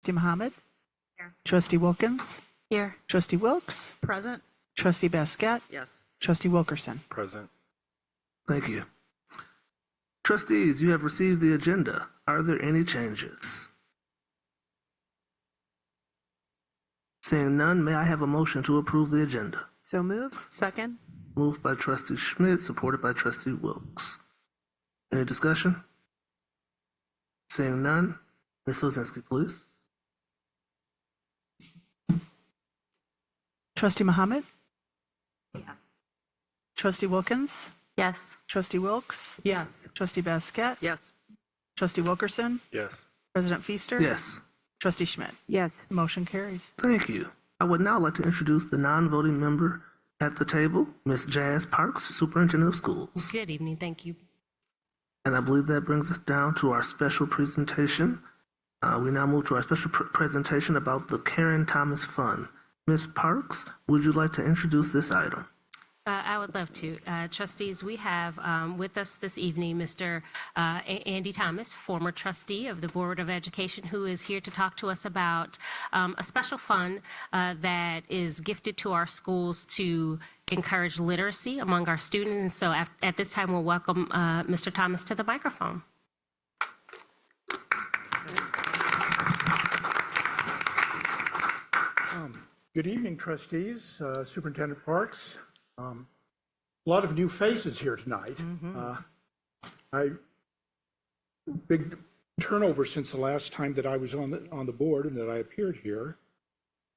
Trustee Muhammad? Here. Trustee Wilkins? Here. Trustee Wilkes? Present. Trustee Basquette? Yes. Trustee Wilkerson? Present. Thank you. Trustees, you have received the agenda. Are there any changes? Seeing none, may I have a motion to approve the agenda? So moved. Second. Moved by Trustee Schmidt, supported by Trustee Wilkes. Any discussion? Seeing none, Ms. Lozinski, please. Trustee Muhammad? Yeah. Trustee Wilkins? Yes. Trustee Wilkes? Yes. Trustee Basquette? Yes. Trustee Wilkerson? Yes. President Feaster? Yes. Trustee Schmidt? Yes. Motion carries. Thank you. I would now like to introduce the non-voting member at the table, Ms. Jazz Parks, Superintendent of Schools. Good evening, thank you. And I believe that brings us down to our special presentation. We now move to our special presentation about the Karen Thomas Fund. Ms. Parks, would you like to introduce this item? I would love to. Trustees, we have with us this evening Mr. Andy Thomas, former trustee of the Board of Education, who is here to talk to us about a special fund that is gifted to our schools to encourage literacy among our students. And so at this time, we'll welcome Mr. Thomas to the microphone. Good evening, trustees, Superintendent Parks. A lot of new faces here tonight. Big turnover since the last time that I was on the board and that I appeared here.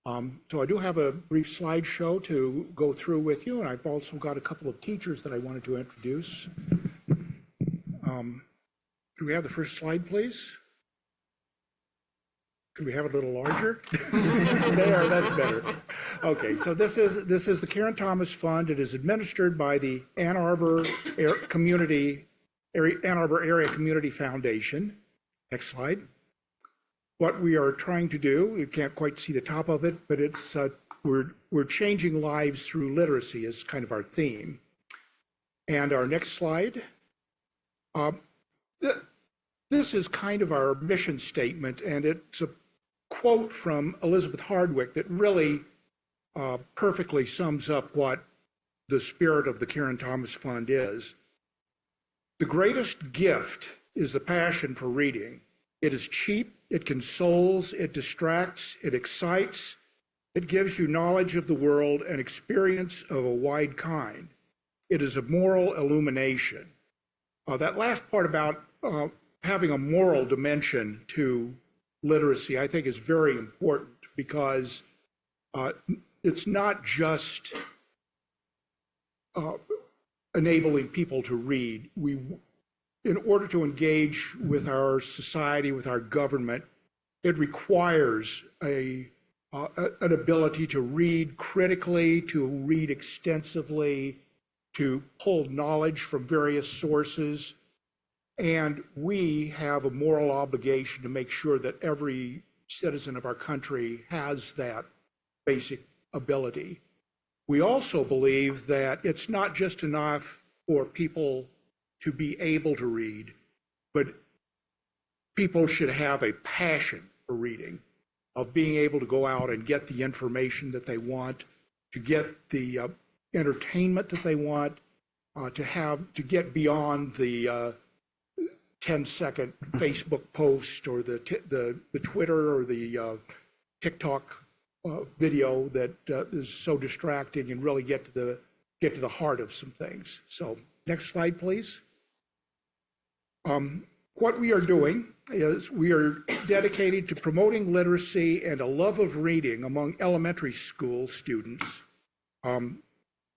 So I do have a brief slideshow to go through with you, and I've also got a couple of teachers that I wanted to introduce. Do we have the first slide, please? Could we have it a little larger? There, that's better. Okay, so this is the Karen Thomas Fund. It is administered by the Ann Arbor Area Community Foundation. Next slide. What we are trying to do, you can't quite see the top of it, but it's we're changing lives through literacy is kind of our theme. And our next slide. This is kind of our mission statement, and it's a quote from Elizabeth Hardwick that really perfectly sums up what the spirit of the Karen Thomas Fund is. The greatest gift is the passion for reading. It is cheap, it consoles, it distracts, it excites, it gives you knowledge of the world and experience of a wide kind. It is a moral illumination. That last part about having a moral dimension to literacy, I think, is very important because it's not just enabling people to read. In order to engage with our society, with our government, it requires an ability to read critically, to read extensively, to pull knowledge from various sources. And we have a moral obligation to make sure that every citizen of our country has that basic ability. We also believe that it's not just enough for people to be able to read, but people should have a passion for reading, of being able to go out and get the information that they want, to get the entertainment that they want, to get beyond the 10-second Facebook post or the Twitter or the TikTok video that is so distracting, and really get to the heart of some things. So next slide, please. What we are doing is we are dedicated to promoting literacy and a love of reading among elementary school students,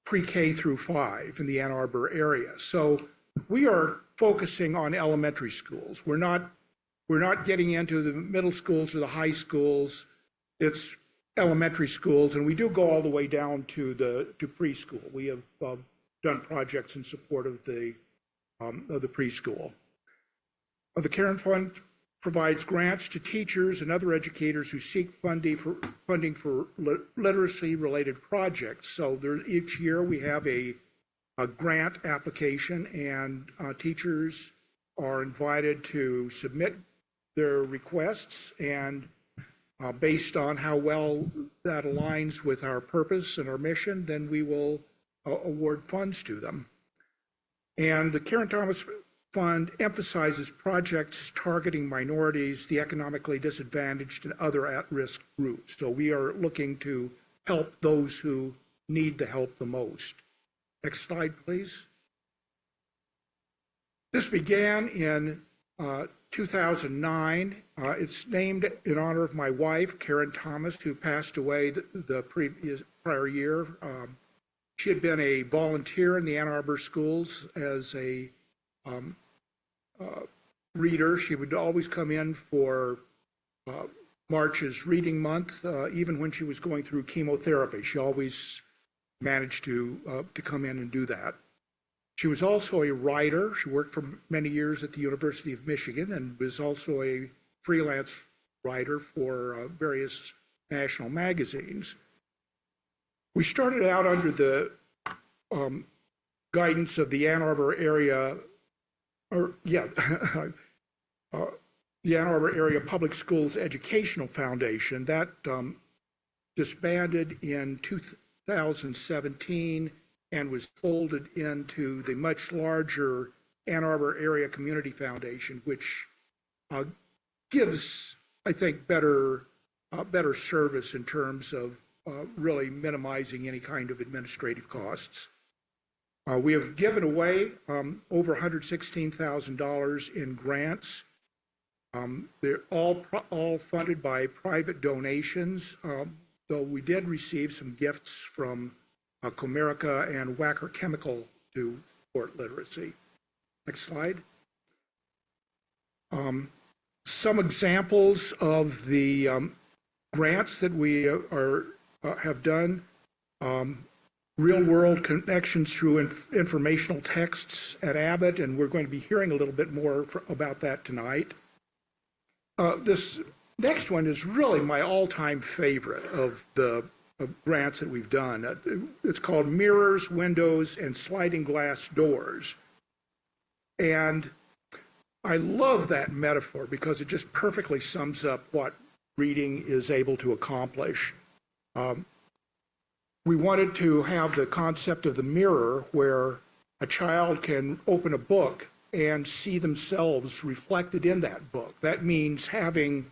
pre-K through 5 in the Ann Arbor area. So we are focusing on elementary schools. We're not getting into the middle schools or the high schools. It's elementary schools, and we do go all the way down to preschool. We have done projects in support of the preschool. The Karen Fund provides grants to teachers and other educators who seek funding for literacy-related projects. So each year we have a grant application, and teachers are invited to submit their requests, and based on how well that aligns with our purpose and our mission, then we will award funds to them. And the Karen Thomas Fund emphasizes projects targeting minorities, the economically disadvantaged, and other at-risk groups. So we are looking to help those who need the help the most. Next slide, please. This began in 2009. It's named in honor of my wife, Karen Thomas, who passed away the prior year. She had been a volunteer in the Ann Arbor schools as a reader. She would always come in for March's reading month, even when she was going through chemotherapy. She always managed to come in and do that. She was also a writer. She worked for many years at the University of Michigan and was also a freelance writer for various national magazines. We started out under the guidance of the Ann Arbor area, the Ann Arbor Area Public Schools Educational Foundation. That disbanded in 2017 and was folded into the much larger Ann Arbor Area Community Foundation, which gives, I think, better service in terms of really minimizing any kind of administrative costs. We have given away over $116,000 in grants. They're all funded by private donations, though we did receive some gifts from Comerica and Wacker Chemical to support literacy. Next slide. Some examples of the grants that we have done. Real-world connections through informational texts at Abbott, and we're going to be hearing a little bit more about that tonight. This next one is really my all-time favorite of the grants that we've done. It's called Mirrors, Windows, and Sliding Glass Doors. And I love that metaphor because it just perfectly sums up what reading is able to accomplish. We wanted to have the concept of the mirror where a child can open a book and see themselves reflected in that book. That means having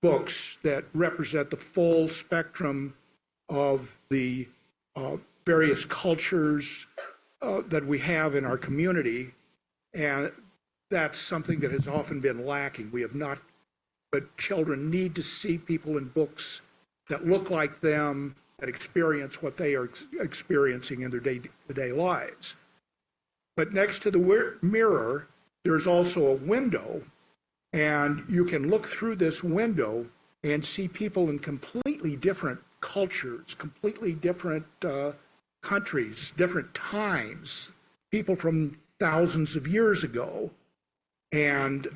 books that represent the full spectrum of the various cultures that we have in our community, and that's something that has often been lacking. We have not, but children need to see people in books that look like them, that experience what they are experiencing in their day-to-day lives. But next to the mirror, there's also a window, and you can look through this window and see people in completely different cultures, completely different countries, different times, people from thousands of years ago. And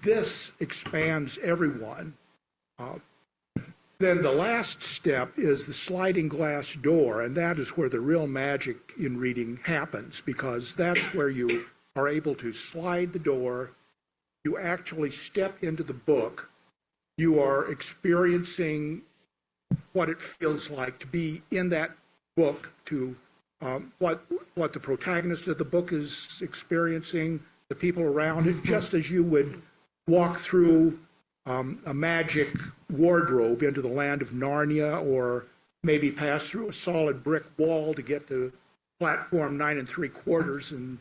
this expands everyone. Then the last step is the sliding glass door, and that is where the real magic in reading happens, because that's where you are able to slide the door, you actually step into the book, you are experiencing what it feels like to be in that book, to what the protagonist of the book is experiencing, the people around it, just as you would walk through a magic wardrobe into the land of Narnia, or maybe pass through a solid brick wall to get to platform 9 3/4 and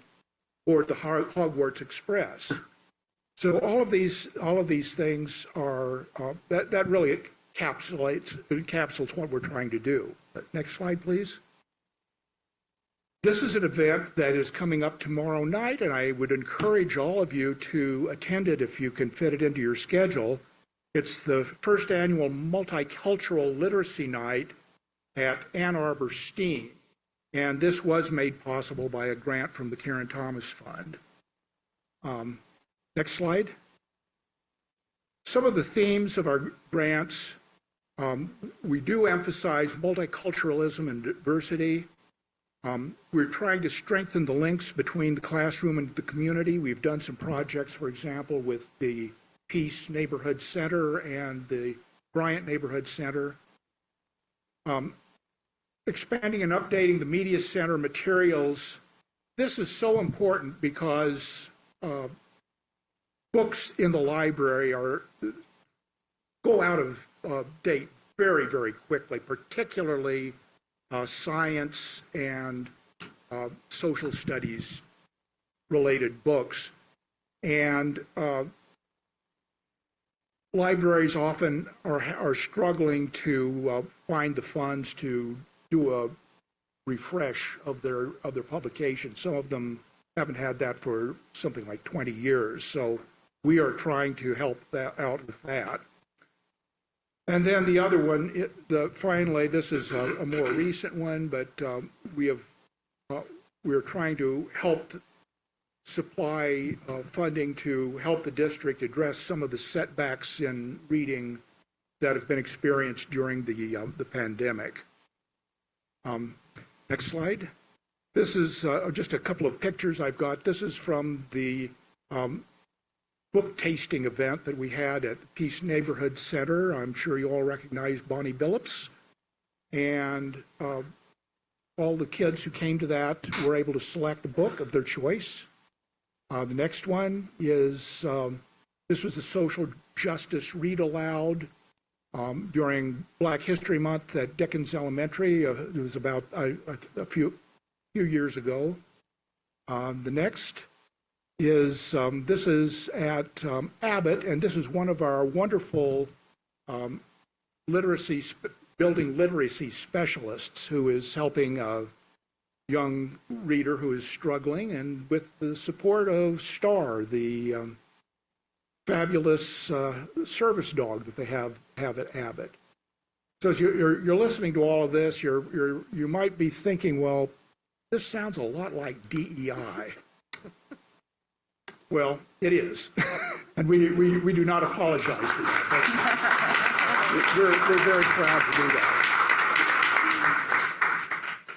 board the Hogwarts Express. So all of these things are that really encapsulates what we're trying to do. Next slide, please. This is an event that is coming up tomorrow night, and I would encourage all of you to attend it if you can fit it into your schedule. It's the first annual Multicultural Literacy Night at Ann Arbor STEAM, and this was made possible by a grant from the Karen Thomas Fund. Next slide. Some of the themes of our grants, we do emphasize multiculturalism and diversity. We're trying to strengthen the links between the classroom and the community. We've done some projects, for example, with the Peace Neighborhood Center and the Bryant Neighborhood Center. Expanding and updating the Media Center materials. This is so important because books in the library go out of date very, very quickly, particularly science and social studies related books. And libraries often are struggling to find the funds to do a refresh of their publications. Some of them haven't had that for something like 20 years. So we are trying to help that out with that. And then the other one, finally, this is a more recent one, but we're trying to help supply funding to help the district address some of the setbacks in reading that have been experienced during the pandemic. Next slide. This is just a couple of pictures I've got. This is from the book tasting event that we had at the Peace Neighborhood Center. I'm sure you all recognize Bonnie Billups. And all the kids who came to that were able to select a book of their choice. The next one is, this was a social justice read aloud during Black History Month at Dickens Elementary. It was about a few years ago. The next is, this is at Abbott, and this is one of our wonderful building literacy specialists who is helping a young reader who is struggling, and with the support of Star, the fabulous service dog that they have at Abbott. So as you're listening to all of this, you might be thinking, well, this sounds a lot like DEI. Well, it is, and we do not apologize for that. We're very proud to do that.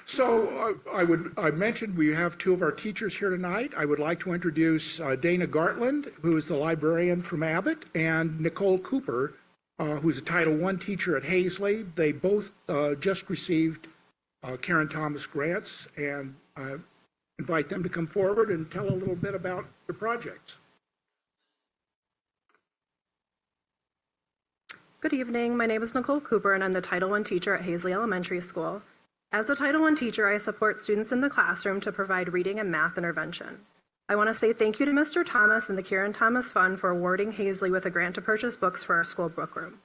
So I mentioned we have two of our teachers here tonight. I would like to introduce Dana Gartland, who is the librarian from Abbott, and Nicole Cooper, who's a Title I teacher at Hazley. They both just received Karen Thomas grants, and I invite them to come forward and tell a little bit about their projects. Good evening. My name is Nicole Cooper, and I'm the Title I teacher at Hazley Elementary School. As a Title I teacher, I support students in the classroom to provide reading and math intervention. I want to say thank you to Mr. Thomas and the Karen Thomas Fund for awarding Hazley with a grant to purchase books for our school book room.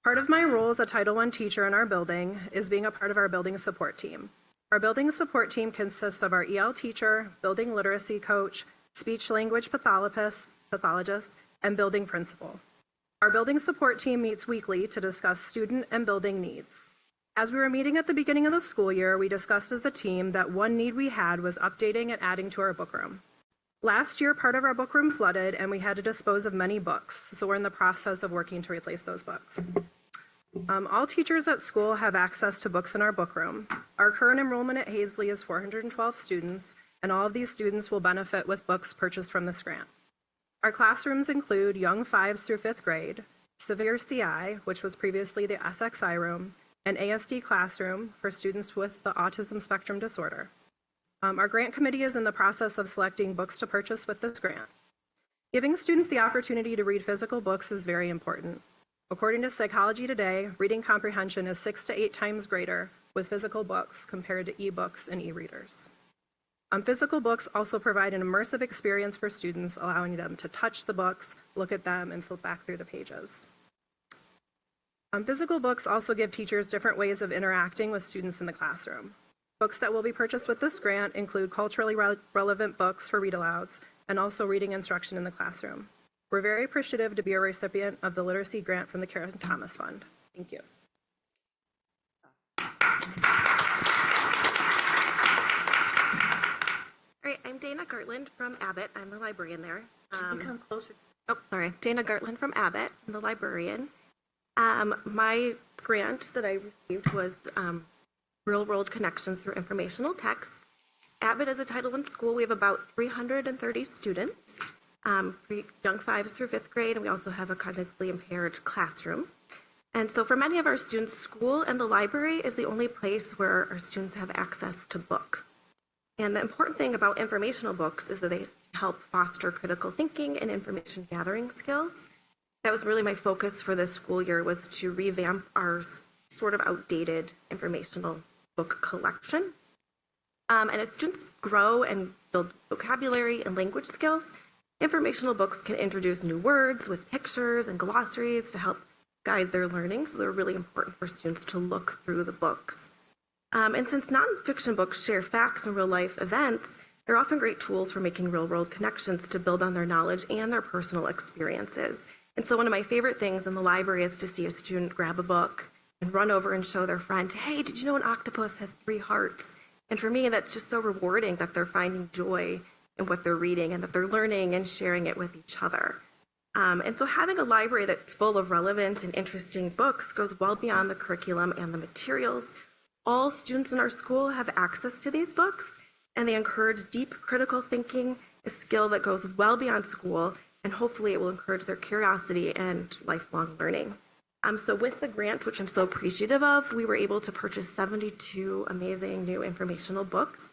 Part of my role as a Title I teacher in our building is being a part of our building support team. Our building support team consists of our EL teacher, building literacy coach, speech language pathologist, and building principal. Our building support team meets weekly to discuss student and building needs. As we were meeting at the beginning of the school year, we discussed as a team that one need we had was updating and adding to our book room. Last year, part of our book room flooded and we had to dispose of many books, so we're in the process of working to replace those books. All teachers at school have access to books in our book room. Our current enrollment at Hazley is 412 students, and all of these students will benefit with books purchased from this grant. Our classrooms include young 5s through 5th grade, severe CI, which was previously the SXI room, an ASD classroom for students with the autism spectrum disorder. Our grant committee is in the process of selecting books to purchase with this grant. Giving students the opportunity to read physical books is very important. According to Psychology Today, reading comprehension is 6 to 8 times greater with physical books compared to e-books and e-readers. Physical books also provide an immersive experience for students, allowing them to touch the books, look at them, and flip back through the pages. Physical books also give teachers different ways of interacting with students in the classroom. Books that will be purchased with this grant include culturally relevant books for read-alouds and also reading instruction in the classroom. We're very appreciative to be a recipient of the literacy grant from the Karen Thomas Fund. Thank you. All right, I'm Dana Gartland from Abbott. I'm the librarian there. Come closer. Oh, sorry. Dana Gartland from Abbott. I'm the librarian. My grant that I received was real-world connections through informational texts. Abbott is a Title I school. We have about 330 students, young 5s through 5th grade, and we also have a cognitively impaired classroom. And so for many of our students, school and the library is the only place where our students have access to books. And the important thing about informational books is that they help foster critical thinking and information gathering skills. That was really my focus for this school year, was to revamp our sort of outdated informational book collection. And as students grow and build vocabulary and language skills, informational books can introduce new words with pictures and glossaries to help guide their learning. So they're really important for students to look through the books. And since nonfiction books share facts and real life events, they're often great tools for making real world connections to build on their knowledge and their personal experiences. And so one of my favorite things in the library is to see a student grab a book and run over and show their friend, hey, did you know an octopus has 3 hearts? And for me, that's just so rewarding that they're finding joy in what they're reading and that they're learning and sharing it with each other. And so having a library that's full of relevant and interesting books goes well beyond the curriculum and the materials. All students in our school have access to these books, and they encourage deep critical thinking, a skill that goes well beyond school, and hopefully it will encourage their curiosity and lifelong learning. So with the grant, which I'm so appreciative of, we were able to purchase 72 amazing new informational books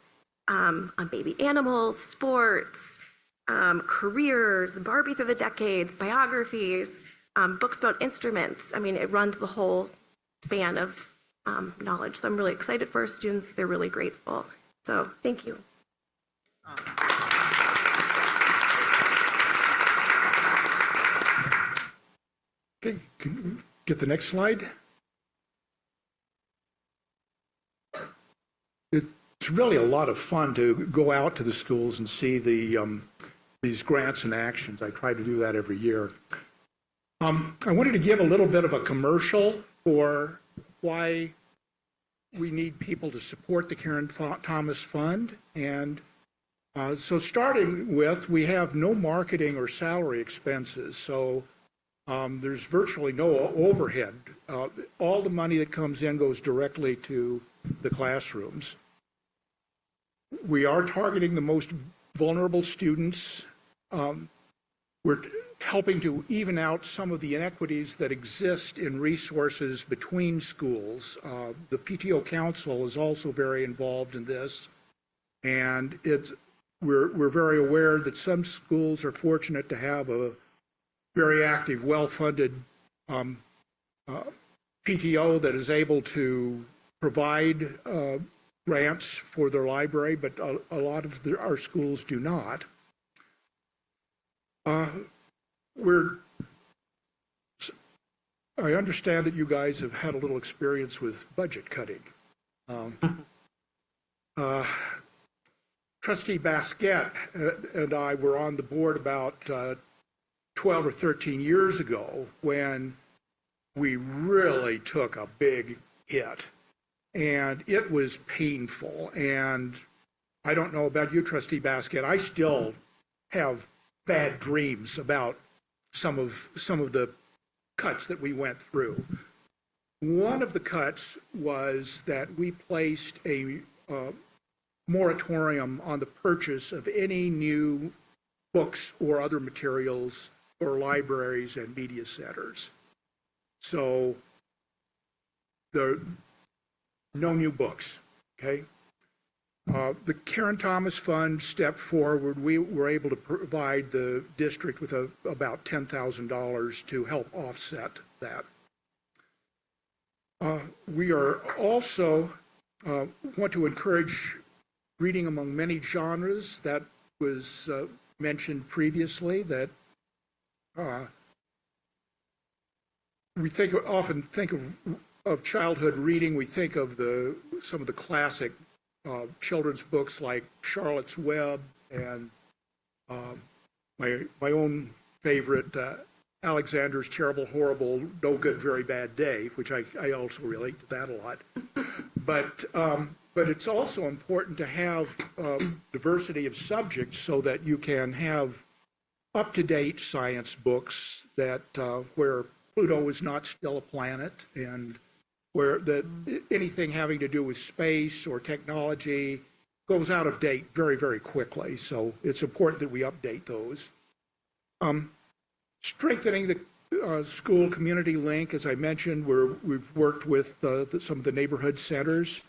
on baby animals, sports, careers, Barbie through the decades, biographies, books about instruments. I mean, it runs the whole span of knowledge. So I'm really excited for our students. They're really grateful. So thank you. Okay, can you get the next slide? It's really a lot of fun to go out to the schools and see these grants and actions. I try to do that every year. I wanted to give a little bit of a commercial for why we need people to support the Karen Thomas Fund. And so starting with, we have no marketing or salary expenses. So there's virtually no overhead. All the money that comes in goes directly to the classrooms. We are targeting the most vulnerable students. We're helping to even out some of the inequities that exist in resources between schools. The PTO Council is also very involved in this, and we're very aware that some schools are fortunate to have a very active, well-funded PTO that is able to provide grants for their library, but a lot of our schools do not. I understand that you guys have had a little experience with budget cutting. Trustee Basquette and I were on the board about 12 or 13 years ago when we really took a big hit, and it was painful. And I don't know about you, Trustee Basquette, I still have bad dreams about some of the cuts that we went through. One of the cuts was that we placed a moratorium on the purchase of any new books or other materials for libraries and media centers. So no new books, okay? The Karen Thomas Fund stepped forward. We were able to provide the district with about $10,000 to help offset that. We are also want to encourage reading among many genres. That was mentioned previously, that we often think of childhood reading. We think of some of the classic children's books like Charlotte's Web and my own favorite, Alexander's Terrible, Horrible, No Good, Very Bad Day, which I also relate to that a lot. But it's also important to have diversity of subjects so that you can have up-to-date science books that where Pluto is not still a planet, and where anything having to do with space or technology goes out of date very, very quickly. So it's important that we update those. Strengthening the School Community Link, as I mentioned, we've worked with some of the neighborhood centers.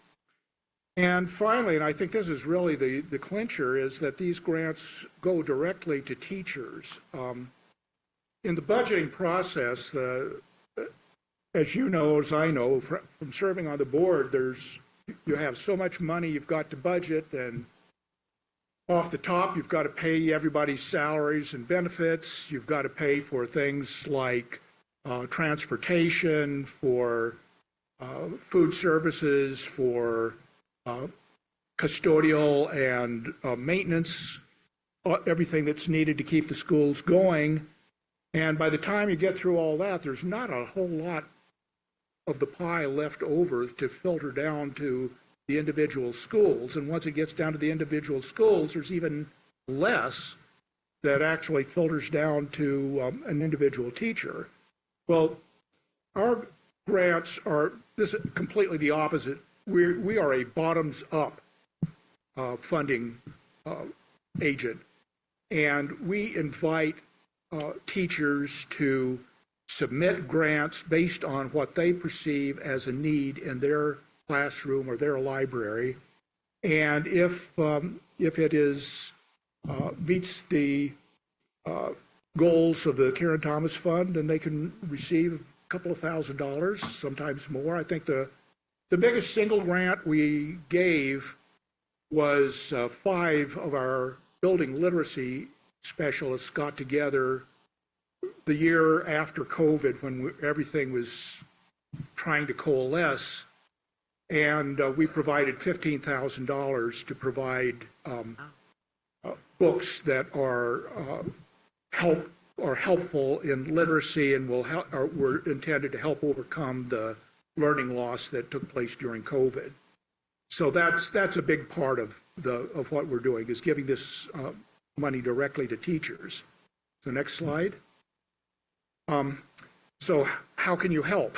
And finally, and I think this is really the clincher, is that these grants go directly to teachers. In the budgeting process, as you know, as I know, from serving on the board, you have so much money you've got to budget, and off the top, you've got to pay everybody's salaries and benefits. You've got to pay for things like transportation, for food services, for custodial and maintenance, everything that's needed to keep the schools going. And by the time you get through all that, there's not a whole lot of the pie left over to filter down to the individual schools. And once it gets down to the individual schools, there's even less that actually filters down to an individual teacher. Well, our grants are completely the opposite. We are a bottoms-up funding agent, and we invite teachers to submit grants based on what they perceive as a need in their classroom or their library, and if it is meets the goals of the Karen Thomas Fund, then they can receive a couple of $1,000s, sometimes more. I think the biggest single grant we gave was 5 of our building literacy specialists got together the year after COVID when everything was trying to coalesce, and we provided $15,000 to provide books that are helpful in literacy and were intended to help overcome the learning loss that took place during COVID. So that's a big part of what we're doing, is giving this money directly to teachers. So next slide. So how can you help?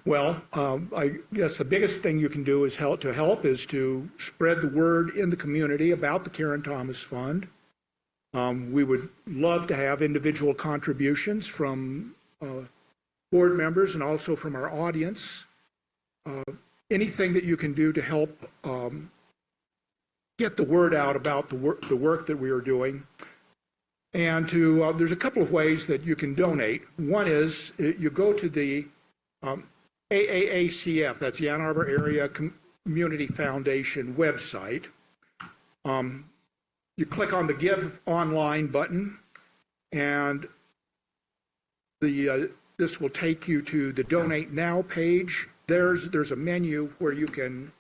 Well, I guess the biggest thing you can do is to spread the word in the community about the Karen Thomas Fund. We would love to have individual contributions from board members and also from our audience. Anything that you can do to help get the word out about the work that we are doing. And there's a couple of ways that you can donate. One is you go to the AAACF, that's the Ann Arbor Area Community Foundation website. You click on the Give Online button, and this will take you to the Donate Now page. There's a menu where you can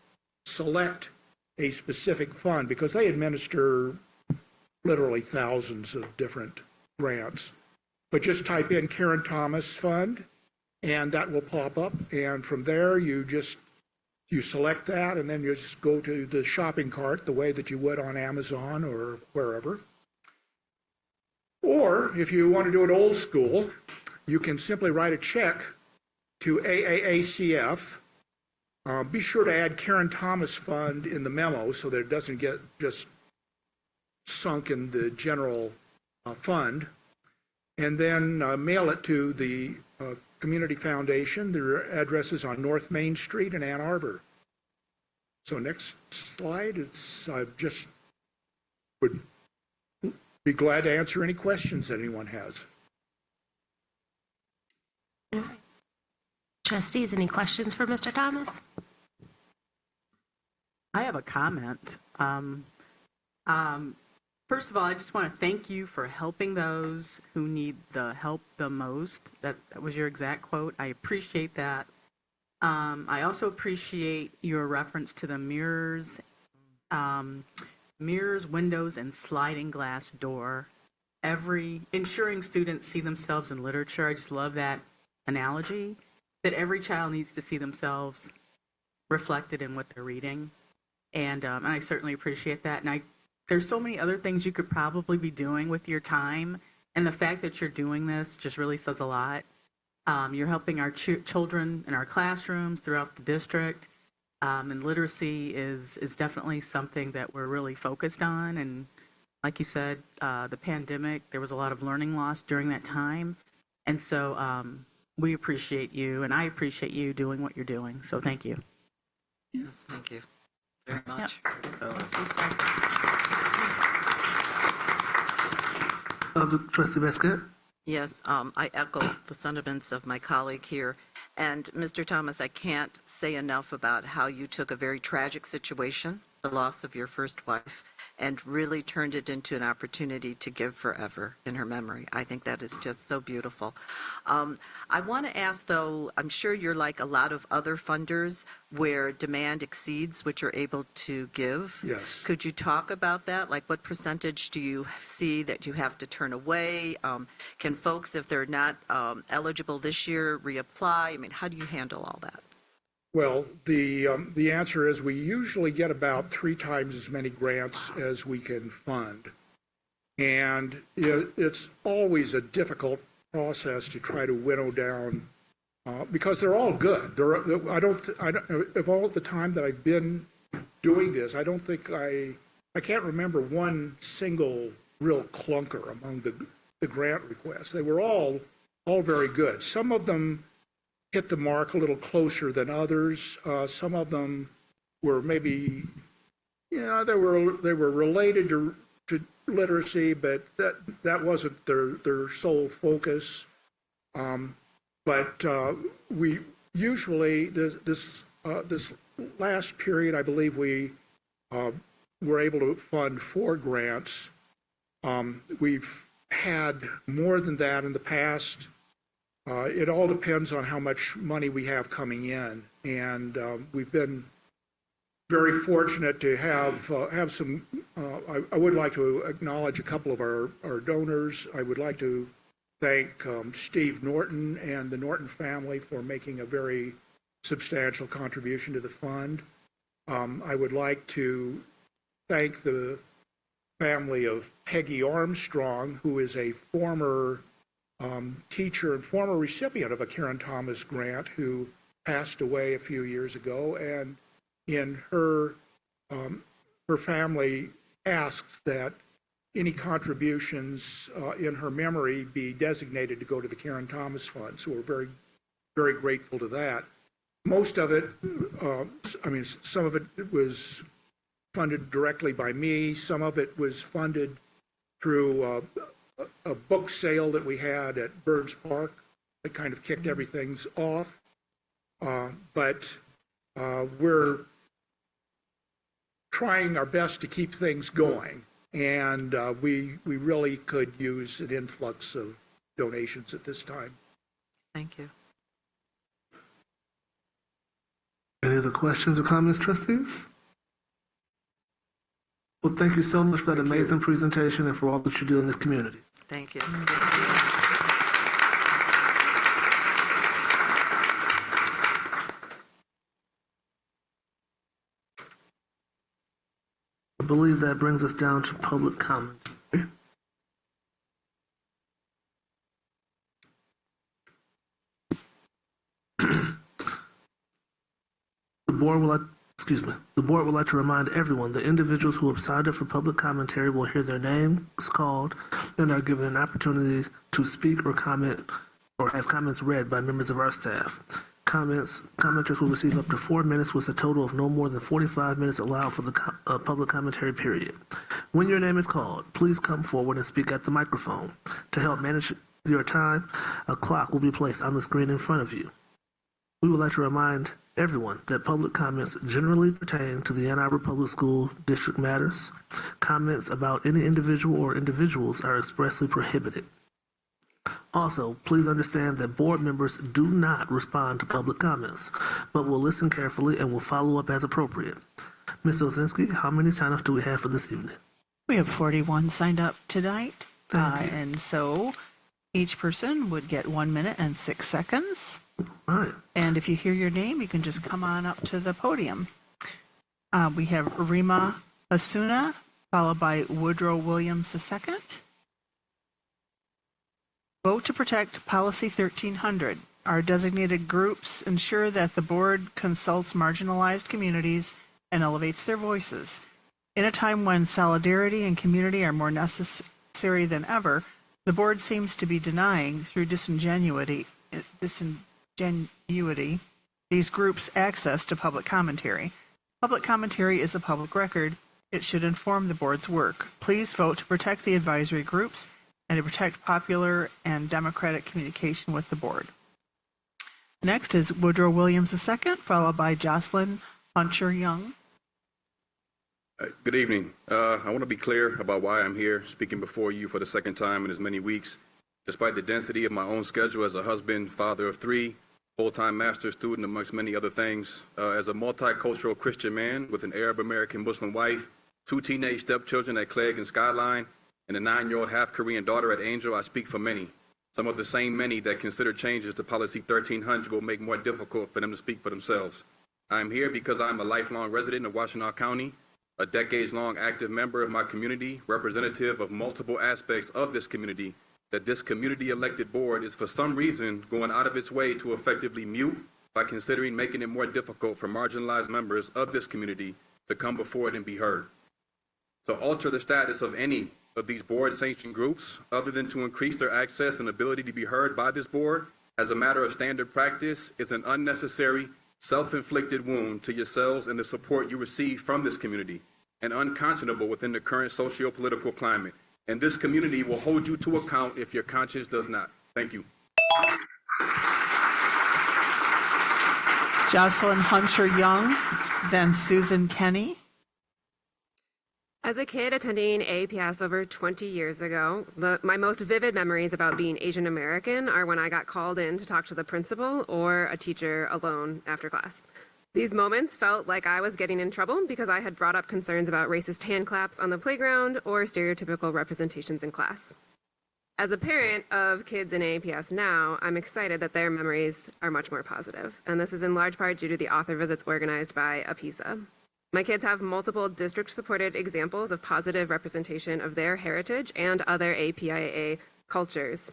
select a specific fund, because they administer literally thousands of different grants. But just type in Karen Thomas Fund, and that will pop up. And from there, you select that, and then you just go to the shopping cart the way that you would on Amazon or wherever. Or if you want to do it old school, you can simply write a check to AAACF. Be sure to add Karen Thomas Fund in the memo so that it doesn't get just sunk in the general fund. And then mail it to the Community Foundation. Their address is on North Main Street in Ann Arbor. So next slide. I just would be glad to answer any questions that anyone has. Trustees, any questions for Mr. Thomas? I have a comment. First of all, I just want to thank you for helping those who need the help the most. That was your exact quote. I appreciate that. I also appreciate your reference to the mirrors, windows, and sliding glass door. Ensuring students see themselves in literature. I just love that analogy, that every child needs to see themselves reflected in what they're reading. And I certainly appreciate that. And there's so many other things you could probably be doing with your time. And the fact that you're doing this just really says a lot. You're helping our children in our classrooms throughout the district. And literacy is definitely something that we're really focused on. And like you said, the pandemic, there was a lot of learning loss during that time. And so we appreciate you, and I appreciate you doing what you're doing. So thank you. Yes, thank you very much. Trustee Basket? Yes, I echo the sentiments of my colleague here. And Mr. Thomas, I can't say enough about how you took a very tragic situation, the loss of your first wife, and really turned it into an opportunity to give forever in her memory. I think that is just so beautiful. I want to ask, though, I'm sure you're like a lot of other funders where demand exceeds what you're able to give. Yes. Could you talk about that? Like, what percentage do you see that you have to turn away? Can folks, if they're not eligible this year, reapply? I mean, how do you handle all that? Well, the answer is we usually get about 3 times as many grants as we can fund. And it's always a difficult process to try to winnow down, because they're all good. Of all the time that I've been doing this, I don't think I can't remember one single real clunker among the grant requests. They were all very good. Some of them hit the mark a little closer than others. Some of them were maybe, they were related to literacy, but that wasn't their sole focus. But we usually this last period, I believe we were able to fund 4 grants. We've had more than that in the past. It all depends on how much money we have coming in, and we've been very fortunate to have some. I would like to acknowledge a couple of our donors. I would like to thank Steve Norton and the Norton family for making a very substantial contribution to the fund. I would like to thank the family of Peggy Armstrong, who is a former teacher and former recipient of a Karen Thomas grant, who passed away a few years ago, and in her family asked that any contributions in her memory be designated to go to the Karen Thomas Fund. So we're very, very grateful to that. Most of it, some of it was funded directly by me. Some of it was funded through a book sale that we had at Burns Park that kind of kicked everything off. But we're trying our best to keep things going, and we really could use an influx of donations at this time. Thank you. Any other questions or comments, trustees? Well, thank you so much for that amazing presentation and for all that you do in this community. Thank you. I believe that brings us down to public comment. The board would like to remind everyone that individuals who have signed up for public commentary will hear their names called and are given an opportunity to speak or comment or have comments read by members of our staff. Commenters will receive up to 4 minutes, with a total of no more than 45 minutes allowed for the public commentary period. When your name is called, please come forward and speak at the microphone. To help manage your time, a clock will be placed on the screen in front of you. We would like to remind everyone that public comments generally pertain to the Ann Arbor Public School District matters. Comments about any individual or individuals are expressly prohibited. Also, please understand that board members do not respond to public comments, but will listen carefully and will follow up as appropriate. Ms. Ozinski, how many sign-ups do we have for this evening? We have 41 signed up tonight. Thank you. And so each person would get 1 minute and 6 seconds. All right. And if you hear your name, you can just come on up to the podium. We have Rima Asuna, followed by Woodrow Williams II. Vote to protect Policy 1300. Our designated groups ensure that the board consults marginalized communities and elevates their voices. In a time when solidarity and community are more necessary than ever, The board seems to be denying, through disingenuity, these groups access to public commentary. Public commentary is a public record. It should inform the board's work. Please vote to protect the advisory groups and to protect popular and democratic communication with the board. Next is Woodrow Williams II, followed by Jocelyn Hunter Young. Good evening. I want to be clear about why I'm here speaking before you for the second time in as many weeks. Despite the density of my own schedule as a husband, father of 3, full-time master's student, amongst many other things, as a multicultural Christian man with an Arab-American Muslim wife, 2 teenage stepchildren at Clegg and Skyline, and a 9-year-old half-Korean daughter at Angel, I speak for many. Some of the same many that consider changes to Policy 1300 will make more difficult for them to speak for themselves. I am here because I am a lifelong resident of Washtenaw County, a decades-long active member of my community, representative of multiple aspects of this community, that this community-elected board is for some reason going out of its way to effectively mute by considering making it more difficult for marginalized members of this community to come before it and be heard. To alter the status of any of these board-sanctioned groups, other than to increase their access and ability to be heard by this board as a matter of standard practice, is an unnecessary, self-inflicted wound to yourselves and the support you receive from this community, and unconscionable within the current socio-political climate. And this community will hold you to account if your conscience does not. Thank you. Jocelyn Hunter Young, then Susan Kenny. As a kid attending APS over 20 years ago, my most vivid memories about being Asian American are when I got called in to talk to the principal or a teacher alone after class. These moments felt like I was getting in trouble because I had brought up concerns about racist hand claps on the playground or stereotypical representations in class. As a parent of kids in APS now, I'm excited that their memories are much more positive, and this is in large part due to the author visits organized by APISA. My kids have multiple district-supported examples of positive representation of their heritage and other APIA cultures.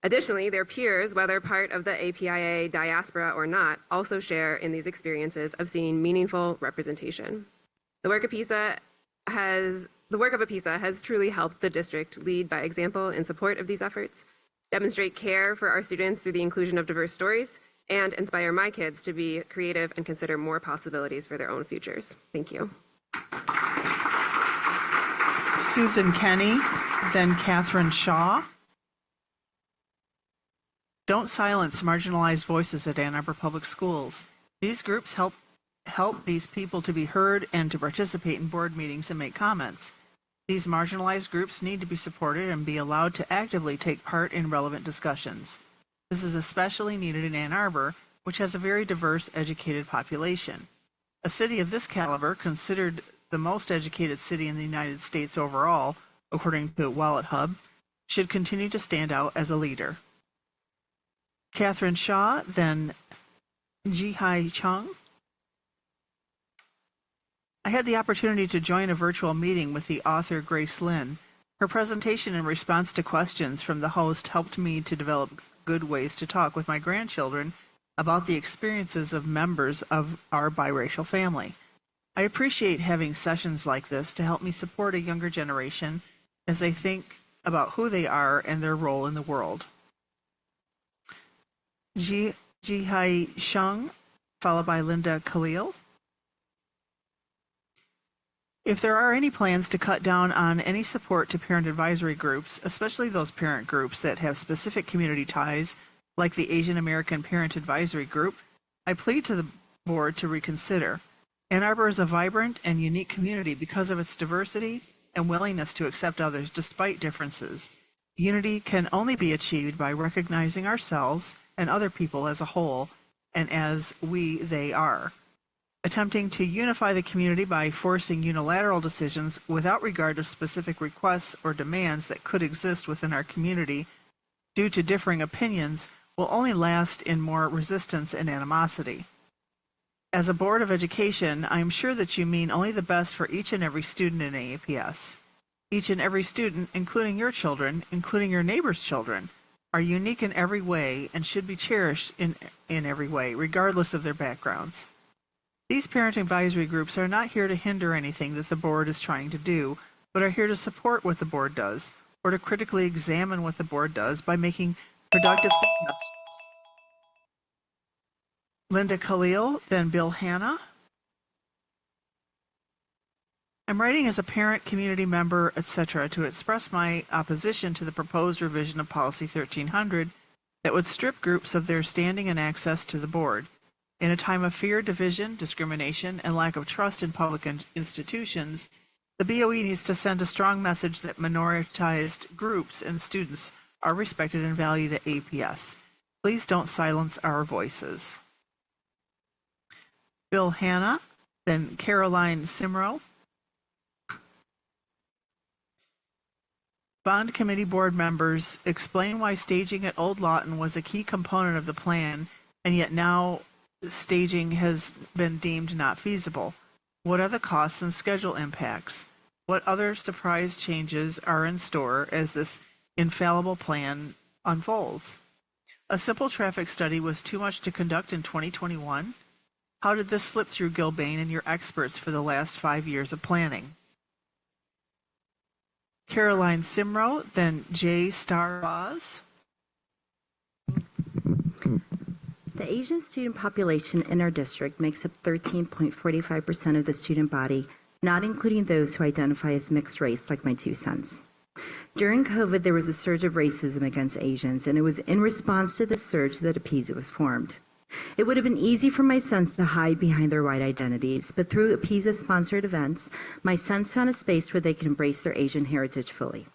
Additionally, their peers, whether part of the APIA diaspora or not, also share in these experiences of seeing meaningful representation. The work of APISA has truly helped the district lead by example in support of these efforts, demonstrate care for our students through the inclusion of diverse stories, and inspire my kids to be creative and consider more possibilities for their own futures. Thank you. Susan Kenny, then Catherine Shaw. Don't silence marginalized voices at Ann Arbor Public Schools. These groups help these people to be heard and to participate in board meetings and make comments. These marginalized groups need to be supported and be allowed to actively take part in relevant discussions. This is especially needed in Ann Arbor, which has a very diverse, educated population. A city of this caliber, considered the most educated city in the United States overall, according to Wallet Hub, should continue to stand out as a leader. Catherine Shaw, then Ji-Hai Chung. I had the opportunity to join a virtual meeting with the author Grace Lynn. Her presentation in response to questions from the host helped me to develop good ways to talk with my grandchildren about the experiences of members of our biracial family. I appreciate having sessions like this to help me support a younger generation as they think about who they are and their role in the world. Ji-Hai Chung, followed by Linda Khalil. If there are any plans to cut down on any support to parent advisory groups, especially those parent groups that have specific community ties, like the Asian American Parent Advisory Group, I plead to the board to reconsider. Ann Arbor is a vibrant and unique community because of its diversity and willingness to accept others despite differences. Unity can only be achieved by recognizing ourselves and other people as a whole and as they are. Attempting to unify the community by forcing unilateral decisions without regard to specific requests or demands that could exist within our community due to differing opinions will only last in more resistance and animosity. As a Board of Education, I am sure that you mean only the best for each and every student in AAPS. Each and every student, including your children, including your neighbors' children, are unique in every way and should be cherished in every way, regardless of their backgrounds. These parent advisory groups are not here to hinder anything that the board is trying to do, but are here to support what the board does, or to critically examine what the board does by making productive suggestions. Linda Khalil, then Bill Hanna. I'm writing as a parent, community member, etc., to express my opposition to the proposed revision of Policy 1300 that would strip groups of their standing and access to the board. In a time of fear, division, discrimination, and lack of trust in public institutions, the BOE needs to send a strong message that minoritized groups and students are respected and valued at APS. Please don't silence our voices. Bill Hanna, then Caroline Simro. Bond Committee board members explain why staging at Old Lawton was a key component of the plan, and yet now staging has been deemed not feasible. What are the costs and schedule impacts? What other surprise changes are in store as this infallible plan unfolds? A simple traffic study was too much to conduct in 2021? How did this slip through Gilbane and your experts for the last 5 years of planning? Caroline Simro, then J. Star Boz. The Asian student population in our district makes up 13.45% of the student body, not including those who identify as mixed race like my two sons. During COVID, there was a surge of racism against Asians, and it was in response to this surge that APISA was formed. It would have been easy for my sons to hide behind their white identities, but through APISA-sponsored events, my sons found a space where they could embrace their Asian heritage fully.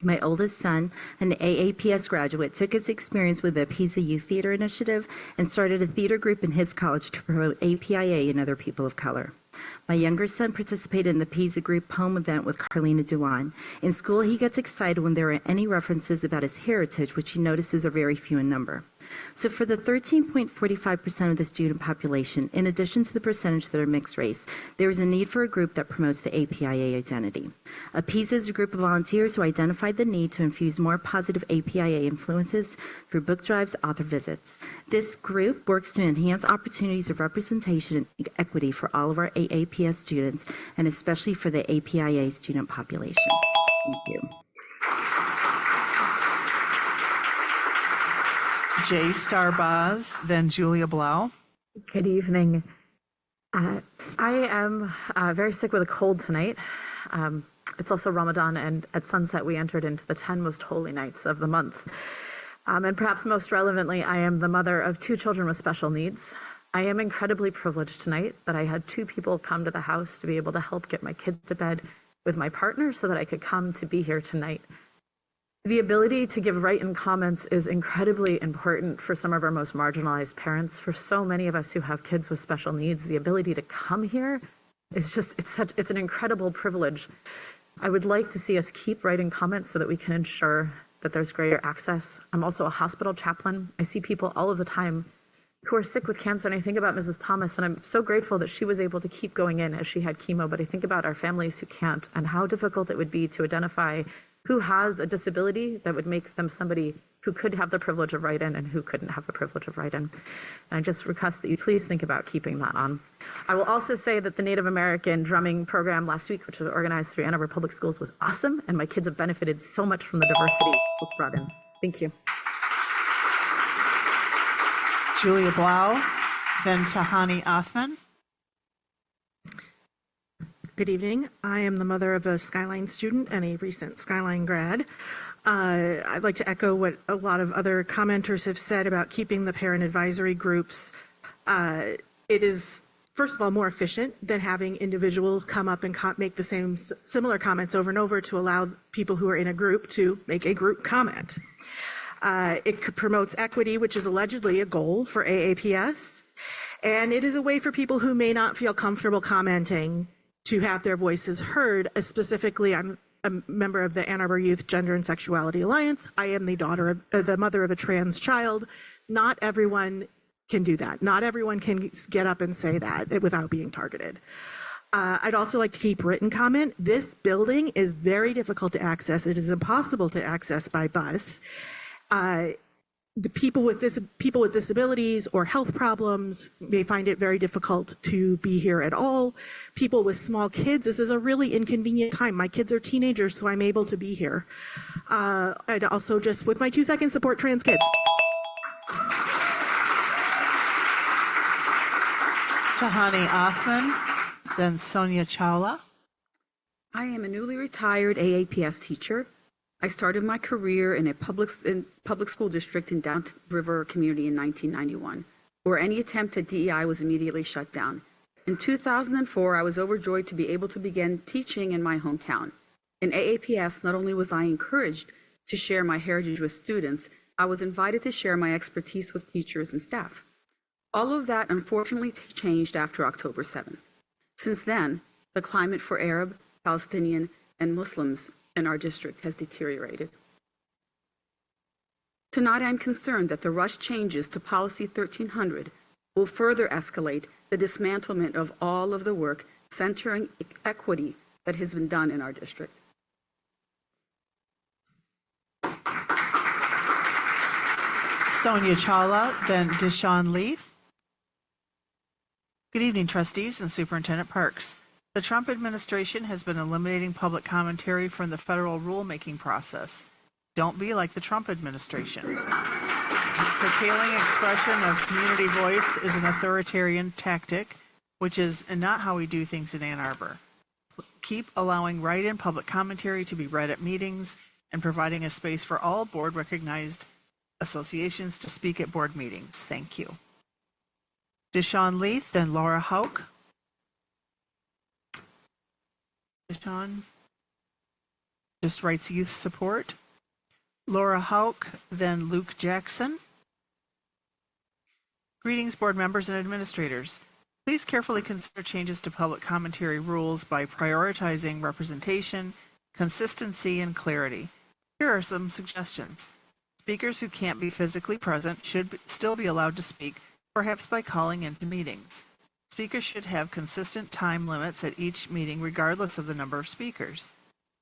My oldest son, an AAPS graduate, took his experience with the APISA Youth Theater Initiative and started a theater group in his college to promote APIA and other people of color. My younger son participated in the APISA group poem event with Carlina Dewan. In school, he gets excited when there are any references about his heritage, which he notices are very few in number. So for the 13.45% of the student population, in addition to the percentage that are mixed race, there is a need for a group that promotes the APIA identity. APISA is a group of volunteers who identified the need to infuse more positive APIA influences through book drives, author visits. This group works to enhance opportunities of representation and equity for all of our AAPS students, and especially for the APIA student population. Thank you. J. Starbaz, then Julia Blau. Good evening. I am very sick with a cold tonight. It's also Ramadan, and at sunset we entered into the 10 most holy nights of the month. And perhaps most relevantly, I am the mother of 2 children with special needs. I am incredibly privileged tonight that I had 2 people come to the house to be able to help get my kids to bed with my partner so that I could come to be here tonight. The ability to give written comments is incredibly important for some of our most marginalized parents. For so many of us who have kids with special needs, the ability to come here is just, it's an incredible privilege. I would like to see us keep writing comments so that we can ensure that there's greater access. I'm also a hospital chaplain. I see people all of the time who are sick with cancer, and I think about Mrs. Thomas, and I'm so grateful that she was able to keep going in as she had chemo, but I think about our families who can't and how difficult it would be to identify who has a disability that would make them somebody who could have the privilege of write-in and who couldn't have the privilege of write-in. And I just request that you please think about keeping that on. I will also say that the Native American drumming program last week, which was organized through Ann Arbor Public Schools, was awesome, and my kids have benefited so much from the diversity that's brought in. Thank you. Julia Blau, then Tahani Othman. Good evening. I am the mother of a Skyline student and a recent Skyline grad. I'd like to echo what a lot of other commenters have said about keeping the parent advisory groups. It is, first of all, more efficient than having individuals come up and make the same similar comments over and over to allow people who are in a group to make a group comment. It promotes equity, which is allegedly a goal for AAPS. And it is a way for people who may not feel comfortable commenting to have their voices heard. Specifically, I'm a member of the Ann Arbor Youth Gender and Sexuality Alliance. I am the mother of a trans child. Not everyone can do that. Not everyone can get up and say that without being targeted. I'd also like to keep written comment. This building is very difficult to access. It is impossible to access by bus. The people with disabilities or health problems may find it very difficult to be here at all. People with small kids, this is a really inconvenient time. My kids are teenagers, so I'm able to be here. I'd also just, with my 2 seconds, support trans kids. Tahani Othman, then Sonia Chawla. I am a newly retired AAPS teacher. I started my career in a public school district in Downriver community in 1991, where any attempt at DEI was immediately shut down. In 2004, I was overjoyed to be able to begin teaching in my hometown. In AAPS, not only was I encouraged to share my heritage with students, I was invited to share my expertise with teachers and staff. All of that unfortunately changed after October 7th. Since then, the climate for Arab, Palestinian, and Muslims in our district has deteriorated. Tonight, I'm concerned that the rushed changes to Policy 1300 will further escalate the dismantlement of all of the work centering equity that has been done in our district. Sonia Chawla, then Deshawn Leaf. Good evening, trustees and Superintendent Parks. The Trump administration has been eliminating public commentary from the federal rulemaking process. Don't be like the Trump administration. Curtailing expression of community voice is an authoritarian tactic, which is not how we do things in Ann Arbor. Keep allowing write-in public commentary to be read at meetings and providing a space for all board-recognized associations to speak at board meetings. Thank you. Deshawn Leith, then Laura Hauk. Deshawn just writes youth support. Laura Hauk, then Luke Jackson. Greetings, board members and administrators. Please carefully consider changes to public commentary rules by prioritizing representation, consistency, and clarity. Here are some suggestions. Speakers who can't be physically present should still be allowed to speak, perhaps by calling into meetings. Speakers should have consistent time limits at each meeting regardless of the number of speakers.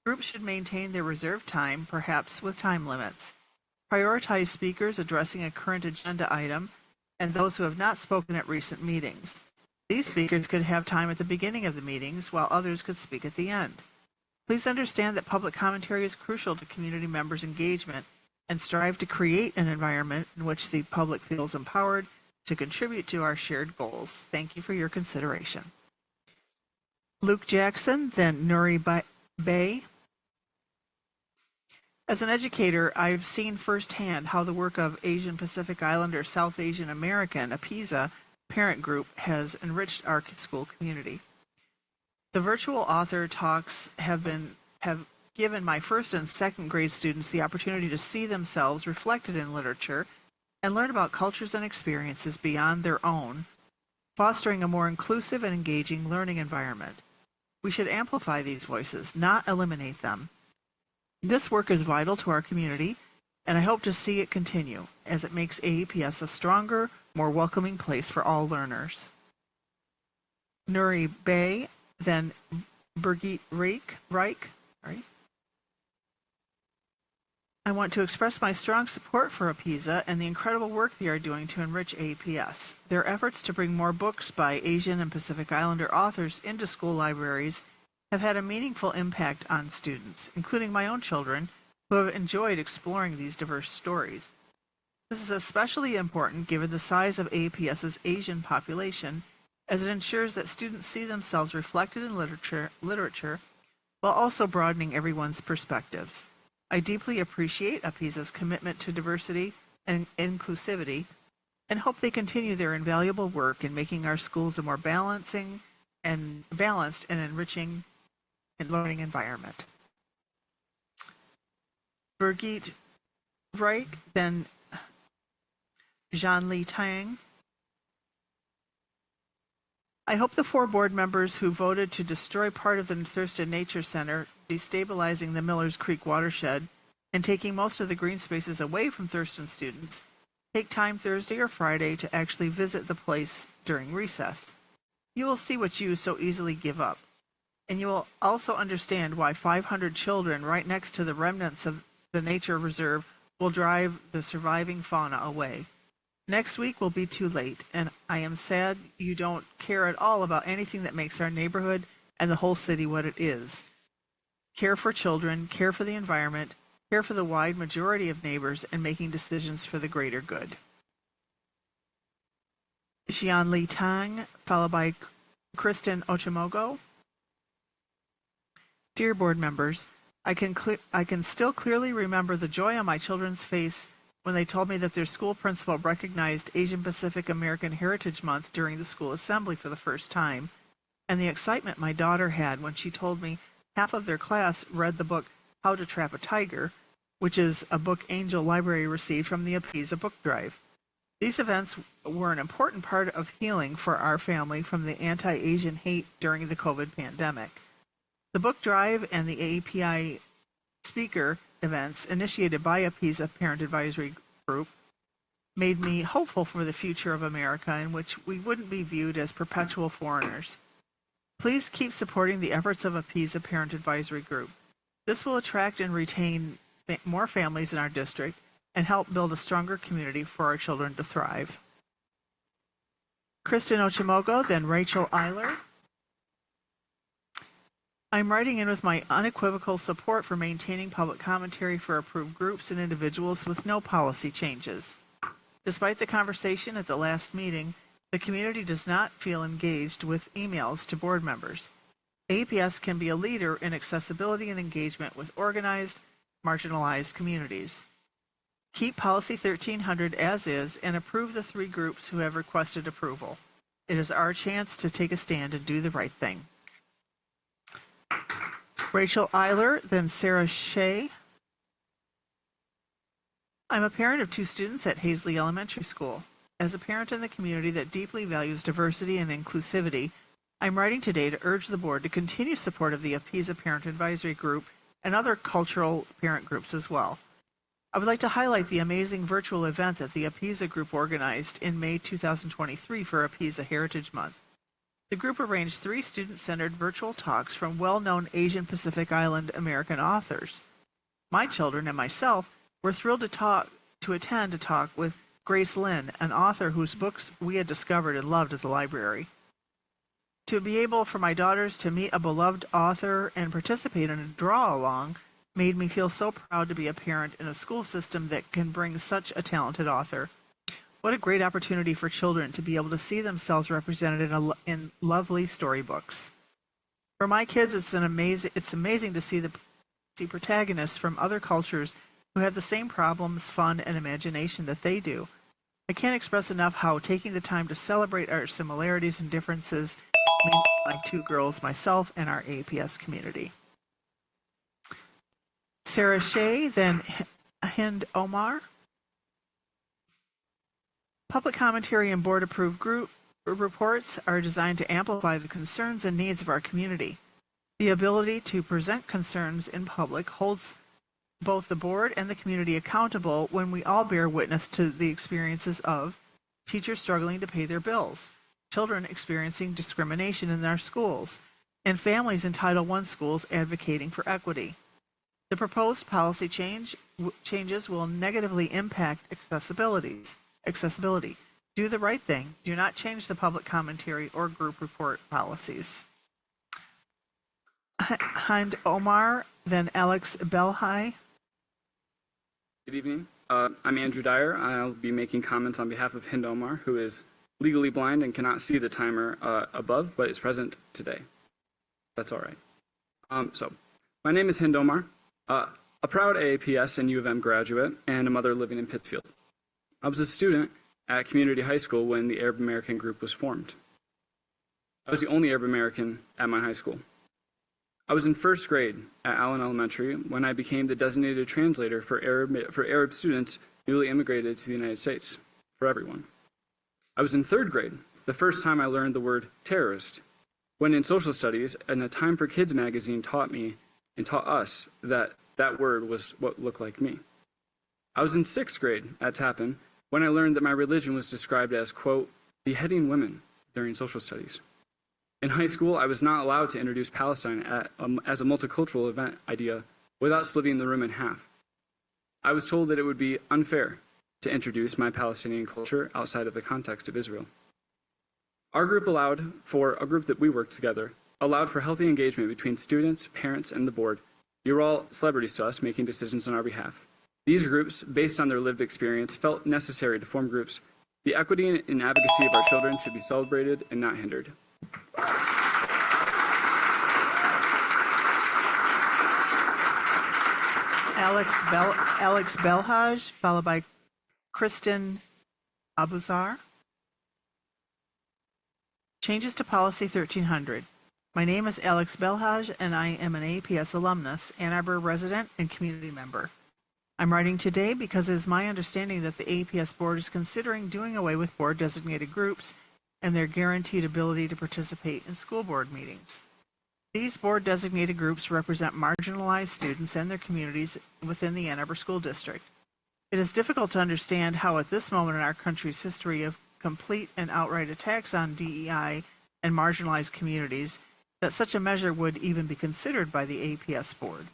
Groups should maintain their reserved time, perhaps with time limits. Prioritize speakers addressing a current agenda item and those who have not spoken at recent meetings. These speakers could have time at the beginning of the meetings, while others could speak at the end. Please understand that public commentary is crucial to community members' engagement, and strive to create an environment in which the public feels empowered to contribute to our shared goals. Thank you for your consideration. Luke Jackson, then Nuri Bay. As an educator, I've seen firsthand how the work of Asian Pacific Islander South Asian American, APISA, parent group has enriched our school community. The virtual author talks have given my first and second grade students the opportunity to see themselves reflected in literature and learn about cultures and experiences beyond their own, fostering a more inclusive and engaging learning environment. We should amplify these voices, not eliminate them. This work is vital to our community, and I hope to see it continue as it makes AAPS a stronger, more welcoming place for all learners. Nuri Bay, then Birgit Reich. I want to express my strong support for APISA and the incredible work they are doing to enrich APS. Their efforts to bring more books by Asian and Pacific Islander authors into school libraries have had a meaningful impact on students, including my own children, who have enjoyed exploring these diverse stories. This is especially important given the size of APS's Asian population, as it ensures that students see themselves reflected in literature while also broadening everyone's perspectives. I deeply appreciate APISA's commitment to diversity and inclusivity and hope they continue their invaluable work in making our schools a more balanced and enriching and learning environment. Birgit Reich, then Jean Lee Tang. I hope the 4 board members who voted to destroy part of the Thurston Nature Center, destabilizing the Millers Creek watershed, and taking most of the green spaces away from Thurston students, take time Thursday or Friday to actually visit the place during recess. You will see what you so easily give up, and you will also understand why 500 children right next to the remnants of the nature reserve will drive the surviving fauna away. Next week will be too late, and I am sad you don't care at all about anything that makes our neighborhood and the whole city what it is. Care for children, care for the environment, care for the wide majority of neighbors, and making decisions for the greater good. Xianli Tang, followed by Kristen Ochimogo. Dear board members, I can still clearly remember the joy on my children's face when they told me that their school principal recognized Asian Pacific American Heritage Month during the school assembly for the first time, and the excitement my daughter had when she told me half of their class read the book How to Trap a Tiger, which is a book Angel Library received from the Apisa book drive. These events were an important part of healing for our family from the anti-Asian hate during the COVID pandemic. The book drive and the AAPI speaker events initiated by Apisa Parent Advisory Group made me hopeful for the future of America in which we wouldn't be viewed as perpetual foreigners. Please keep supporting the efforts of Apisa Parent Advisory Group. This will attract and retain more families in our district and help build a stronger community for our children to thrive. Kristen Ochimogo, then Rachel Eiler. I'm writing in with my unequivocal support for maintaining public commentary for approved groups and individuals with no policy changes. Despite the conversation at the last meeting, the community does not feel engaged with emails to board members. APS can be a leader in accessibility and engagement with organized, marginalized communities. Keep Policy 1300 as is and approve the 3 groups who have requested approval. It is our chance to take a stand and do the right thing. Rachel Eiler, then Sarah Shea. I'm a parent of 2 students at Hazley Elementary School. As a parent in the community that deeply values diversity and inclusivity, I'm writing today to urge the board to continue support of the Apisa Parent Advisory Group and other cultural parent groups as well. I would like to highlight the amazing virtual event that the Apisa Group organized in May 2023 for Apisa Heritage Month. The group arranged 3 student-centered virtual talks from well-known Asian Pacific Island American authors. My children and myself were thrilled to attend a talk with Grace Lynn, an author whose books we had discovered and loved at the library. To be able for my daughters to meet a beloved author and participate in a draw-along made me feel so proud to be a parent in a school system that can bring such a talented author. What a great opportunity for children to be able to see themselves represented in lovely storybooks. For my kids, it's amazing to see protagonists from other cultures who have the same problems, fun, and imagination that they do. I can't express enough how taking the time to celebrate our similarities and differences means my 2 girls, myself, and our APS community. Sarah Shea, then Hind Omar. Public commentary and board-approved group reports are designed to amplify the concerns and needs of our community. The ability to present concerns in public holds both the board and the community accountable when we all bear witness to the experiences of teachers struggling to pay their bills, children experiencing discrimination in their schools, and families in Title I schools advocating for equity. The proposed policy changes will negatively impact accessibility. Do the right thing. Do not change the public commentary or group report policies. Hind Omar, then Alex Belhai. Good evening. I'm Andrew Dyer. I'll be making comments on behalf of Hind Omar, who is legally blind and cannot see the timer above, but is present today. That's all right. So, my name is Hind Omar, a proud AAPS and U of M graduate, and a mother living in Pittsfield. I was a student at community high school when the Arab American group was formed. I was the only Arab American at my high school. I was in first grade at Allen Elementary when I became the designated translator for Arab students newly immigrated to the United States, for everyone. I was in third grade, the first time I learned the word terrorist, when in social studies and a Time for Kids magazine taught me and taught us that that word was what looked like me. I was in sixth grade at Tappan when I learned that my religion was described as, quote, beheading women during social studies. In high school, I was not allowed to introduce Palestine as a multicultural event idea without splitting the room in half. I was told that it would be unfair to introduce my Palestinian culture outside of the context of Israel. Our group allowed for healthy engagement between students, parents, and the board You're all celebrities to us, making decisions on our behalf. These groups, based on their lived experience, felt necessary to form groups. The equity and advocacy of our children should be celebrated and not hindered. Alex Belhaj, followed by Kristen Abuzar. Changes to Policy 1300. My name is Alex Belhaj, and I am an APS alumnus, Ann Arbor resident, and community member. I'm writing today because it is my understanding that the APS board is considering doing away with board-designated groups and their guaranteed ability to participate in school board meetings. These board-designated groups represent marginalized students and their communities within the Ann Arbor School District. It is difficult to understand how at this moment in our country's history of complete and outright attacks on DEI and marginalized communities that such a measure would even be considered by the APS board.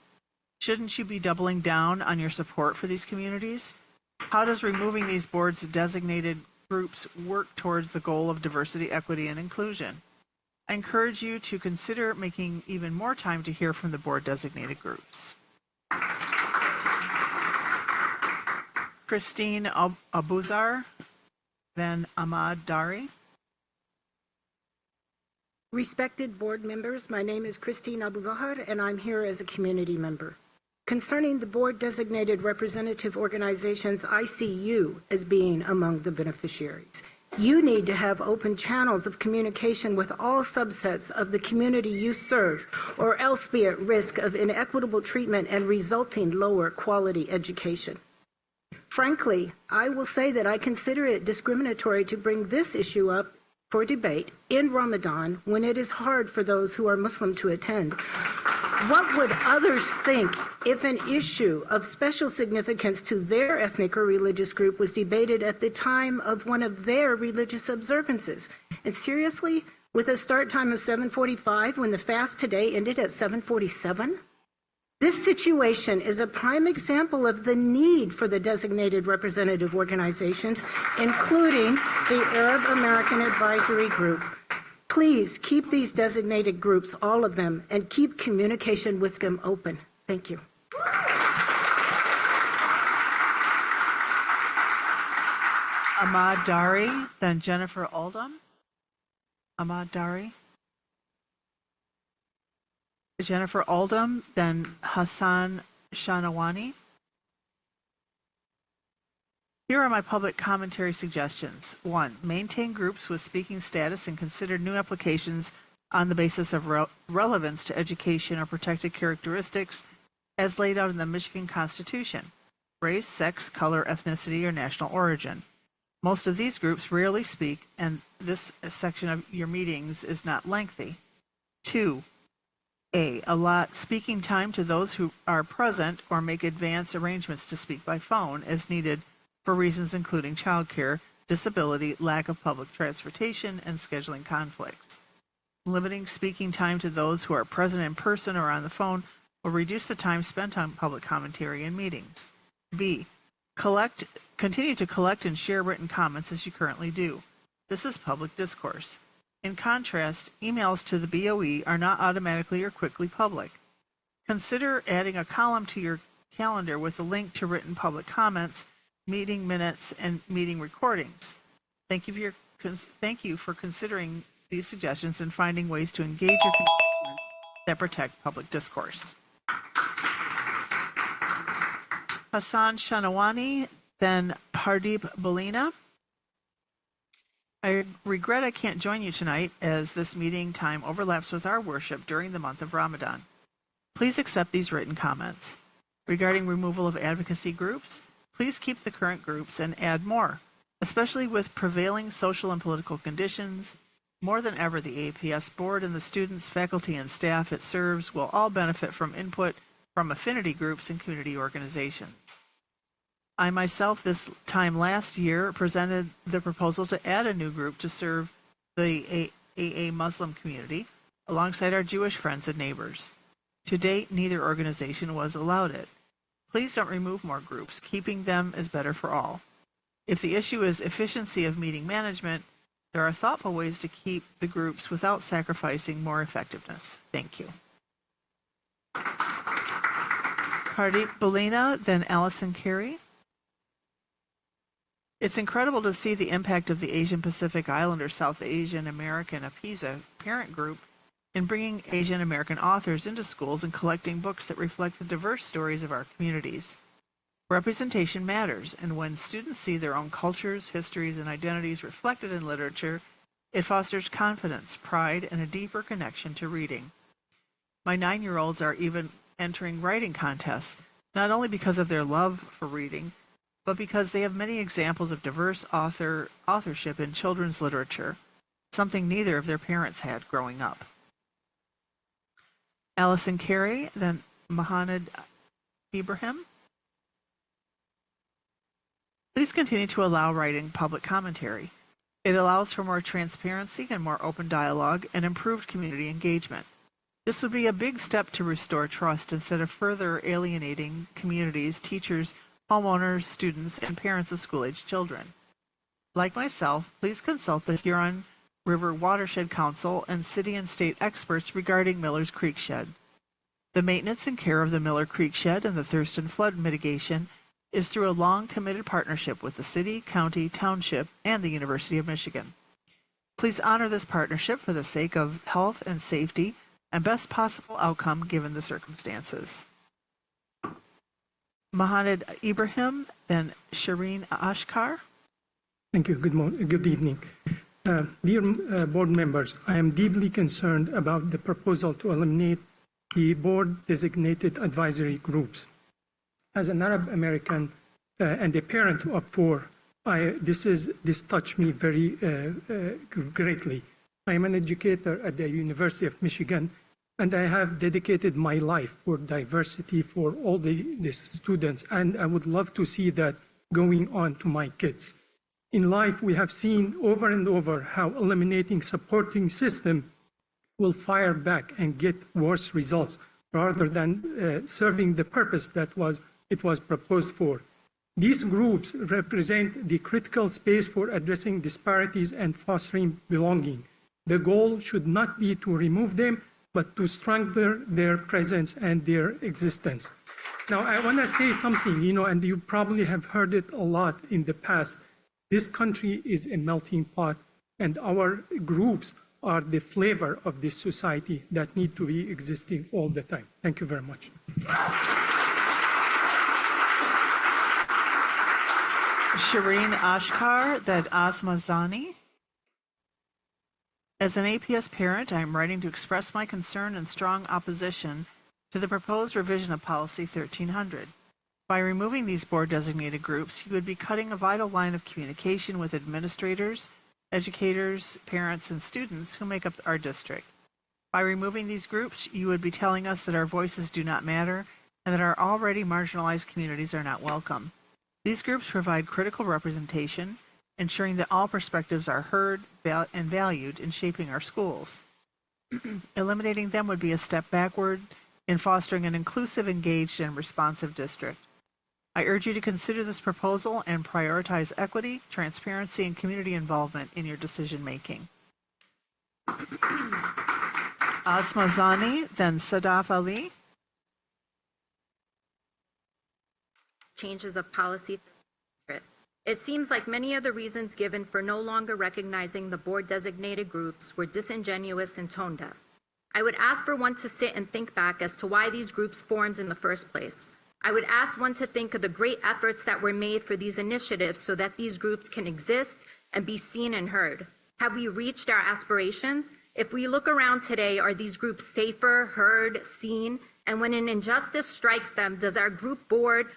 Shouldn't you be doubling down on your support for these communities? How does removing these boards' designated groups work towards the goal of diversity, equity, and inclusion? I encourage you to consider making even more time to hear from the board-designated groups. Christine Abuzar, then Ahmad Dari. Respected board members, my name is Christine Abuzahar, and I'm here as a community member. Concerning the board-designated representative organizations, I see you as being among the beneficiaries. You need to have open channels of communication with all subsets of the community you serve, or else be at risk of inequitable treatment and resulting lower quality education. Frankly, I will say that I consider it discriminatory to bring this issue up for debate in Ramadan when it is hard for those who are Muslim to attend. What would others think if an issue of special significance to their ethnic or religious group was debated at the time of one of their religious observances? And seriously, with a start time of 7:45 when the fast today ended at 7:47? This situation is a prime example of the need for the designated representative organizations, including the Arab American Advisory Group. Please keep these designated groups, all of them, and keep communication with them open. Thank you. Ahmad Dari, then Jennifer Oldham. Ahmad Dari. Jennifer Oldham, then Hassan Shanawani. Here are my public commentary suggestions. 1. Maintain groups with speaking status and consider new applications on the basis of relevance to education or protected characteristics as laid out in the Michigan Constitution: race, sex, color, ethnicity, or national origin. Most of these groups rarely speak, and this section of your meetings is not lengthy. 2. Allot speaking time to those who are present or make advance arrangements to speak by phone as needed for reasons including childcare, disability, lack of public transportation, and scheduling conflicts. Limiting speaking time to those who are present in person or on the phone will reduce the time spent on public commentary and meetings. B. Continue to collect and share written comments as you currently do. This is public discourse. In contrast, emails to the BOE are not automatically or quickly public. Consider adding a column to your calendar with a link to written public comments, meeting minutes, and meeting recordings. Thank you for considering these suggestions and finding ways to engage your constituents that protect public discourse. Hassan Shanawani, then Hardeep Balina. I regret I can't join you tonight as this meeting time overlaps with our worship during the month of Ramadan. Please accept these written comments. Regarding removal of advocacy groups, please keep the current groups and add more, especially with prevailing social and political conditions. More than ever, the APS board and the students, faculty, and staff it serves will all benefit from input from affinity groups and community organizations. I myself, this time last year, presented the proposal to add a new group to serve the AA Muslim community alongside our Jewish friends and neighbors. To date, neither organization was allowed it. Please don't remove more groups. Keeping them is better for all. If the issue is efficiency of meeting management, there are thoughtful ways to keep the groups without sacrificing more effectiveness. Thank you. Pardeep Belina, then Allison Carey. It's incredible to see the impact of the Asian Pacific Islander South Asian American APISA parent group in bringing Asian American authors into schools and collecting books that reflect the diverse stories of our communities. Representation matters, and when students see their own cultures, histories, and identities reflected in literature, it fosters confidence, pride, and a deeper connection to reading. My 9-year-olds are even entering writing contests, not only because of their love for reading, but because they have many examples of diverse authorship in children's literature, something neither of their parents had growing up. Allison Carey, then Mohamed Ibrahim. Please continue to allow writing public commentary. It allows for more transparency and more open dialogue and improved community engagement. This would be a big step to restore trust instead of further alienating communities, teachers, homeowners, students, and parents of school-aged children. Like myself, please consult the Huron River Watershed Council and city and state experts regarding Miller's Creek Shed. The maintenance and care of the Miller Creek Shed and the Thurston flood mitigation is through a long committed partnership with the city, county, township, and the University of Michigan. Please honor this partnership for the sake of health and safety and best possible outcome given the circumstances. Mohamed Ibrahim, then Shireen Ashkar. Thank you. Good evening. Dear board members, I am deeply concerned about the proposal to eliminate the board-designated advisory groups. As an Arab American and a parent of 4, this touched me very greatly. I am an educator at the University of Michigan, and I have dedicated my life for diversity for all the students, and I would love to see that going on to my kids. In life, we have seen over and over how eliminating supporting system will fire back and get worse results rather than serving the purpose that it was proposed for. These groups represent the critical space for addressing disparities and fostering belonging. The goal should not be to remove them, but to strengthen their presence and their existence. Now, I want to say something, and you probably have heard it a lot in the past. This country is a melting pot, and our groups are the flavor of this society that need to be existing all the time. Thank you very much. Shireen Ashkar, then Asma Zani. As an APS parent, I am writing to express my concern and strong opposition to the proposed revision of Policy 1300. By removing these board-designated groups, you would be cutting a vital line of communication with administrators, educators, parents, and students who make up our district. By removing these groups, you would be telling us that our voices do not matter and that our already marginalized communities are not welcome. These groups provide critical representation, ensuring that all perspectives are heard and valued in shaping our schools. Eliminating them would be a step backward in fostering an inclusive, engaged, and responsive district. I urge you to consider this proposal and prioritize equity, transparency, and community involvement in your decision-making. Asma Zani, then Sadaf Ali. Changes of policy. It seems like many of the reasons given for no longer recognizing the board-designated groups were disingenuous and tone-deaf. I would ask for one to sit and think back as to why these groups formed in the first place. I would ask one to think of the great efforts that were made for these initiatives so that these groups can exist and be seen and heard. Have we reached our aspirations? If we look around today, are these groups safer, heard, seen? And when an injustice strikes them, does our group board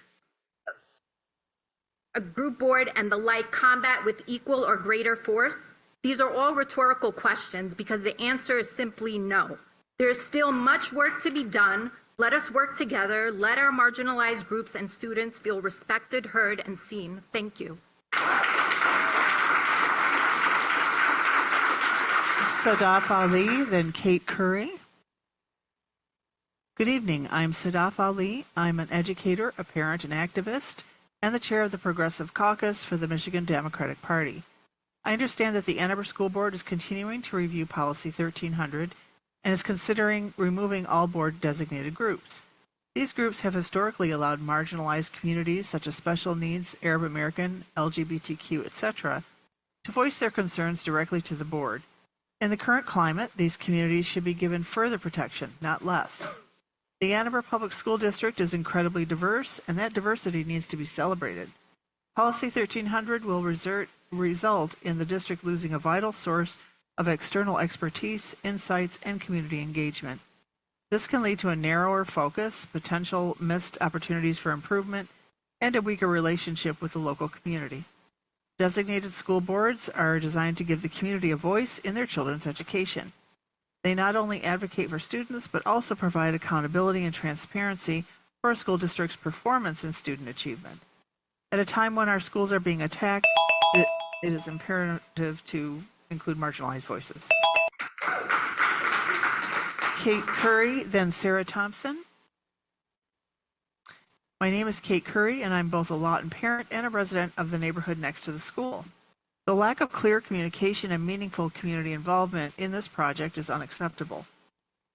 and the like combat with equal or greater force? These are all rhetorical questions because the answer is simply no. There is still much work to be done. Let us work together. Let our marginalized groups and students feel respected, heard, and seen. Thank you. Sadaf Ali, then Kate Curry. Good evening. I'm Sadaf Ali. I'm an educator, a parent, and activist, and the chair of the Progressive Caucus for the Michigan Democratic Party. I understand that the Ann Arbor School Board is continuing to review Policy 1300 and is considering removing all board-designated groups. These groups have historically allowed marginalized communities such as special needs, Arab American, LGBTQ, etc., to voice their concerns directly to the board. In the current climate, these communities should be given further protection, not less. The Ann Arbor Public School District is incredibly diverse, and that diversity needs to be celebrated. Policy 1300 will result in the district losing a vital source of external expertise, insights, and community engagement. This can lead to a narrower focus, potential missed opportunities for improvement, and a weaker relationship with the local community. Designated school boards are designed to give the community a voice in their children's education. They not only advocate for students, but also provide accountability and transparency for a school district's performance in student achievement. At a time when our schools are being attacked, it is imperative to include marginalized voices. Kate Curry, then Sarah Thompson. My name is Kate Curry, and I'm both a Lawton parent and a resident of the neighborhood next to the school. The lack of clear communication and meaningful community involvement in this project is unacceptable.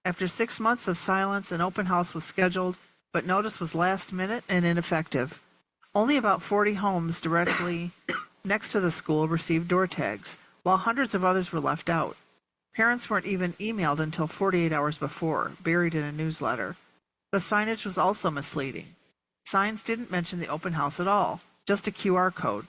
After 6 months of silence, an open house was scheduled, but notice was last minute and ineffective. Only about 40 homes directly next to the school received door tags, while hundreds of others were left out. Parents weren't even emailed until 48 hours before, buried in a newsletter. The signage was also misleading. Signs didn't mention the open house at all, just a QR code.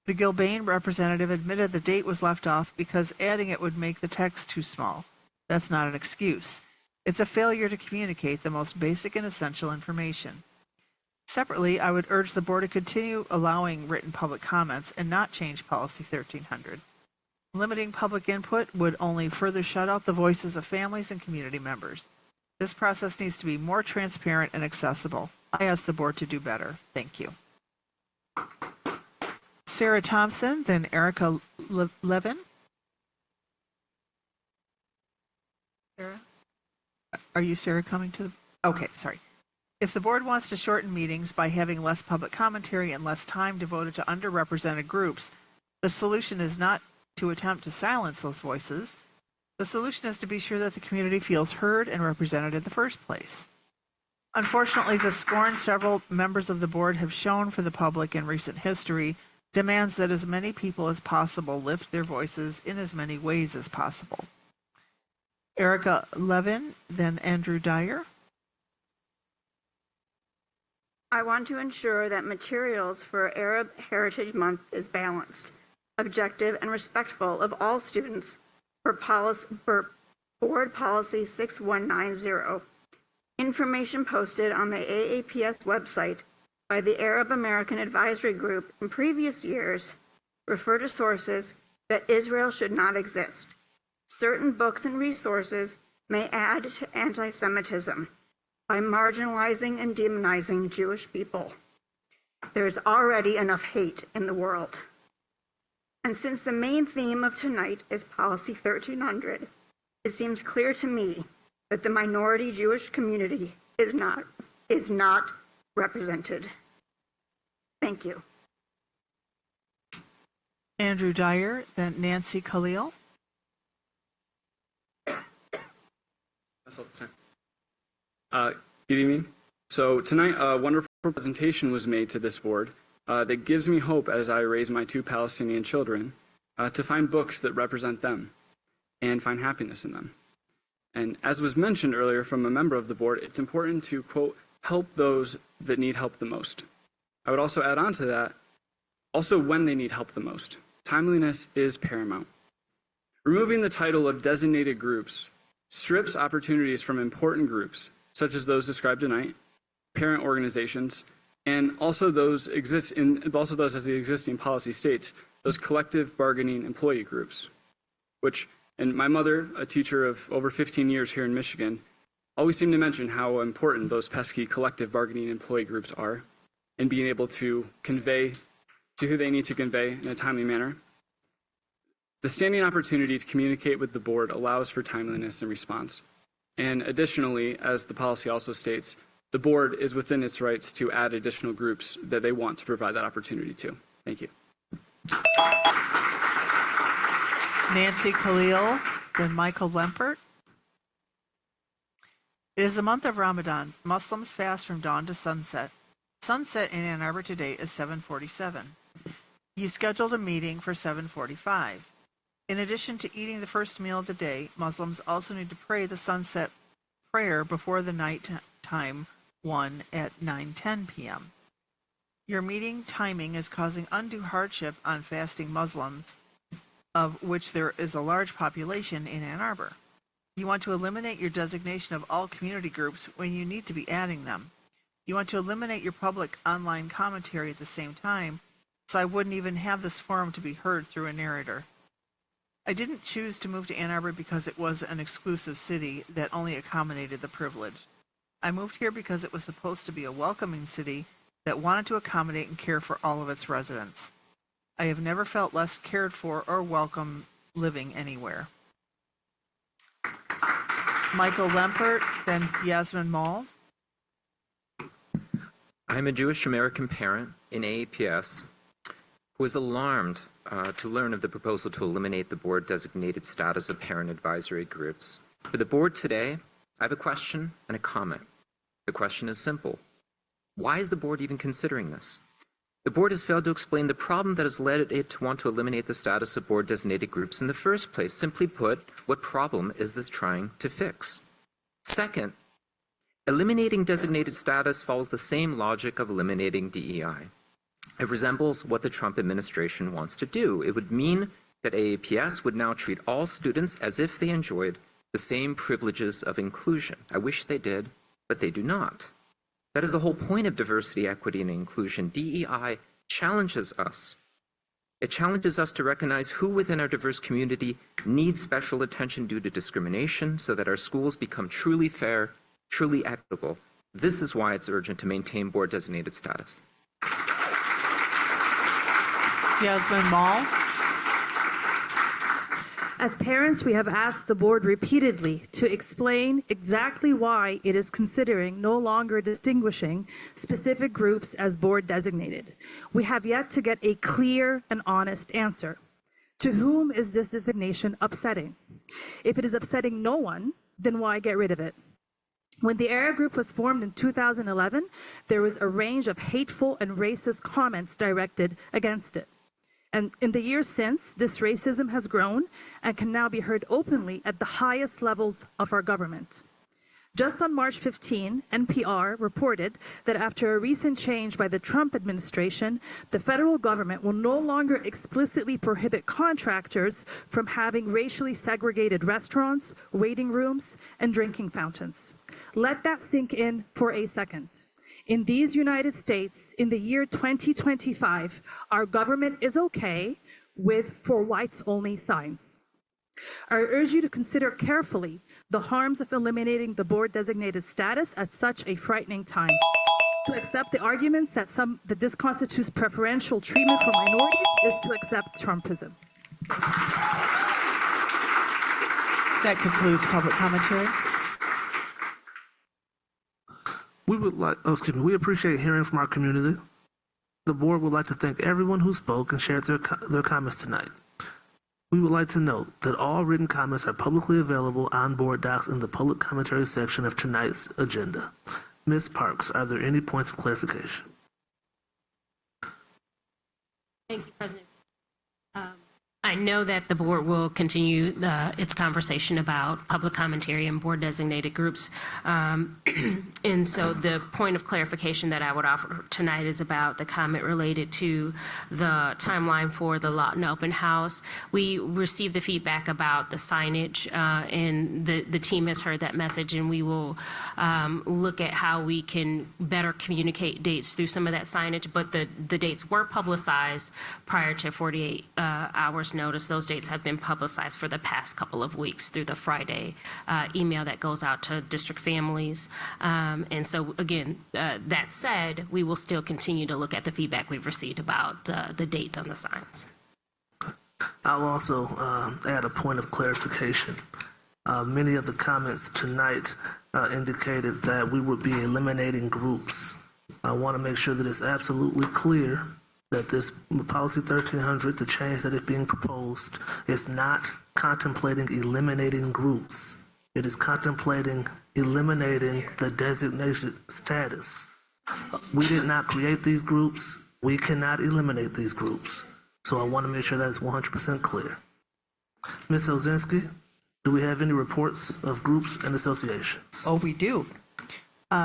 The Gilbane representative admitted the date was left off because adding it would make the text too small. That's not an excuse. It's a failure to communicate the most basic and essential information. Separately, I would urge the board to continue allowing written public comments and not change Policy 1300. Limiting public input would only further shut out the voices of families and community members. This process needs to be more transparent and accessible. I ask the board to do better. Thank you. Sarah Thompson, then Erica Levin. Sarah? Are you, Sarah, coming to the... Okay, sorry. If the board wants to shorten meetings by having less public commentary and less time devoted to underrepresented groups, the solution is not to attempt to silence those voices. The solution is to be sure that the community feels heard and represented in the first place. Unfortunately, the scorn several members of the board have shown for the public in recent history demands that as many people as possible lift their voices in as many ways as possible. Erica Levin, then Andrew Dyer. I want to ensure that materials for Arab Heritage Month is balanced, objective, and respectful of all students for Board Policy 6190. Information posted on the AAPS website by the Arab American Advisory Group in previous years refer to sources that Israel should not exist. Certain books and resources may add to anti-Semitism by marginalizing and demonizing Jewish people. There is already enough hate in the world. And since the main theme of tonight is Policy 1300, it seems clear to me that the minority Jewish community is not represented. Thank you. Andrew Dyer, then Nancy Khalil. That's all the time. Good evening. So tonight, a wonderful presentation was made to this board that gives me hope as I raise my 2 Palestinian children to find books that represent them and find happiness in them. And as was mentioned earlier from a member of the board, it's important to, quote, help those that need help the most. I would also add on to that, also when they need help the most. Timeliness is paramount. Removing the title of designated groups strips opportunities from important groups, such as those described tonight, parent organizations, and also those as the existing policy states, those collective bargaining employee groups, which, and my mother, a teacher of over 15 years here in Michigan, always seemed to mention how important those pesky collective bargaining employee groups are in being able to convey to who they need to convey in a timely manner. The standing opportunity to communicate with the board allows for timeliness and response. And additionally, as the policy also states, the board is within its rights to add additional groups that they want to provide that opportunity to. Thank you. Nancy Khalil, then Michael Lempert. It is the month of Ramadan. Muslims fast from dawn to sunset. Sunset in Ann Arbor today is 7:47. You scheduled a meeting for 7:45. In addition to eating the first meal of the day, Muslims also need to pray the sunset prayer before the night time one at 9:10 p.m. Your meeting timing is causing undue hardship on fasting Muslims, of which there is a large population in Ann Arbor. You want to eliminate your designation of all community groups when you need to be adding them. You want to eliminate your public online commentary at the same time, so I wouldn't even have this forum to be heard through a narrator. I didn't choose to move to Ann Arbor because it was an exclusive city that only accommodated the privileged. I moved here because it was supposed to be a welcoming city that wanted to accommodate and care for all of its residents. I have never felt less cared for or welcome living anywhere. Michael Lempert, then Yasmin Mall. I'm a Jewish American parent in AAPS who was alarmed to learn of the proposal to eliminate the board-designated status of parent advisory groups. For the board today, I have a question and a comment. The question is simple. Why is the board even considering this? The board has failed to explain the problem that has led it to want to eliminate the status of board-designated groups in the first place. Simply put, what problem is this trying to fix? Second, eliminating designated status follows the same logic of eliminating DEI. It resembles what the Trump administration wants to do. It would mean that AAPS would now treat all students as if they enjoyed the same privileges of inclusion. I wish they did, but they do not. That is the whole point of diversity, equity, and inclusion. DEI challenges us. It challenges us to recognize who within our diverse community needs special attention due to discrimination so that our schools become truly fair, truly equitable. This is why it's urgent to maintain board-designated status. Yasmin Mall. As parents, we have asked the board repeatedly to explain exactly why it is considering no longer distinguishing specific groups as board designated. We have yet to get a clear and honest answer. To whom is this designation upsetting? If it is upsetting no one, then why get rid of it? When the Arab group was formed in 2011, there was a range of hateful and racist comments directed against it. And in the years since, this racism has grown and can now be heard openly at the highest levels of our government. Just on March 15, NPR reported that after a recent change by the Trump administration, the federal government will no longer explicitly prohibit contractors from having racially segregated restaurants, waiting rooms, and drinking fountains. Let that sink in for a second. In these United States, in the year 2025, our government is okay with for whites only signs. I urge you to consider carefully the harms of eliminating the board designated status at such a frightening time. To accept the arguments that this constitutes preferential treatment for minorities is to accept Trumpism. That concludes public commentary. We appreciate hearing from our community. The board would like to thank everyone who spoke and shared their comments tonight. We would like to note that all written comments are publicly available on board docs in the public commentary section of tonight's agenda. Ms. Parks, are there any points of clarification? Thank you, President. I know that the board will continue its conversation about public commentary and board designated groups. And so the point of clarification that I would offer tonight is about the comment related to the timeline for the Lawton Open House. We received the feedback about the signage, and the team has heard that message, and we will look at how we can better communicate dates through some of that signage. But the dates were publicized prior to 48 hours notice. Those dates have been publicized for the past couple of weeks through the Friday email that goes out to district families. And so again, that said, we will still continue to look at the feedback we've received about the dates on the signs. I'll also add a point of clarification. Many of the comments tonight indicated that we would be eliminating groups. I want to make sure that it's absolutely clear that this policy 1300, the change that is being proposed, is not contemplating eliminating groups. It is contemplating eliminating the designated status. We did not create these groups. We cannot eliminate these groups. So I want to make sure that is 100% clear. Ms. Ozinski, do we have any reports of groups and associations? Oh, we do.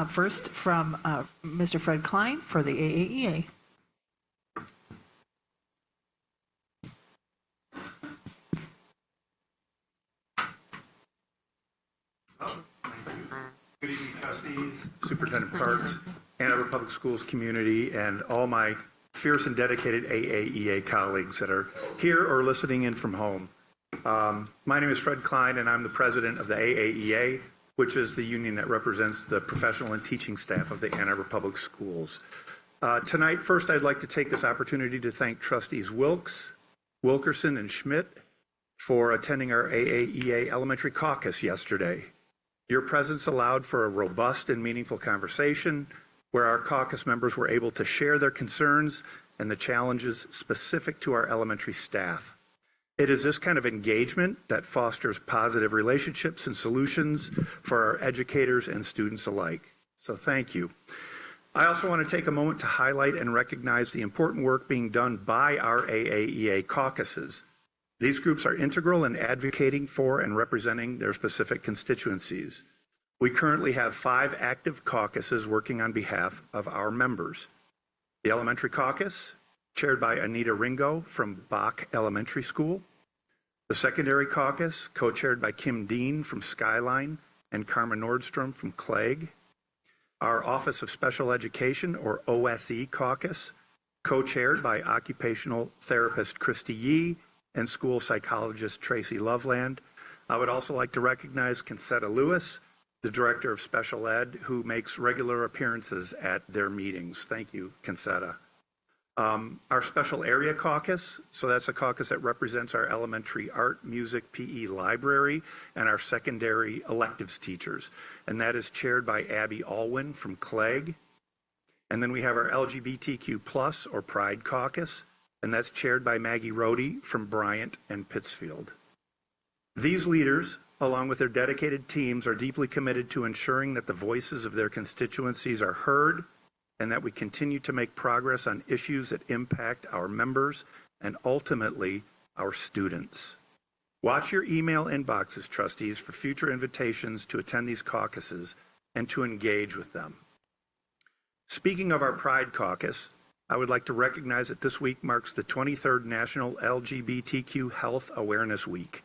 First from Mr. Fred Klein for the AAEA. Good evening, trustees, Superintendent Parks, Ann Arbor Public Schools community, and all my fierce and dedicated AAEA colleagues that are here or listening in from home. My name is Fred Klein, and I'm the president of the AAEA, which is the union that represents the professional and teaching staff of the Ann Arbor Public Schools. Tonight, first, I'd like to take this opportunity to thank trustees Wilkes, Wilkerson, and Schmidt for attending our AAEA Elementary Caucus yesterday. Your presence allowed for a robust and meaningful conversation where our caucus members were able to share their concerns and the challenges specific to our elementary staff. It is this kind of engagement that fosters positive relationships and solutions for our educators and students alike. So thank you. I also want to take a moment to highlight and recognize the important work being done by our AAEA caucuses. These groups are integral in advocating for and representing their specific constituencies. We currently have 5 active caucuses working on behalf of our members. The Elementary Caucus, chaired by Anita Ringo from Bach Elementary School. The Secondary Caucus, co-chaired by Kim Dean from Skyline and Karma Nordstrom from Clegg. Our Office of Special Education, or OSE Caucus, co-chaired by occupational therapist Christy Yee and school psychologist Tracy Loveland. I would also like to recognize Concetta Lewis, the Director of Special Ed, who makes regular appearances at their meetings. Thank you, Concetta. Our Special Area Caucus, so that's a caucus that represents our elementary art, music, PE library, and our secondary electives teachers. And that is chaired by Abby Alwyn from Clegg. And then we have our LGBTQ+ or Pride Caucus, and that's chaired by Maggie Rohde from Bryant and Pittsfield. These leaders, along with their dedicated teams, are deeply committed to ensuring that the voices of their constituencies are heard and that we continue to make progress on issues that impact our members and ultimately our students. Watch your email inboxes, trustees, for future invitations to attend these caucuses and to engage with them. Speaking of our Pride Caucus, I would like to recognize that this week marks the 23rd National LGBTQ Health Awareness Week.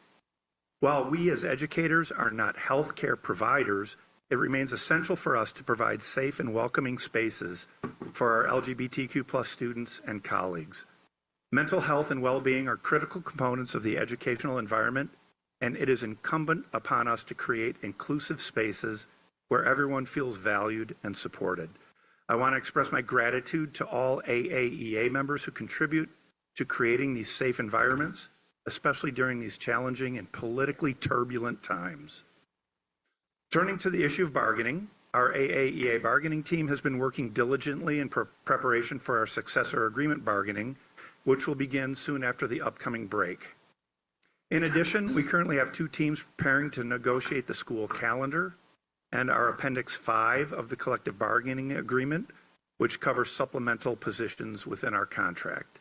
While we as educators are not healthcare providers, it remains essential for us to provide safe and welcoming spaces for our LGBTQ+ students and colleagues. Mental health and well-being are critical components of the educational environment, and it is incumbent upon us to create inclusive spaces where everyone feels valued and supported. I want to express my gratitude to all AAEA members who contribute to creating these safe environments, especially during these challenging and politically turbulent times. Turning to the issue of bargaining, our AAEA bargaining team has been working diligently in preparation for our successor agreement bargaining, which will begin soon after the upcoming break. In addition, we currently have 2 teams preparing to negotiate the school calendar and our Appendix 5 of the collective bargaining agreement, which covers supplemental positions within our contract.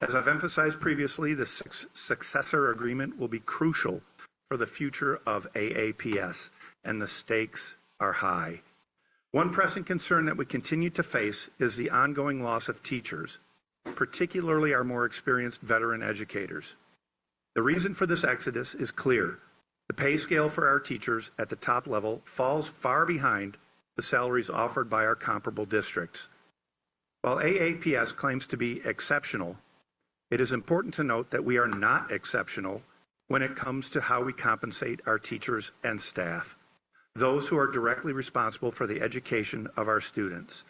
As I've emphasized previously, the successor agreement will be crucial for the future of AAPS, and the stakes are high. One pressing concern that we continue to face is the ongoing loss of teachers, particularly our more experienced veteran educators. The reason for this exodus is clear. The pay scale for our teachers at the top level falls far behind the salaries offered by our comparable districts. While AAPS claims to be exceptional, it is important to note that we are not exceptional when it comes to how we compensate our teachers and staff, those who are directly responsible for the education of our students.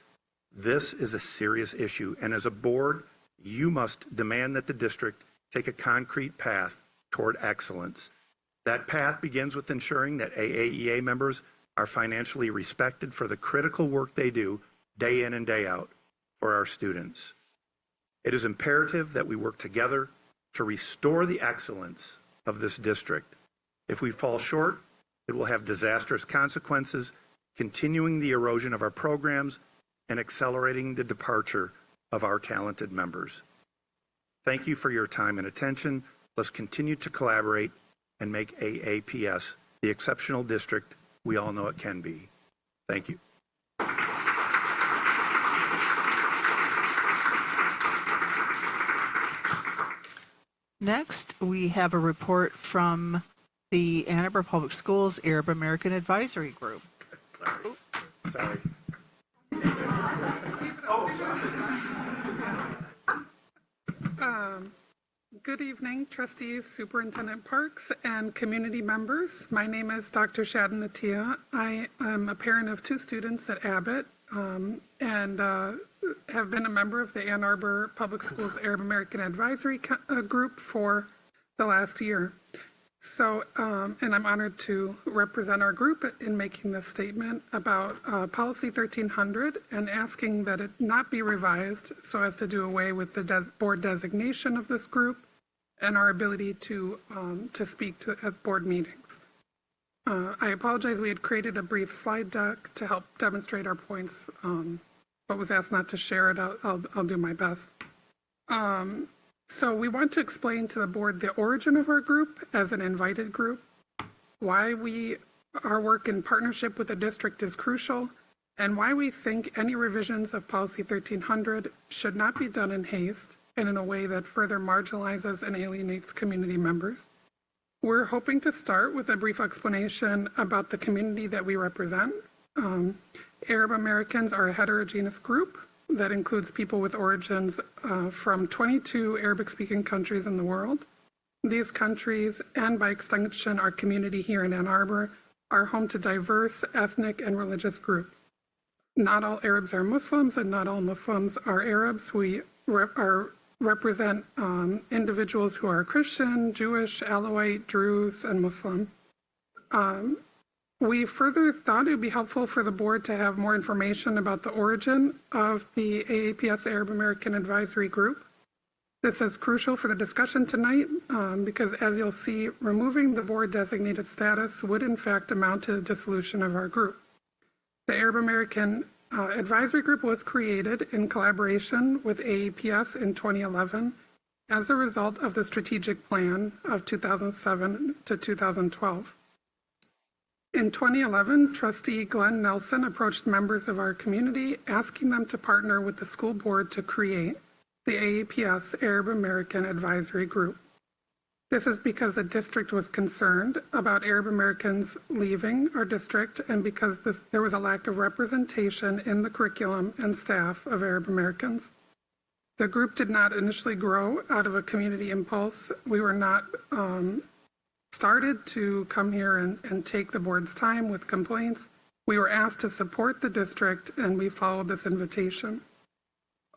This is a serious issue, and as a board, you must demand that the district take a concrete path toward excellence. That path begins with ensuring that AAEA members are financially respected for the critical work they do day in and day out for our students. It is imperative that we work together to restore the excellence of this district. If we fall short, It will have disastrous consequences, continuing the erosion of our programs and accelerating the departure of our talented members. Thank you for your time and attention. Let's continue to collaborate and make AAPS the exceptional district we all know it can be. Thank you. Next, we have a report from the Ann Arbor Public Schools Arab American Advisory Group. Sorry. Good evening, trustees, Superintendent Parks, and community members. My name is Dr. Shadon Natia. I am a parent of 2 students at Abbott and have been a member of the Ann Arbor Public Schools Arab American Advisory Group for the last year. So, and I'm honored to represent our group in making this statement about Policy 1300 and asking that it not be revised so as to do away with the board designation of this group and our ability to speak at board meetings. I apologize, we had created a brief slide deck to help demonstrate our points, but was asked not to share it. I'll do my best. So we want to explain to the board the origin of our group as an invited group, why our work in partnership with the district is crucial, and why we think any revisions of Policy 1300 should not be done in haste and in a way that further marginalizes and alienates community members. We're hoping to start with a brief explanation about the community that we represent. Arab Americans are a heterogeneous group that includes people with origins from 22 Arabic-speaking countries in the world. These countries, and by extension our community here in Ann Arbor, are home to diverse ethnic and religious groups. Not all Arabs are Muslims, and not all Muslims are Arabs. We represent individuals who are Christian, Jewish, Alawite, Druze, and Muslim. We further thought it would be helpful for the board to have more information about the origin of the AAPS Arab American Advisory Group. This is crucial for the discussion tonight because, as you'll see, removing the board designated status would in fact amount to the dissolution of our group. The Arab American Advisory Group was created in collaboration with AAPS in 2011 as a result of the strategic plan of 2007 to 2012. In 2011, trustee Glenn Nelson approached members of our community asking them to partner with the school board to create the AAPS Arab American Advisory Group. This is because the district was concerned about Arab Americans leaving our district and because there was a lack of representation in the curriculum and staff of Arab Americans. The group did not initially grow out of a community impulse. We were not started to come here and take the board's time with complaints. We were asked to support the district and we followed this invitation.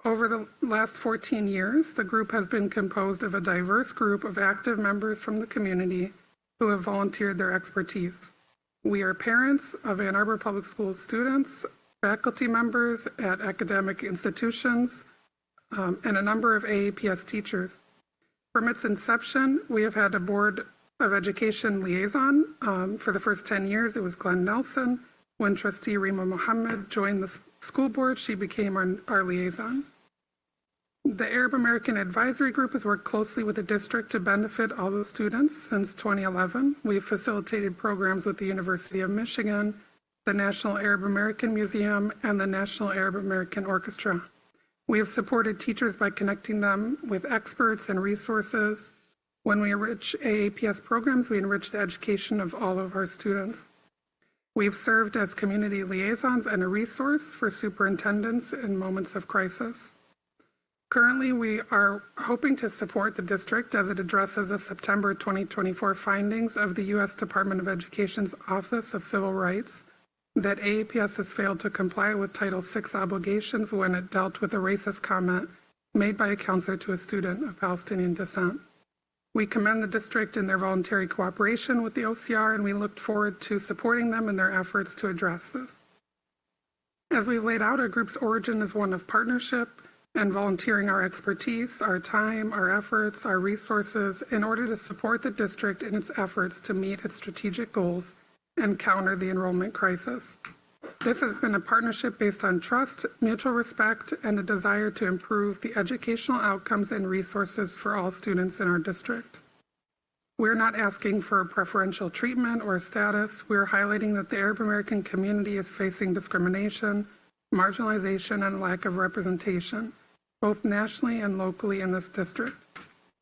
Over the last 14 years, the group has been composed of a diverse group of active members from the community who have volunteered their expertise. We are parents of Ann Arbor Public Schools students, faculty members at academic institutions, and a number of AAPS teachers. From its inception, we have had a Board of Education liaison. For the first 10 years, it was Glenn Nelson. When trustee Rima Mohammed joined the school board, she became our liaison. The Arab American Advisory Group has worked closely with the district to benefit all the students since 2011. We've facilitated programs with the University of Michigan, the National Arab American Museum, and the National Arab American Orchestra. We have supported teachers by connecting them with experts and resources. When we enrich AAPS programs, we enrich the education of all of our students. We've served as community liaisons and a resource for superintendents in moments of crisis. Currently, we are hoping to support the district as it addresses the September 2024 findings of the U.S. Department of Education's Office of Civil Rights that AAPS has failed to comply with Title VI obligations when it dealt with a racist comment made by a counselor to a student of Palestinian descent. We commend the district in their voluntary cooperation with the OCR, and we look forward to supporting them in their efforts to address this. As we've laid out, our group's origin is one of partnership and volunteering our expertise, our time, our efforts, our resources in order to support the district in its efforts to meet its strategic goals and counter the enrollment crisis. This has been a partnership based on trust, mutual respect, and a desire to improve the educational outcomes and resources for all students in our district. We're not asking for preferential treatment or status. We're highlighting that the Arab American community is facing discrimination, marginalization, and lack of representation, both nationally and locally in this district.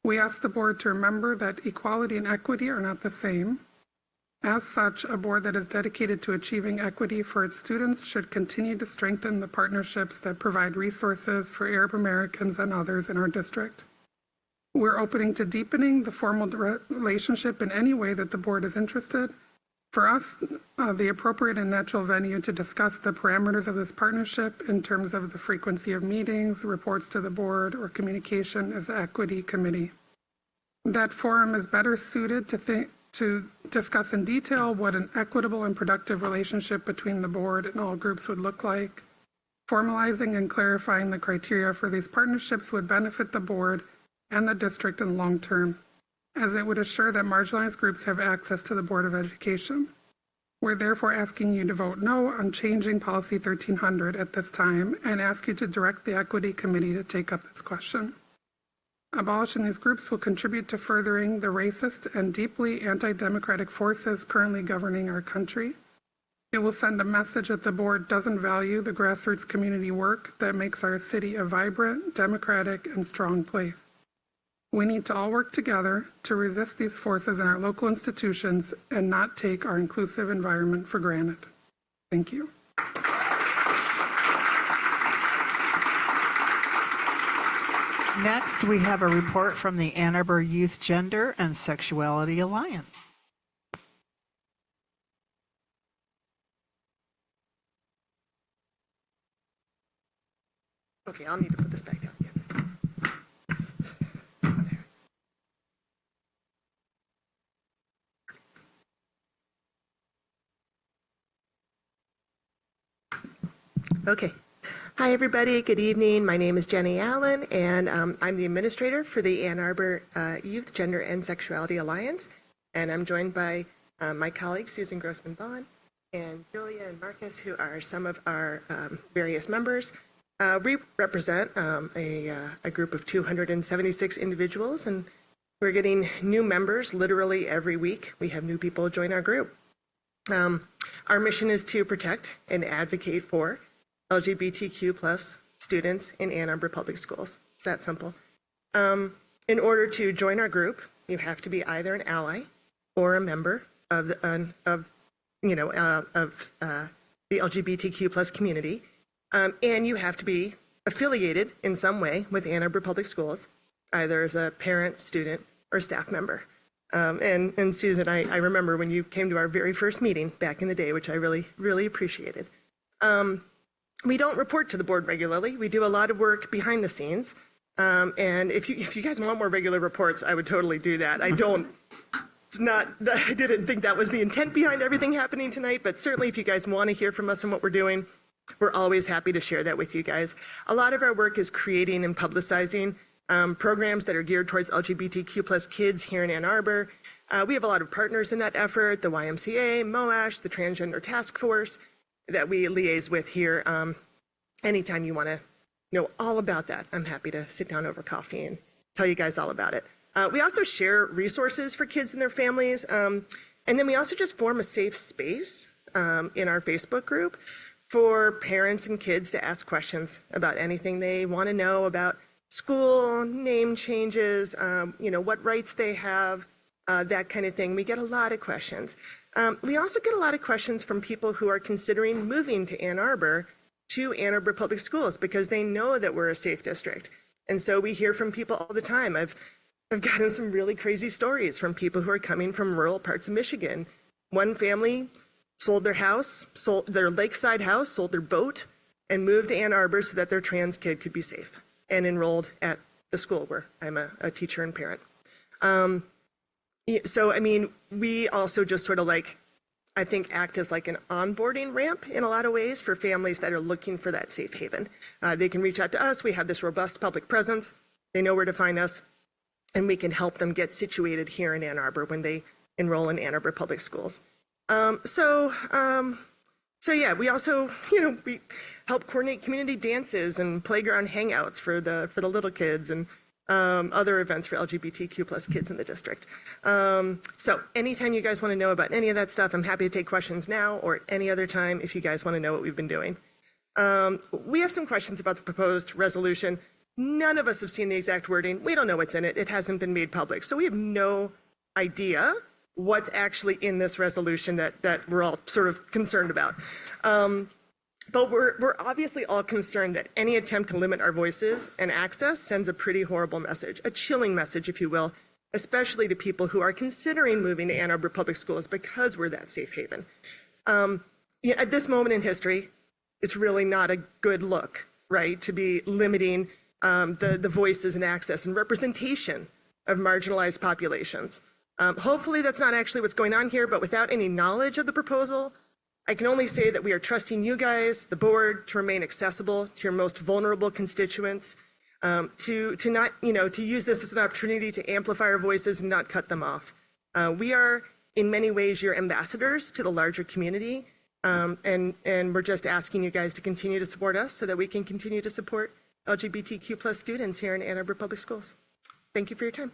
We ask the board to remember that equality and equity are not the same. As such, a board that is dedicated to achieving equity for its students should continue to strengthen the partnerships that provide resources for Arab Americans and others in our district. We're opening to deepening the formal relationship in any way that the board is interested. For us, the appropriate and natural venue to discuss the parameters of this partnership in terms of the frequency of meetings, reports to the board, or communication is the Equity Committee. That forum is better suited to discuss in detail what an equitable and productive relationship between the board and all groups would look like. Formalizing and clarifying the criteria for these partnerships would benefit the board and the district in the long term, as it would assure that marginalized groups have access to the Board of Education. We're therefore asking you to vote no on changing Policy 1300 at this time and ask you to direct the Equity Committee to take up this question. Abolishing these groups will contribute to furthering the racist and deeply anti-democratic forces currently governing our country. It will send a message that the board doesn't value the grassroots community work that makes our city a vibrant, democratic, and strong place. We need to all work together to resist these forces in our local institutions and not take our inclusive environment for granted. Thank you. Next, we have a report from the Ann Arbor Youth Gender and Sexuality Alliance. Okay, I'll need to put this back down again. Okay. Hi, everybody. Good evening. My name is Jenny Allen, and I'm the administrator for the Ann Arbor Youth, Gender, and Sexuality Alliance. And I'm joined by my colleagues, Susan Grossman-Bond and Julia and Marcus, who are some of our various members. We represent a group of 276 individuals, and we're getting new members literally every week. We have new people join our group. Our mission is to protect and advocate for LGBTQ plus students in Ann Arbor Public Schools. It's that simple. In order to join our group, you have to be either an ally or a member of the LGBTQ plus community, and you have to be affiliated in some way with Ann Arbor Public Schools, either as a parent, student, or staff member. And Susan, I remember when you came to our very first meeting back in the day, which I really, really appreciated. We don't report to the board regularly. We do a lot of work behind the scenes. And if you guys want more regular reports, I would totally do that. I didn't think that was the intent behind everything happening tonight, but certainly if you guys want to hear from us and what we're doing, we're always happy to share that with you guys. A lot of our work is creating and publicizing programs that are geared towards LGBTQ plus kids here in Ann Arbor. We have a lot of partners in that effort, the YMCA, MOASH, the Transgender Task Force, that we liaise with here. Anytime you want to know all about that, I'm happy to sit down over coffee and tell you guys all about it. We also share resources for kids and their families. And then we also just form a safe space in our Facebook group for parents and kids to ask questions about anything they want to know about school, name changes, what rights they have, that kind of thing. We get a lot of questions. We also get a lot of questions from people who are considering moving to Ann Arbor Public Schools because they know that we're a safe district. And so we hear from people all the time. I've gotten some really crazy stories from people who are coming from rural parts of Michigan. One family sold their house, sold their lakeside house, sold their boat, and moved to Ann Arbor so that their trans kid could be safe and enrolled at the school where I'm a teacher and parent. So, I mean, we also just sort of I think act as like an onboarding ramp in a lot of ways for families that are looking for that safe haven. They can reach out to us. We have this robust public presence. They know where to find us, and we can help them get situated here in Ann Arbor when they enroll in Ann Arbor Public Schools. So yeah, we also, we help coordinate community dances and playground hangouts for the little kids and other events for LGBTQ plus kids in the district. So anytime you guys want to know about any of that stuff, I'm happy to take questions now or at any other time if you guys want to know what we've been doing. We have some questions about the proposed resolution. None of us have seen the exact wording. We don't know what's in it. It hasn't been made public. So we have no idea what's actually in this resolution that we're all sort of concerned about. But we're obviously all concerned that any attempt to limit our voices and access sends a pretty horrible message, a chilling message, if you will, especially to people who are considering moving to Ann Arbor Public Schools because we're that safe haven. At this moment in history, it's really not a good look, right, to be limiting the voices and access and representation of marginalized populations. Hopefully that's not actually what's going on here, but without any knowledge of the proposal, I can only say that we are trusting you guys, the board, to remain accessible to your most vulnerable constituents, to not, to use this as an opportunity to amplify our voices and not cut them off. We are, in many ways, your ambassadors to the larger community, and we're just asking you guys to continue to support us so that we can continue to support LGBTQ plus students here in Ann Arbor Public Schools. Thank you for your time.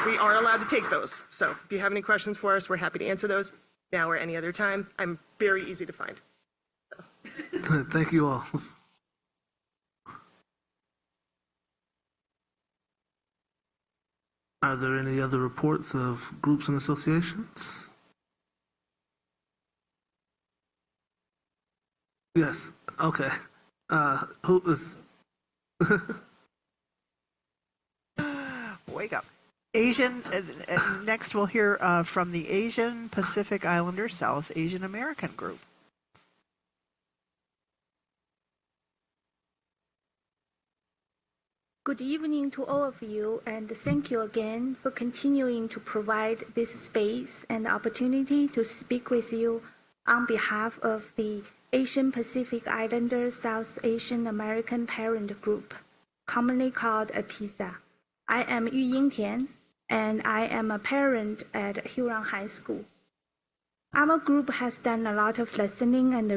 We are allowed to take those. So if you have any questions for us, we're happy to answer those now or any other time. I'm very easy to find. Thank you all. Are there any other reports of groups and associations? Yes. Okay. Who is? Wake up. Next we'll hear from the Asian Pacific Islander South Asian American Group. Good evening to all of you, and thank you again for continuing to provide this space and opportunity to speak with you on behalf of the Asian Pacific Islander South Asian American Parent Group, commonly called APISA. I am Yu Yingtian, and I am a parent at Huron High School. Our group has done a lot of listening and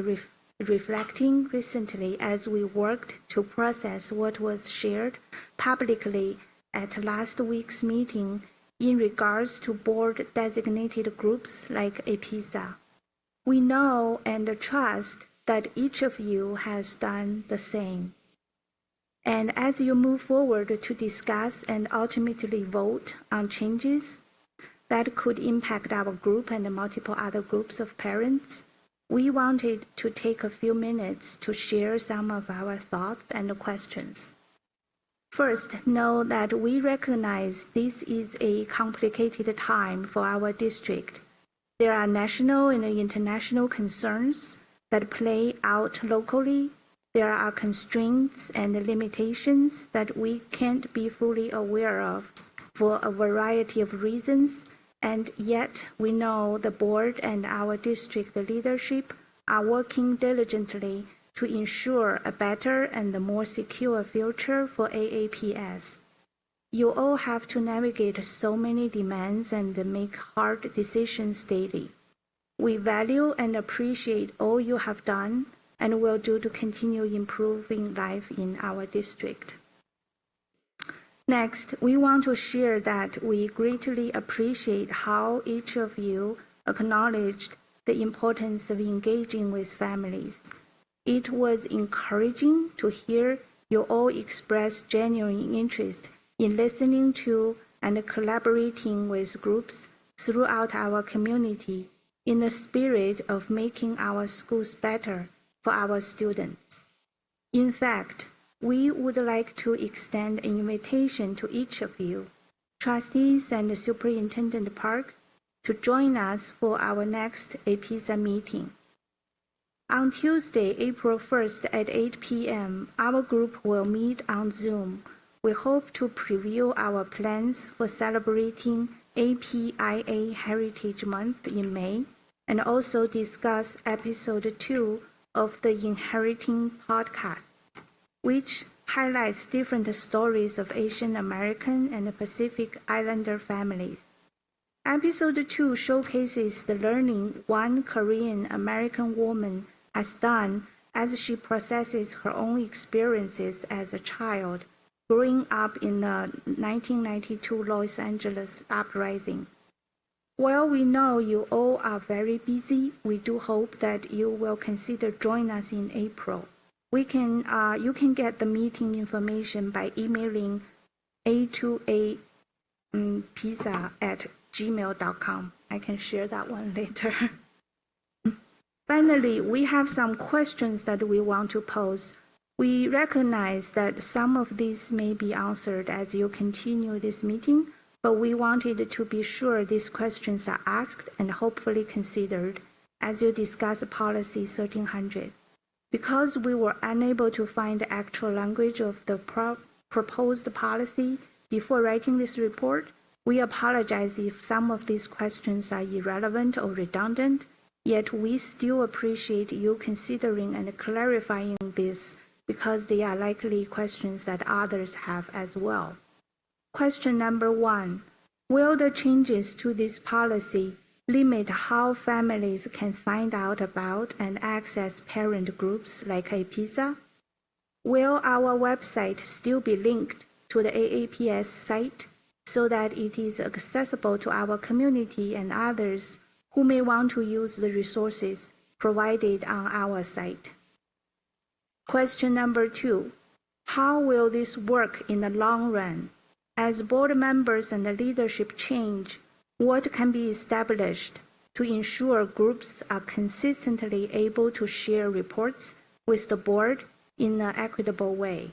reflecting recently as we worked to process what was shared publicly at last week's meeting in regards to board-designated groups like APISA. We know and trust that each of you has done the same. And as you move forward to discuss and ultimately vote on changes that could impact our group and multiple other groups of parents, we wanted to take a few minutes to share some of our thoughts and questions. First, know that we recognize this is a complicated time for our district. There are national and international concerns that play out locally. There are constraints and limitations that we can't be fully aware of for a variety of reasons, and yet we know the board and our district leadership are working diligently to ensure a better and more secure future for AAPS. You all have to navigate so many demands and make hard decisions daily. We value and appreciate all you have done and will do to continue improving life in our district. Next, we want to share that we greatly appreciate how each of you acknowledged the importance of engaging with families. It was encouraging to hear you all express genuine interest in listening to and collaborating with groups throughout our community in the spirit of making our schools better for our students. In fact, we would like to extend an invitation to each of you, trustees and Superintendent Parks, to join us for our next APISA meeting. On Tuesday, April 1st at 8 p.m., our group will meet on Zoom. We hope to preview our plans for celebrating APIA Heritage Month in May and also discuss episode 2 of the Inheriting podcast, which highlights different stories of Asian American and Pacific Islander families. Episode 2 showcases the learning one Korean American woman has done as she processes her own experiences as a child growing up in the 1992 Los Angeles uprising. While we know you all are very busy, we do hope that you will consider joining us in April. You can get the meeting information by emailing a2apizza@gmail.com. I can share that one later. Finally, we have some questions that we want to pose. We recognize that some of these may be answered as you continue this meeting, but we wanted to be sure these questions are asked and hopefully considered as you discuss Policy 1300. Because we were unable to find the actual language of the proposed policy before writing this report, we apologize if some of these questions are irrelevant or redundant, yet we still appreciate you considering and clarifying this because they are likely questions that others have as well. Question number 1. Will the changes to this policy limit how families can find out about and access parent groups like APIZA? Will our website still be linked to the AAPS site so that it is accessible to our community and others who may want to use the resources provided on our site? Question number 2. How will this work in the long run? As board members and the leadership change, what can be established to ensure groups are consistently able to share reports with the board in an equitable way?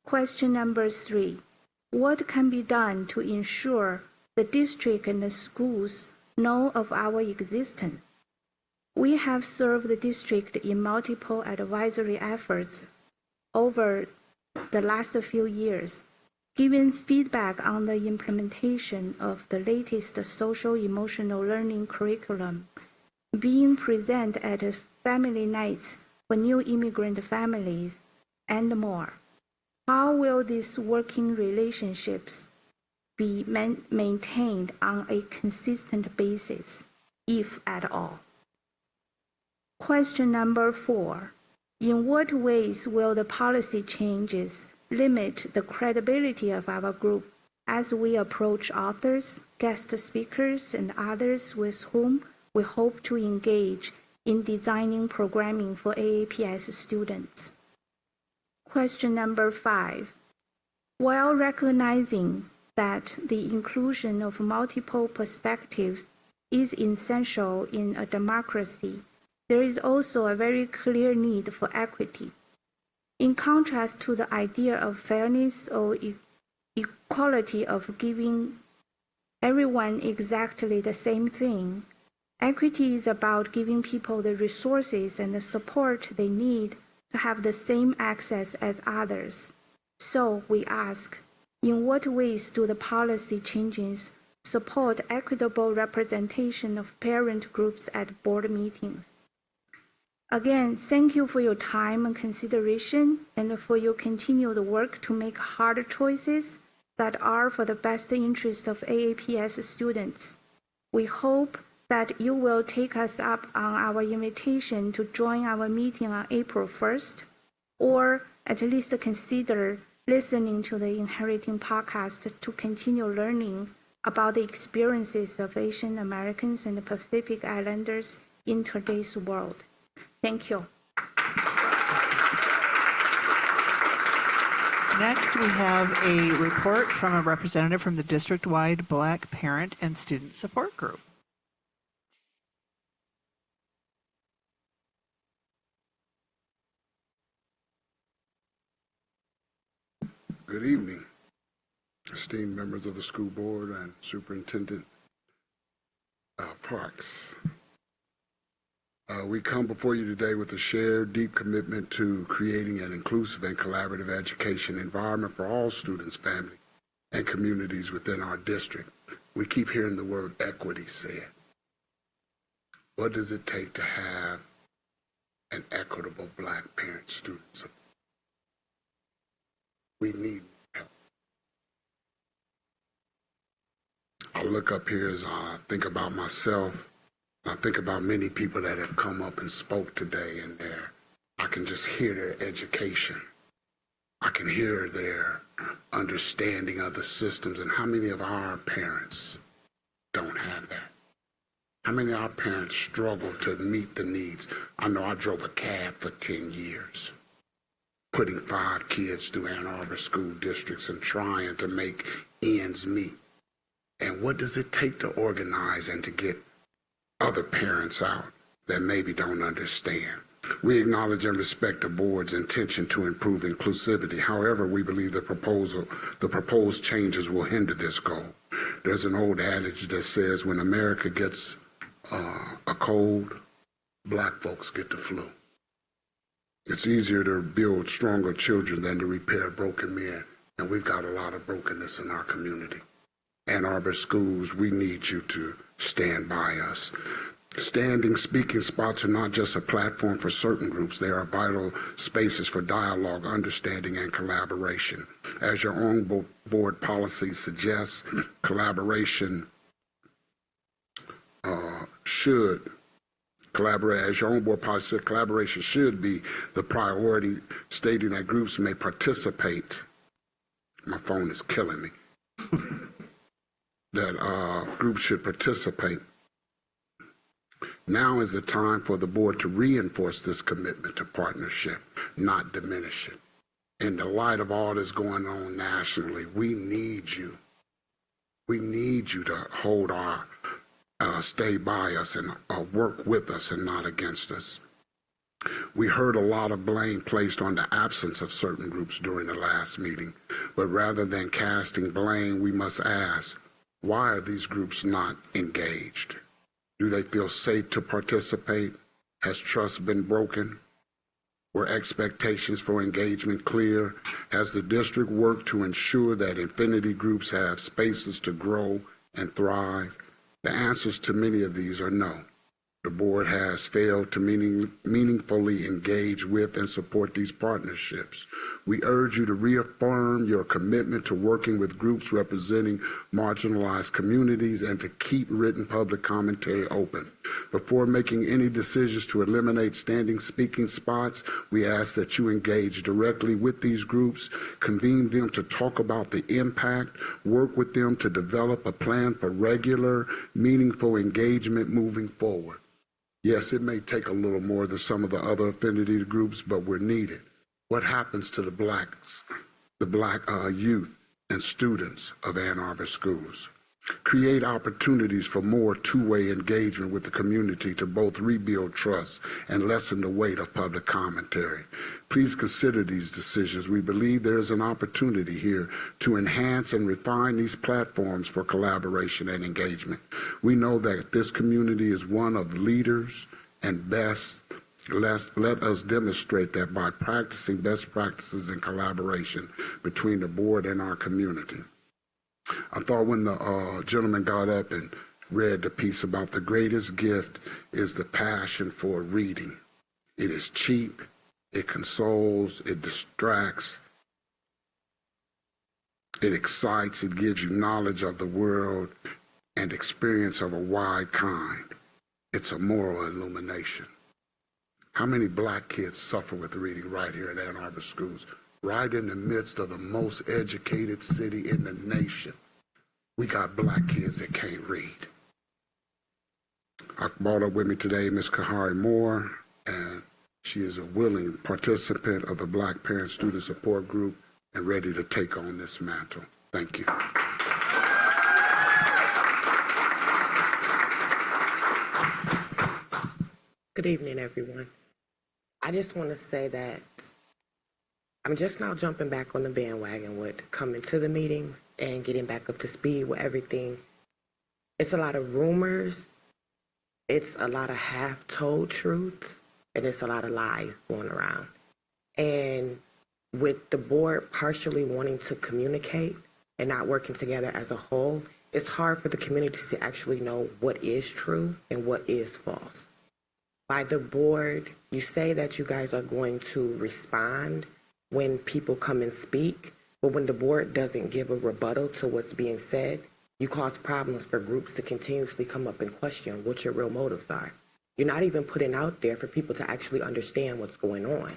Question number 3. What can be done to ensure the district and the schools know of our existence? We have served the district in multiple advisory efforts over the last few years, giving feedback on the implementation of the latest social-emotional learning curriculum, being present at family nights for new immigrant families, and more. How will these working relationships be maintained on a consistent basis, if at all? Question number 4. In what ways will the policy changes limit the credibility of our group as we approach authors, guest speakers, and others with whom we hope to engage in designing programming for AAPS students? Question number 5. While recognizing that the inclusion of multiple perspectives is essential in a democracy, there is also a very clear need for equity. In contrast to the idea of fairness or equality of giving everyone exactly the same thing, equity is about giving people the resources and the support they need to have the same access as others. So we ask, in what ways do the policy changes support equitable representation of parent groups at board meetings? Again, thank you for your time and consideration and for your continued work to make hard choices that are for the best interest of AAPS students. We hope that you will take us up on our invitation to join our meeting on April 1st, or at least consider listening to the Inheriting podcast to continue learning about the experiences of Asian Americans and Pacific Islanders in today's world. Thank you. Next, we have a report from a representative from the district-wide Black Parent and Student Support Group. Good evening, esteemed members of the school board and Superintendent Parks. We come before you today with a shared, deep commitment to creating an inclusive and collaborative education environment for all students, families, and communities within our district. We keep hearing the word equity said. What does it take to have an equitable Black parent student support? We need help. I look up here as I think about myself. I think about many people that have come up and spoke today, and I can just hear their education. I can hear their understanding of the systems, and how many of our parents don't have that? How many of our parents struggle to meet the needs? I know I drove a cab for 10 years, putting 5 kids through Ann Arbor school districts and trying to make ends meet. And what does it take to organize and to get other parents out that maybe don't understand? We acknowledge and respect the board's intention to improve inclusivity. However, we believe the proposed changes will hinder this goal. There's an old adage that says when America gets a cold, black folks get the flu. It's easier to build stronger children than to repair broken men, and we've got a lot of brokenness in our community. Ann Arbor schools, we need you to stand by us. Standing speaking spots are not just a platform for certain groups. They are vital spaces for dialogue, understanding, and collaboration. As your own board policy suggests, collaboration collaboration should be the priority, stating that groups may participate. My phone is killing me. That groups should participate. Now is the time for the board to reinforce this commitment to partnership, not diminish it. In the light of all that's going on nationally, we need you. We need you to hold our, stay by us and work with us and not against us. We heard a lot of blame placed on the absence of certain groups during the last meeting, but rather than casting blame, we must ask, why are these groups not engaged? Do they feel safe to participate? Has trust been broken? Were expectations for engagement clear? Has the district worked to ensure that affinity groups have spaces to grow and thrive? The answers to many of these are no. The board has failed to meaningfully engage with and support these partnerships. We urge you to reaffirm your commitment to working with groups representing marginalized communities and to keep written public commentary open. Before making any decisions to eliminate standing speaking spots, we ask that you engage directly with these groups, convene them to talk about the impact, work with them to develop a plan for regular, meaningful engagement moving forward. Yes, it may take a little more than some of the other affinity groups, but we're needed. What happens to the black youth and students of Ann Arbor schools? Create opportunities for more two-way engagement with the community to both rebuild trust and lessen the weight of public commentary. Please consider these decisions. We believe there is an opportunity here to enhance and refine these platforms for collaboration and engagement. We know that this community is one of leaders and best. Let us demonstrate that by practicing best practices and collaboration between the board and our community. I thought when the gentleman got up and read the piece about the greatest gift is the passion for reading. It is cheap, it consoles, it distracts, it excites, it gives you knowledge of the world and experience of a wide kind. It's a moral illumination. How many black kids suffer with reading right here in Ann Arbor schools? Right in the midst of the most educated city in the nation, we got black kids that can't read. I brought up with me today Ms. Kahari Moore, and she is a willing participant of the Black Parent Student Support Group and ready to take on this mantle. Thank you. Good evening, everyone. I just want to say that I'm just now jumping back on the bandwagon with coming to the meetings and getting back up to speed with everything. It's a lot of rumors, it's a lot of half-told truths, and it's a lot of lies going around. And with the board partially wanting to communicate and not working together as a whole, it's hard for the community to actually know what is true and what is false. By the board, you say that you guys are going to respond when people come and speak, but when the board doesn't give a rebuttal to what's being said, You cause problems for groups to continuously come up and question what your real motives are. You're not even putting out there for people to actually understand what's going on.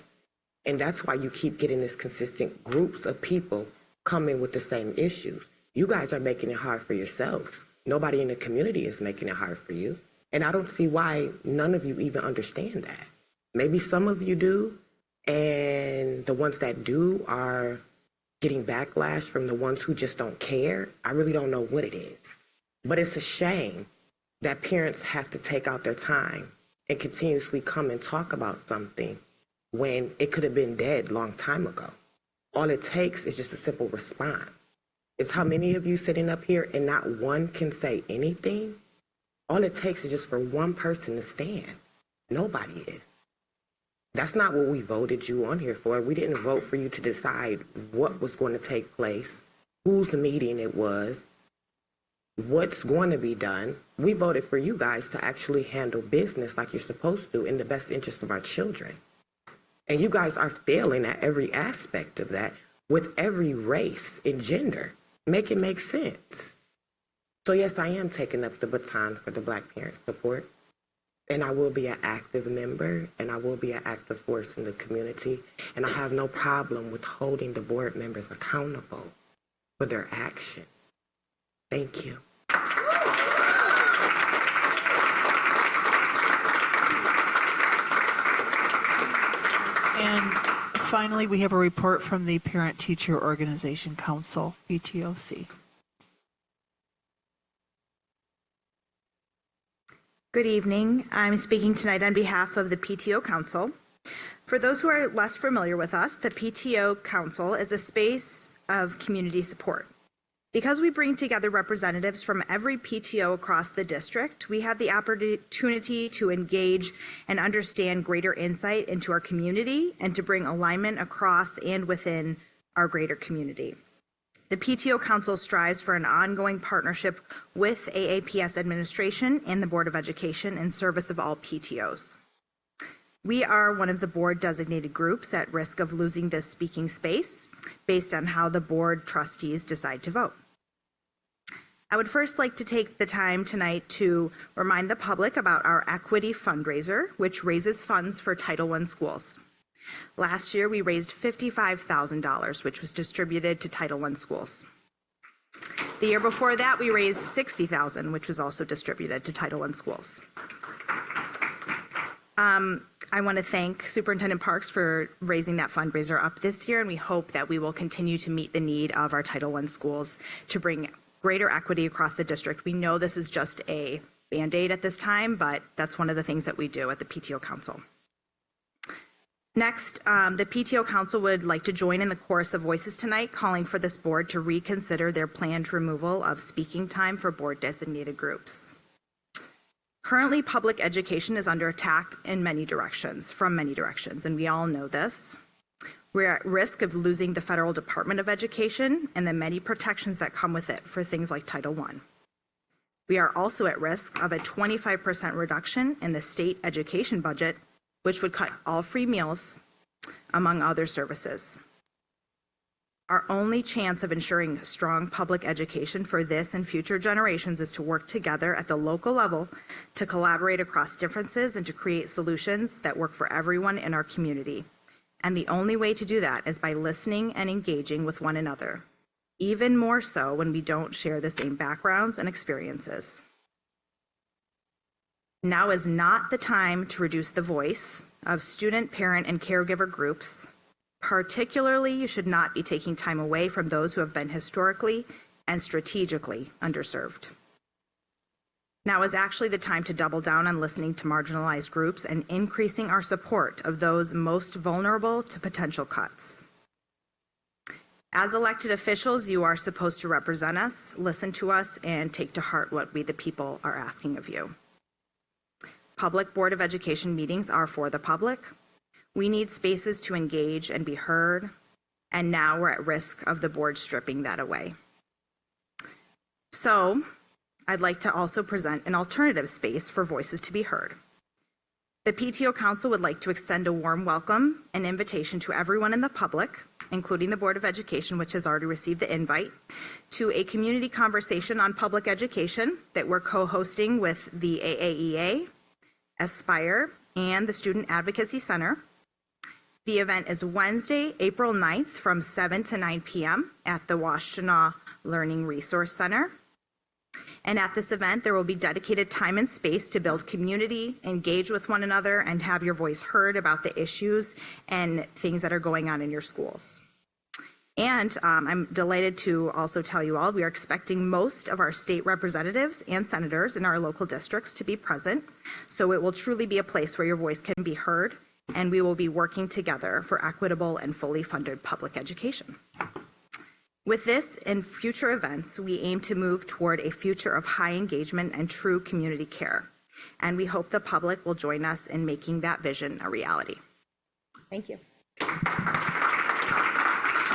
And that's why you keep getting this consistent groups of people coming with the same issues. You guys are making it hard for yourselves. Nobody in the community is making it hard for you. And I don't see why none of you even understand that. Maybe some of you do, and the ones that do are getting backlash from the ones who just don't care. I really don't know what it is. But it's a shame that parents have to take out their time and continuously come and talk about something when it could have been dead long time ago. All it takes is just a simple response. It's how many of you sitting up here and not one can say anything? All it takes is just for one person to stand. Nobody is. That's not what we voted you on here for. We didn't vote for you to decide what was going to take place, whose meeting it was, what's going to be done. We voted for you guys to actually handle business like you're supposed to in the best interest of our children. And you guys are failing at every aspect of that with every race and gender. Make it make sense. So yes, I am taking up the baton for the Black Parent Support. And I will be an active member, and I will be an active force in the community. And I have no problem with holding the board members accountable for their action. Thank you. And finally, we have a report from the Parent Teacher Organization Council, PTOC. Good evening. I'm speaking tonight on behalf of the PTO Council. For those who are less familiar with us, the PTO Council is a space of community support. Because we bring together representatives from every PTO across the district, we have the opportunity to engage and understand greater insight into our community and to bring alignment across and within our greater community. The PTO Council strives for an ongoing partnership with AAPS administration and the Board of Education in service of all PTOs. We are one of the board designated groups at risk of losing this speaking space based on how the board trustees decide to vote. I would first like to take the time tonight to remind the public about our equity fundraiser, which raises funds for Title I schools. Last year, we raised $55,000, which was distributed to Title I schools. The year before that, we raised $60,000, which was also distributed to Title I schools. I want to thank Superintendent Parks for raising that fundraiser up this year, and we hope that we will continue to meet the need of our Title I schools to bring greater equity across the district. We know this is just a Band-Aid at this time, but that's one of the things that we do at the PTO Council. Next, the PTO Council would like to join in the chorus of voices tonight calling for this board to reconsider their planned removal of speaking time for board designated groups. Currently, public education is under attack in many directions, from many directions, and we all know this. We're at risk of losing the Federal Department of Education and the many protections that come with it for things like Title I. We are also at risk of a 25% reduction in the state education budget, which would cut all free meals, among other services. Our only chance of ensuring strong public education for this and future generations is to work together at the local level to collaborate across differences and to create solutions that work for everyone in our community. And the only way to do that is by listening and engaging with one another, even more so when we don't share the same backgrounds and experiences. Now is not the time to reduce the voice of student, parent, and caregiver groups. Particularly, you should not be taking time away from those who have been historically and strategically underserved. Now is actually the time to double down on listening to marginalized groups and increasing our support of those most vulnerable to potential cuts. As elected officials, you are supposed to represent us, listen to us, and take to heart what we, the people, are asking of you. Public Board of Education meetings are for the public. We need spaces to engage and be heard, and now we're at risk of the board stripping that away. So, I'd like to also present an alternative space for voices to be heard. The PTO Council would like to extend a warm welcome and invitation to everyone in the public, including the Board of Education, which has already received the invite, to a community conversation on public education that we're co-hosting with the AAEA, Aspire, and the Student Advocacy Center. The event is Wednesday, April 9th from 7 to 9 p.m. at the Washtenaw Learning Resource Center. And at this event, there will be dedicated time and space to build community, engage with one another, and have your voice heard about the issues and things that are going on in your schools. And I'm delighted to also tell you all, we are expecting most of our state representatives and senators in our local districts to be present. So it will truly be a place where your voice can be heard, and we will be working together for equitable and fully funded public education. With this and future events, we aim to move toward a future of high engagement and true community care. And we hope the public will join us in making that vision a reality. Thank you.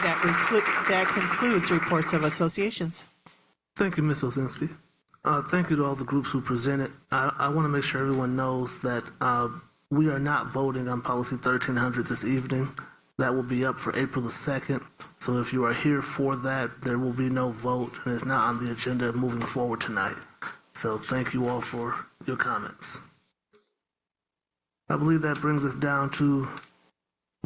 That concludes reports of associations. Thank you, Ms. Osinski. Thank you to all the groups who presented. I want to make sure everyone knows that we are not voting on Policy 1300 this evening. That will be up for April the 2nd. So if you are here for that, there will be no vote, and it's not on the agenda moving forward tonight. So thank you all for your comments. I believe that brings us down to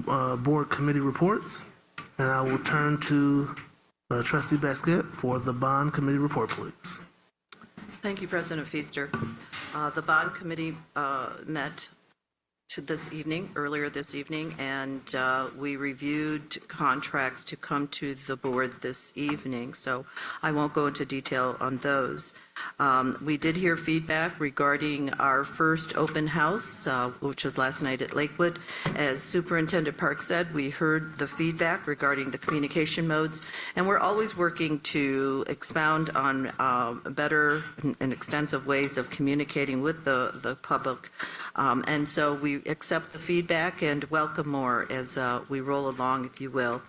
board committee reports, and I will turn to Trustee Basquette for the bond committee report, please. Thank you, President Feaster. The bond committee met earlier this evening, and we reviewed contracts to come to the board this evening, so I won't go into detail on those. We did hear feedback regarding our first open house, which was last night at Lakewood. As Superintendent Park said, we heard the feedback regarding the communication modes, and we're always working to expound on better and extensive ways of communicating with the public. And so we accept the feedback and welcome more as we roll along, if you will.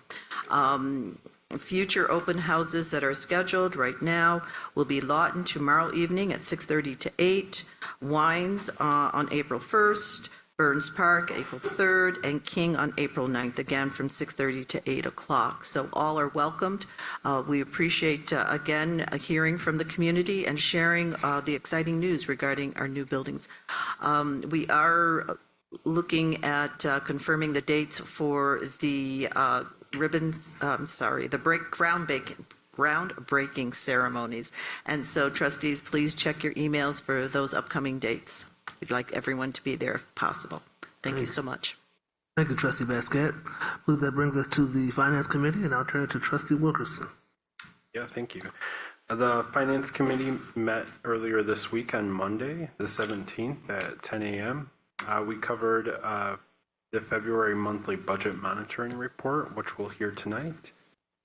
Future open houses that are scheduled right now will be Lawton tomorrow evening at 6:30 to 8, Wines on April 1st, Burns Park April 3rd, and King on April 9th, again from 6:30 to 8 o'clock. So all are welcomed. We appreciate, again, hearing from the community and sharing the exciting news regarding our new buildings. We are looking at confirming the dates for the groundbreaking ceremonies. And so, trustees, please check your emails for those upcoming dates. We'd like everyone to be there if possible. Thank you so much. Thank you, Trustee Basquette. I believe that brings us to the Finance Committee, and I'll turn it to Trustee Wilkerson. Yeah, thank you. The Finance Committee met earlier this week on Monday, the 17th at 10 a.m. We covered the February monthly budget monitoring report, which we'll hear tonight.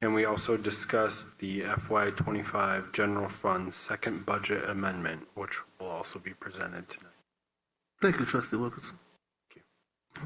And we also discussed the FY25 General Fund second budget amendment, which will also be presented tonight. Thank you, Trustee Wilkerson. Thank you.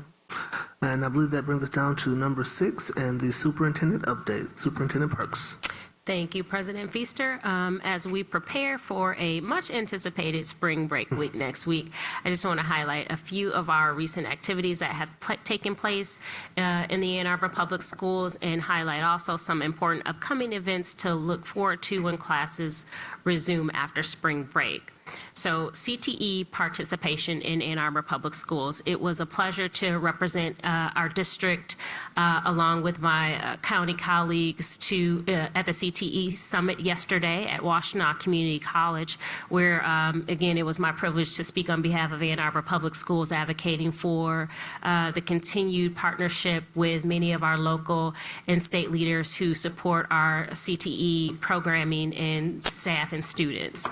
And I believe that brings us down to number 6 and the superintendent update. Superintendent Parks. Thank you, President Feaster. As we prepare for a much anticipated spring break week next week, I just want to highlight a few of our recent activities that have taken place in the Ann Arbor Public Schools, and highlight also some important upcoming events to look forward to when classes resume after spring break. So CTE participation in Ann Arbor Public Schools. It was a pleasure to represent our district along with my county colleagues at the CTE Summit yesterday at Washtenaw Community College, where again, it was my privilege to speak on behalf of Ann Arbor Public Schools, advocating for the continued partnership with many of our local and state leaders who support our CTE programming and staff and students.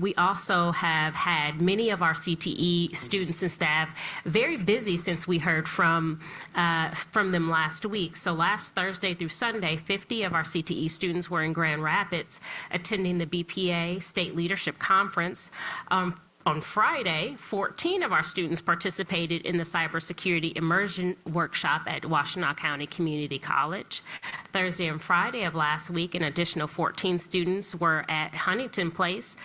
We also have had many of our CTE students and staff very busy since we heard from them last week. So last Thursday through Sunday, 50 of our CTE students were in Grand Rapids attending the BPA State Leadership Conference. On Friday, 14 of our students participated in the cybersecurity immersion workshop at Washtenaw County Community College. Thursday and Friday of last week, an additional 14 students were at Huntington Place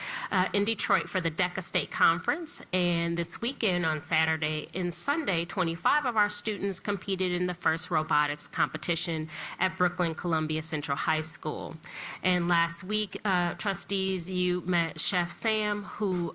in Detroit for the DECA State Conference. And this weekend on Saturday and Sunday, 25 of our students competed in the first robotics competition at Brooklyn Columbia Central High School. And last week, trustees, you met Chef Sam, who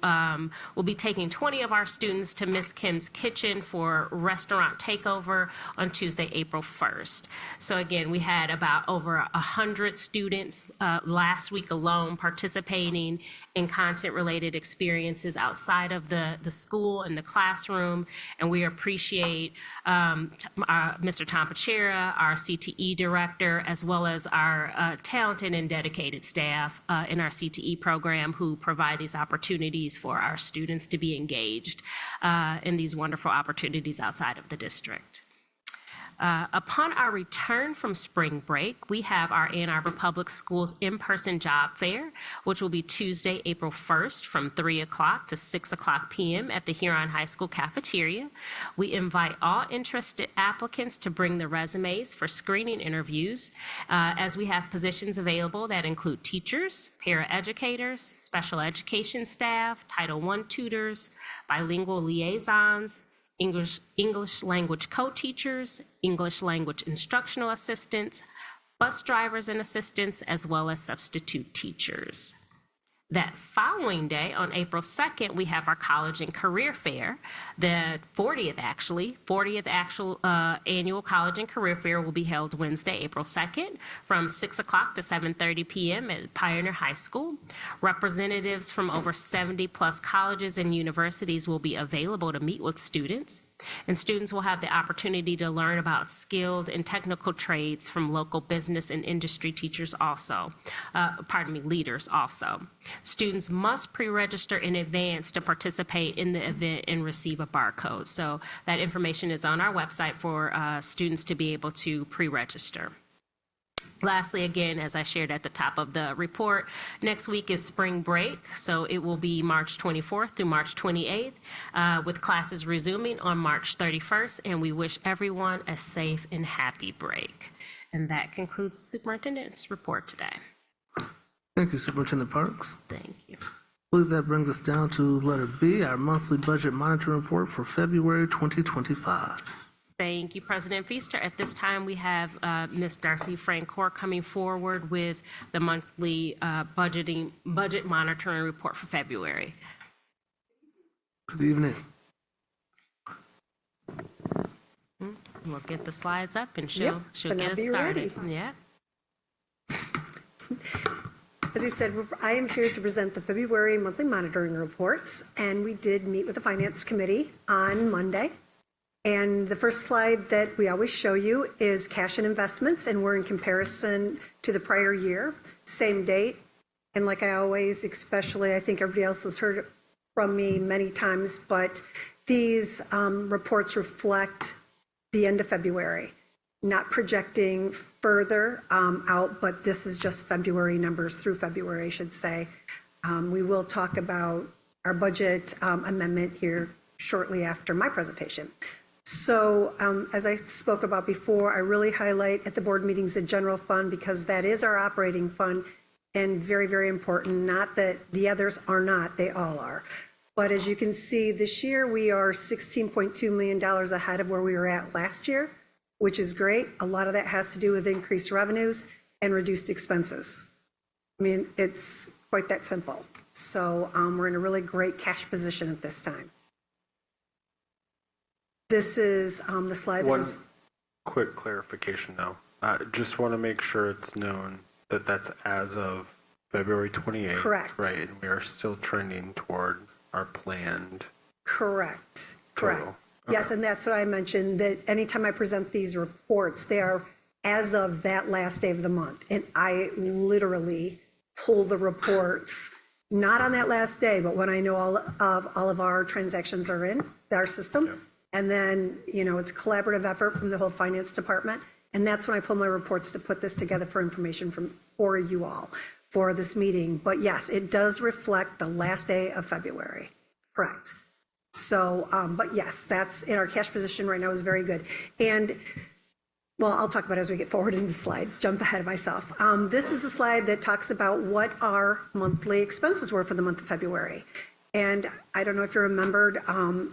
will be taking 20 of our students to Miss Kim's Kitchen for restaurant takeover on Tuesday, April 1st. So again, we had about over 100 students last week alone participating in content-related experiences outside of the school and the classroom. And we appreciate Mr. Tom Pachera, our CTE director, as well as our talented and dedicated staff in our CTE program who provide these opportunities for our students to be engaged in these wonderful opportunities outside of the district. Upon our return from spring break, we have our Ann Arbor Public Schools in-person job fair, which will be Tuesday, April 1st from 3 o'clock to 6 o'clock p.m. at the Huron High School cafeteria. We invite all interested applicants to bring their resumes for screening interviews, as we have positions available that include teachers, paraeducators, special education staff, Title I tutors, bilingual liaisons, English language co-teachers, English language instructional assistants, bus drivers and assistants, as well as substitute teachers. That following day, on April 2nd, we have our College and Career Fair. The 40th actual annual College and Career Fair will be held Wednesday, April 2nd from 6 o'clock to 7:30 p.m. at Pioneer High School. Representatives from over 70 plus colleges and universities will be available to meet with students. And students will have the opportunity to learn about skilled and technical trades from local business and industry teachers also, leaders also. Students must pre-register in advance to participate in the event and receive a barcode. So that information is on our website for students to be able to pre-register. Lastly, again, as I shared at the top of the report, next week is spring break, so it will be March 24th through March 28th, with classes resuming on March 31st, and we wish everyone a safe and happy break. And that concludes the superintendent's report today. Thank you, Superintendent Parks. Thank you. I believe that brings us down to letter B, our monthly budget monitoring report for February 2025. Thank you, President Feaster. At this time, we have Ms. Darcy Francoeur coming forward with the monthly budget monitoring report for February. Good evening. We'll get the slides up and she'll get us started. Yeah. As you said, I am here to present the February monthly monitoring reports, and we did meet with the Finance Committee on Monday. And the first slide that we always show you is cash and investments, and we're in comparison to the prior year, same date. And like I always, especially, I think everybody else has heard it from me many times, but these reports reflect the end of February, not projecting further out, but this is just February numbers through February, I should say. We will talk about our budget amendment here shortly after my presentation. So as I spoke about before, I really highlight at the board meetings the general fund because that is our operating fund and very, very important. Not that the others are not, they all are. But as you can see, this year we are $16.2 million ahead of where we were at last year, which is great. A lot of that has to do with increased revenues and reduced expenses. I mean, it's quite that simple. So we're in a really great cash position at this time. This is the slide. One quick clarification, though. Just want to make sure it's known that that's as of February 28th. Correct. Right, and we are still trending toward our planned. Correct. Total. Correct. Okay. Yes, and that's what I mentioned, that anytime I present these reports, they are as of that last day of the month. And I literally pull the reports, not on that last day, but when I know all of our transactions are in our system. Yeah. And then, you know, it's a collaborative effort from the whole finance department. And that's when I pull my reports to put this together for information for you all for this meeting. But yes, it does reflect the last day of February. Correct. So, but yes, that's in our cash position right now is very good. And well, I'll talk about it as we get forward in the slide, jump ahead of myself. This is a slide that talks about what our monthly expenses were for the month of February. And I don't know if you remembered,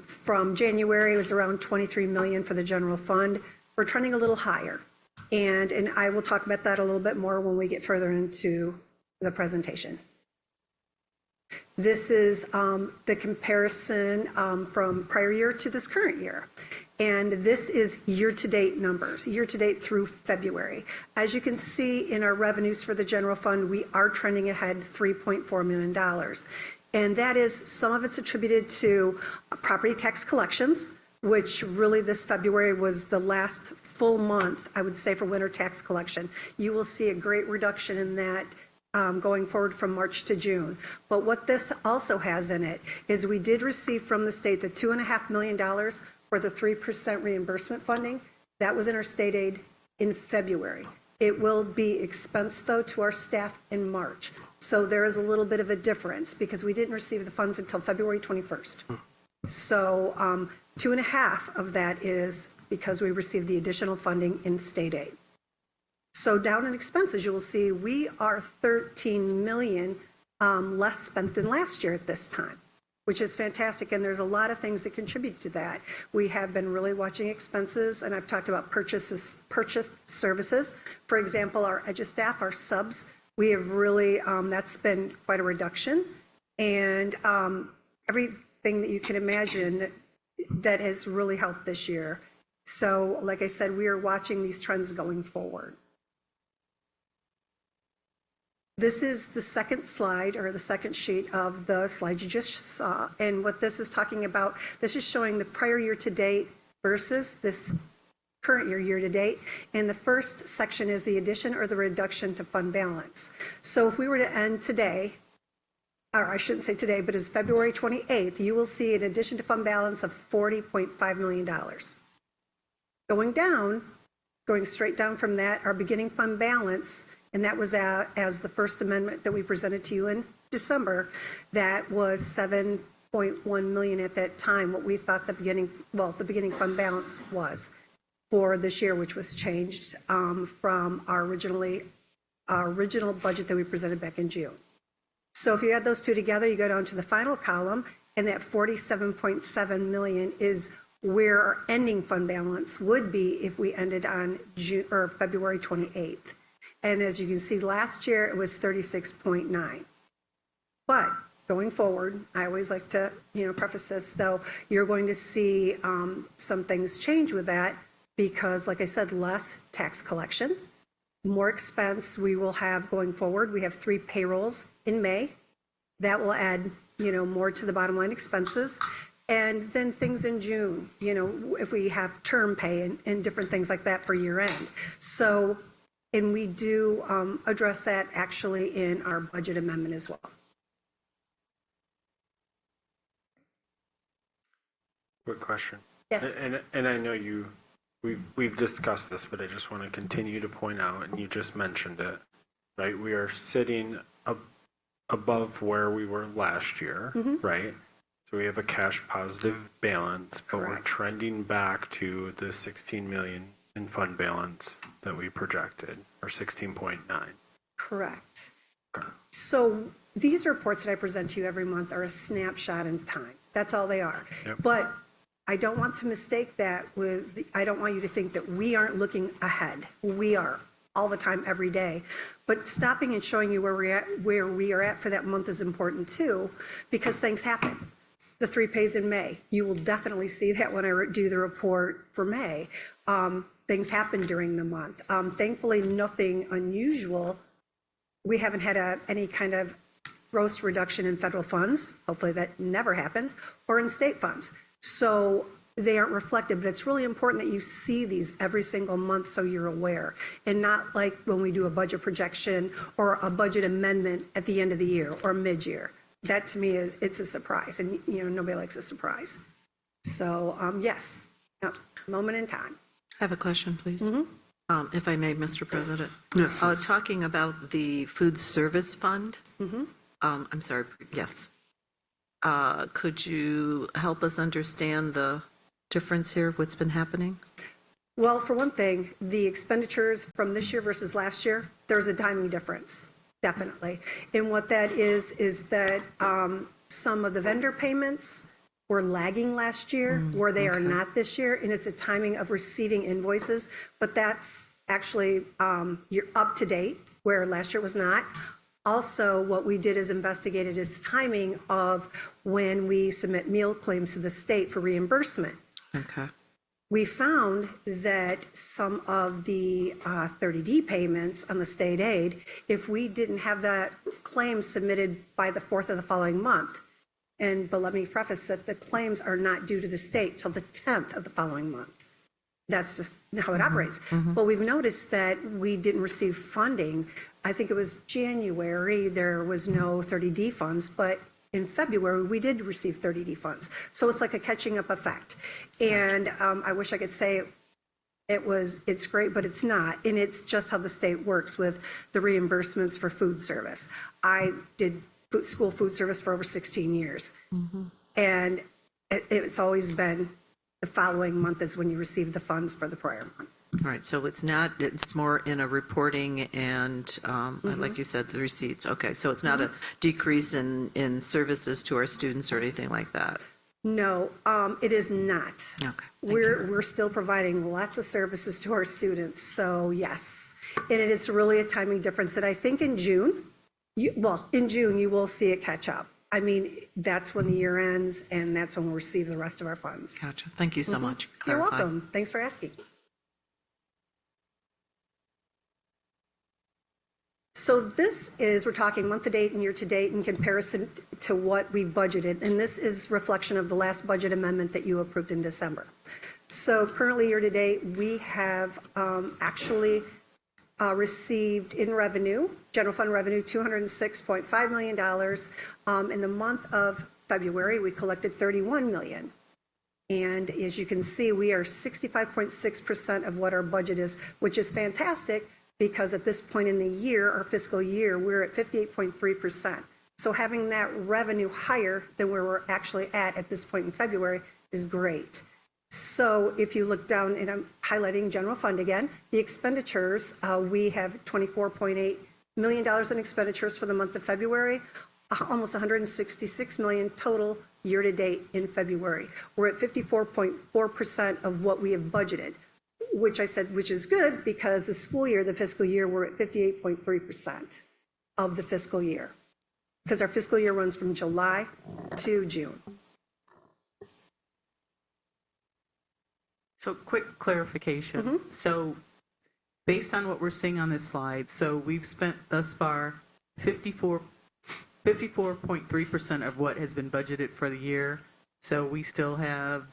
from January, it was around 23 million for the general fund. We're trending a little higher. And I will talk about that a little bit more when we get further into the presentation. This is the comparison from prior year to this current year. And this is year-to-date numbers, year-to-date through February. As you can see in our revenues for the general fund, we are trending ahead $3.4 million. And that is, some of it's attributed to property tax collections, which really this February was the last full month, I would say, for winter tax collection. You will see a great reduction in that going forward from March to June. But what this also has in it is we did receive from the state the $2.5 million for the 3% reimbursement funding. That was in our state aid in February. It will be expensed, though, to our staff in March. So there is a little bit of a difference because we didn't receive the funds until February 21st. So 2.5 of that is because we received the additional funding in state aid. So down in expenses, you will see we are 13 million less spent than last year at this time, which is fantastic. And there's a lot of things that contribute to that. We have been really watching expenses, and I've talked about purchased services. For example, our EduStaff, our subs, we have really, that's been quite a reduction. And everything that you can imagine that has really helped this year. So like I said, we are watching these trends going forward. This is the second slide, or the second sheet of the slide you just saw. And what this is talking about, this is showing the prior year to date versus this current year to date. And the first section is the addition or the reduction to fund balance. So if we were to end today, or I shouldn't say today, but it's February 28th, you will see an addition to fund balance of $40.5 million. Going straight down from that, our beginning fund balance, and that was as the first amendment that we presented to you in December, that was $7.1 million at that time, what we thought the beginning fund balance was for this year, which was changed from our original budget that we presented back in June. So if you add those two together, you go down to the final column, and that 47.7 million is where our ending fund balance would be if we ended on February 28th. And as you can see, last year it was 36.9. But going forward, I always like to, preface this, though, you're going to see some things change with that because, like I said, less tax collection, more expense we will have going forward. We have 3 payrolls in May. That will add, more to the bottom line expenses. And then things in June, if we have term pay and different things like that for year end. So, and we do address that actually in our budget amendment as well. Quick question. Yes. And I know we've discussed this, but I just want to continue to point out, and you just mentioned it, right? We are sitting above where we were last year, right? So we have a cash positive balance, but we're trending back to the 16 million in fund balance that we projected, or 16.9. Correct. Okay. So these reports that I present to you every month are a snapshot in time. That's all they are. Yep. But I don't want to mistake that with, I don't want you to think that we aren't looking ahead. We are all the time, every day. But stopping and showing you where we are at for that month is important too, because things happen. The 3 pays in May, you will definitely see that when I do the report for May. Things happen during the month. Thankfully, nothing unusual. We haven't had any kind of gross reduction in federal funds. Hopefully that never happens, or in state funds. So they aren't reflected, but it's really important that you see these every single month so you're aware, and not like when we do a budget projection or a budget amendment at the end of the year or mid-year. That to me it's a surprise, and nobody likes a surprise. So yes, moment in time. I have a question, please. If I may, Mr. President. Yes, please. Talking about the food service fund. I'm sorry. Yes. Could you help us understand the difference here, what's been happening? Well, for one thing, the expenditures from this year versus last year, there's a timing difference, definitely. And what that is that some of the vendor payments were lagging last year, where they are not this year, and it's a timing of receiving invoices, but that's actually, you're up to date, where last year was not. Also, what we did is investigated is timing of when we submit meal claims to the state for reimbursement. Okay. We found that some of the 30D payments on the state aid, if we didn't have that claim submitted by the 4th of the following month, but let me preface that the claims are not due to the state till the 10th of the following month. That's just how it operates. But we've noticed that we didn't receive funding. I think it was January, there was no 30D funds, but in February, we did receive 30D funds. So it's like a catching up effect. And I wish I could say it's great, but it's not. And it's just how the state works with the reimbursements for food service. I did school food service for over 16 years. And it's always been the following month is when you receive the funds for the prior month. All right, so it's more in a reporting and, like you said, the receipts. Okay, so it's not a decrease in services to our students or anything like that? No, it is not. Okay. We're still providing lots of services to our students, so yes. And it's really a timing difference that I think in June, you will see it catch up. I mean, that's when the year ends, and that's when we'll receive the rest of our funds. Gotcha. Thank you so much. You're welcome. Thanks for asking. So this is, we're talking month to date and year to date in comparison to what we budgeted, and this is reflection of the last budget amendment that you approved in December. So currently year to date, we have actually received in revenue, general fund revenue, $206.5 million. In the month of February, we collected $31 million. And as you can see, we are 65.6% of what our budget is, which is fantastic because at this point in the year, our fiscal year, we're at 58.3%. So having that revenue higher than where we're actually at this point in February is great. So if you look down, and I'm highlighting general fund again, the expenditures, we have $24.8 million in expenditures for the month of February, almost $166 million total year to date in February. We're at 54.4% of what we have budgeted, which is good because the school year, the fiscal year, we're at 58.3% of the fiscal year because our fiscal year runs from July to June. So quick clarification. So based on what we're seeing on this slide, so we've spent thus far 54.3% of what has been budgeted for the year. So we still have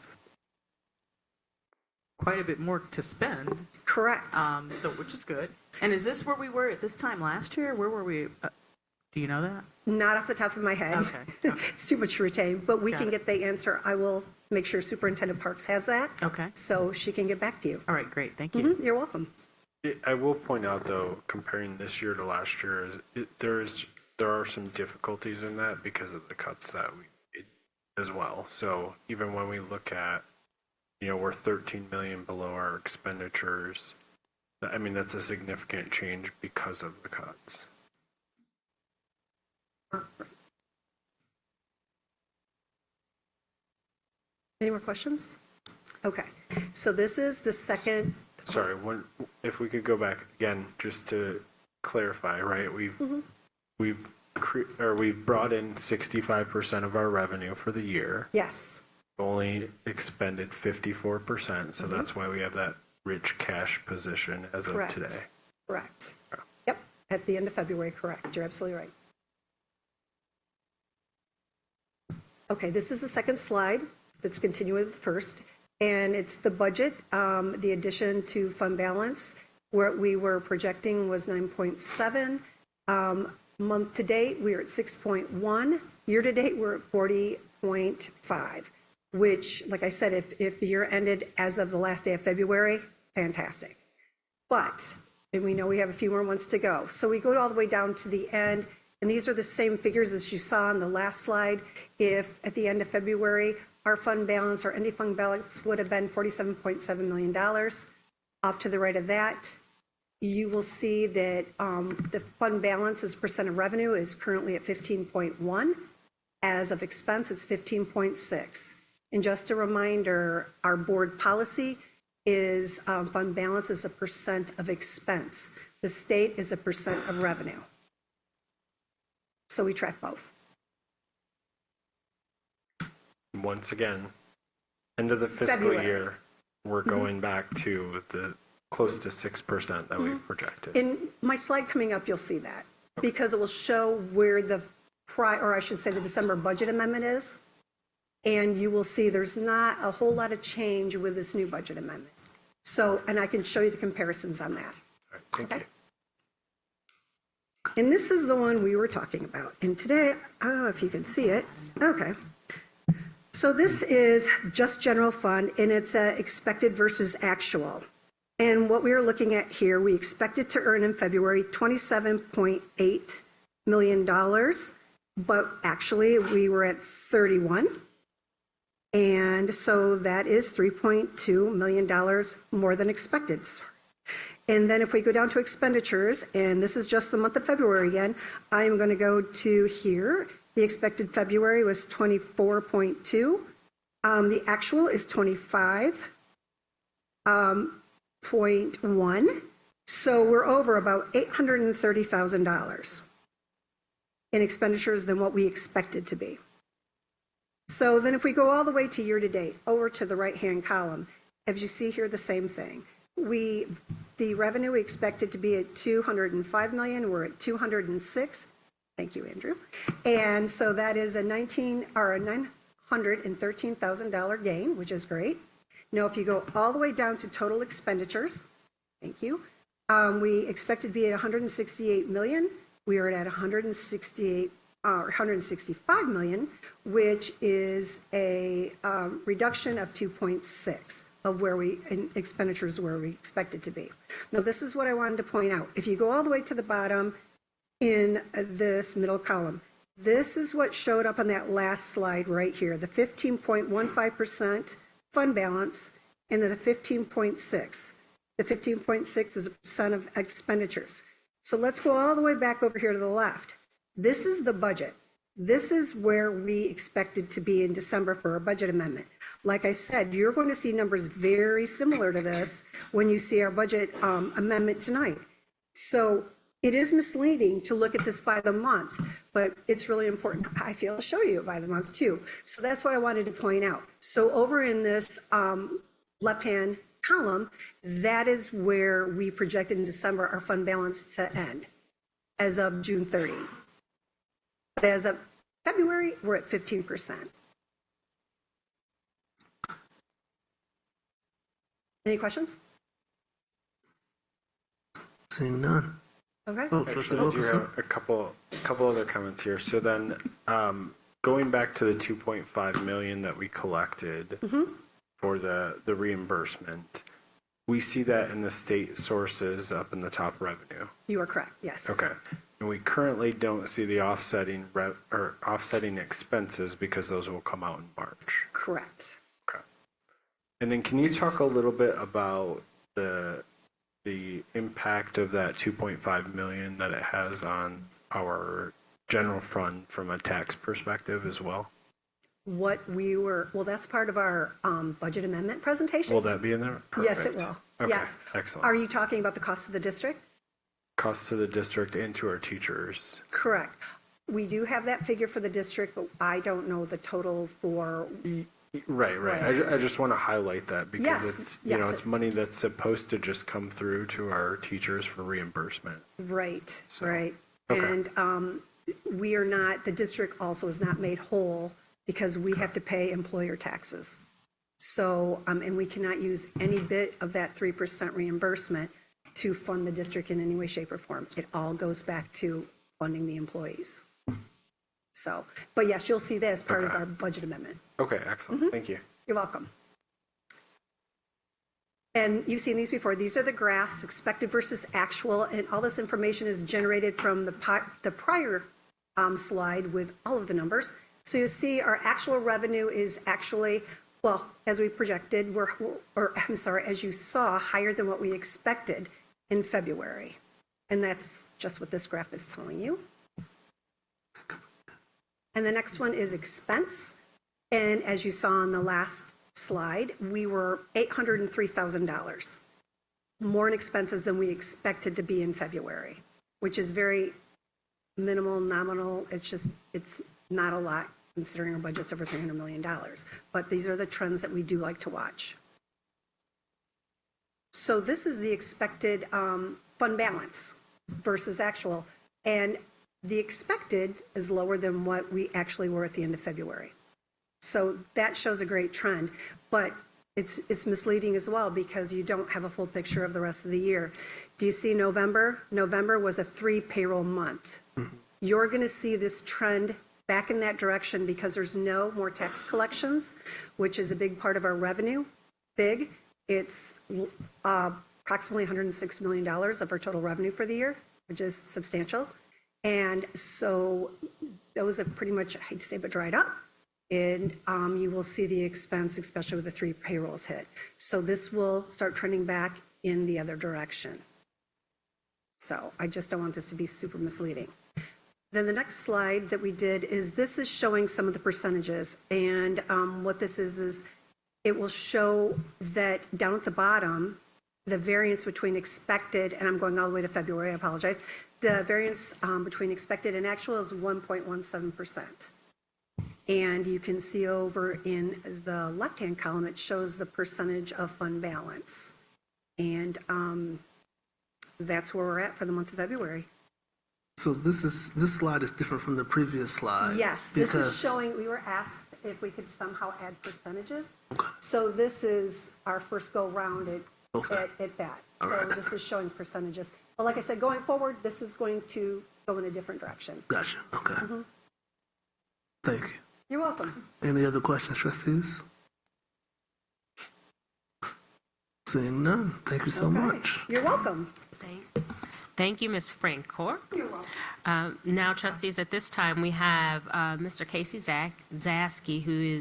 quite a bit more to spend. Correct. So which is good. And is this where we were at this time last year? Where were we? Do you know that? Not off the top of my head. Okay. It's too much to retain, but we Got can it. get the answer. I will make sure Superintendent Parks has that. Okay. So she can get back to you. All right, great. Thank you. You're welcome. I will point out, though, comparing this year to last year, there are some difficulties in that because of the cuts that we made as well. So even when we look at, we're 13 million below our expenditures. I mean, that's a significant change because of the cuts. Any more questions? Okay. So this is the second. Sorry, if we could go back again, just to clarify, right? We've brought in 65% of our revenue for the year. Yes. Only expended 54%, so that's why we have that rich cash position as Correct. of today. Correct. Yep. At the end of February, correct. You're absolutely right. Okay, this is the second slide that's continuing with the first, and it's the budget. The addition to fund balance, where we were projecting was 9.7. Month to date, we're at 6.1. Year to date, we're at 40.5, which, like I said, if the year ended as of the last day of February, fantastic. But, and we know we have a few more months to go. So we go all the way down to the end, And these are the same figures as you saw on the last slide. If at the end of February, our fund balance, our ending fund balance would have been $47.7 million. Off to the right of that, you will see that the fund balance as percent of revenue is currently at 15.1. As of expense, it's 15.6. And just a reminder, our board policy is fund balance is a percent of expense. The state is a percent of revenue. So we track both. Once again, end of the fiscal February. year, we're going back to the close to 6% that we've projected. In my slide coming up, you'll see that because it will show where the or I should say the December budget amendment is. And you will see there's not a whole lot of change with this new budget amendment. So, and I can show you the comparisons on that. All right, thank you. And this is the one we were talking about. And today, I don't know if you can see it. Okay. So this is just general fund, and it's expected versus actual. And what we are looking at here, we expected to earn in February $27.8 million, but actually we were at 31. And so that is $3.2 million more than expected. And then if we go down to expenditures, and this is just the month of February again, I'm going to go to here. The expected February was 24.2. The actual is 25.1. So we're over about $830,000 in expenditures than what we expected to be. So then if we go all the way to year to date, over to the right-hand column, as you see here, the same thing. The revenue we expected to be at $205 million, we're at 206. Thank you, Andrew. And so that is a $913,000 gain, which is great. Now, if you go all the way down to total expenditures, thank you, we expected to be at 168 million. We are at 165 million, which is a reduction of 2.6 of where expenditures where we expected to be. Now, this is what I wanted to point out. If you go all the way to the bottom in this middle column, this is what showed up on that last slide right here, the 15.15% fund balance and then the 15.6. The 15.6 is a percent of expenditures. So let's go all the way back over here to the left. This is the budget. This is where we expected to be in December for our budget amendment. Like I said, you're going to see numbers very similar to this when you see our budget amendment tonight. So it is misleading to look at this by the month, but it's really important, I feel, to show you by the month too. So that's what I wanted to point out. So over in this left-hand column, that is where we projected in December our fund balance to end as of June 30. But as of February, we're at 15%. Any questions? Seeing none. Okay. Oh, Trustee Actually, I do Wilkerson. have a couple other comments here. So then, going back to the 2.5 million that we collected for the reimbursement, we see that in the state sources up in the top revenue. You are correct, yes. Okay. And we currently don't see the offsetting expenses because those will come out in March. Correct. Okay. And then can you talk a little bit about the impact of that 2.5 million that it has on our general fund from a tax perspective as well? Well, that's part of our budget amendment presentation. Will that be in there? Perfect. Yes, it will. Okay, Yes. excellent. Are you talking about the cost of the district? Cost to the district and to our teachers. Correct. We do have that figure for the district, but I don't know the total for. Right. I just want to highlight that because Yes, it's yes. it's money that's supposed to just come through to our teachers for reimbursement. Right, So, right. okay. And we are not, the district also is not made whole because we have to pay employer taxes. So, and we cannot use any bit of that 3% reimbursement to fund the district in any way, shape, or form. It all goes back to funding the employees. So, but yes, you'll see that as part of Okay. our budget amendment. Okay, excellent. Thank you. You're welcome. And you've seen these before. These are the graphs, expected versus actual, and all this information is generated from the prior slide with all of the numbers. So you see our actual revenue is actually, well, as we projected, as you saw, higher than what we expected in February. And that's just what this graph is telling you. And the next one is expense. And as you saw on the last slide, we were $803,000 more in expenses than we expected to be in February, which is very minimal, nominal. It's not a lot considering our budget's over $300 million. But these are the trends that we do like to watch. So this is the expected fund balance versus actual. And the expected is lower than what we actually were at the end of February. So that shows a great trend, but it's misleading as well because you don't have a full picture of the rest of the year. Do you see November? November was a 3 payroll month. You're going to see this trend back in that direction because there's no more tax collections, which is a big part of our revenue. Big. It's approximately $106 million of our total revenue for the year, which is substantial. And so those have pretty much, I hate to say, but dried up. And you will see the expense, especially with the 3 payrolls hit. So this will start trending back in the other direction. So I just don't want this to be super misleading. Then the next slide that we did is this is showing some of the percentages. And what this is it will show that down at the bottom, the variance between expected, and I'm going all the way to February, I apologize. The variance between expected and actual is 1.17%. And you can see over in the left-hand column, it shows the percentage of fund balance. And that's where we're at for the month of February. So this slide is different from the previous slide. Yes, this is showing, we were asked if we could somehow add percentages. Okay. So this is our first go round at that. All so right. This is showing percentages. But like I said, going forward, this is going to go in a different direction. Gotcha. Okay. Mm-hmm. Thank you. You're welcome. Any other questions, trustees? Seeing none, thank you so much. You're welcome. Thank you, Ms. Francoeur. You're welcome. Now, trustees, at this time, we have Mr. Casey Zaski, who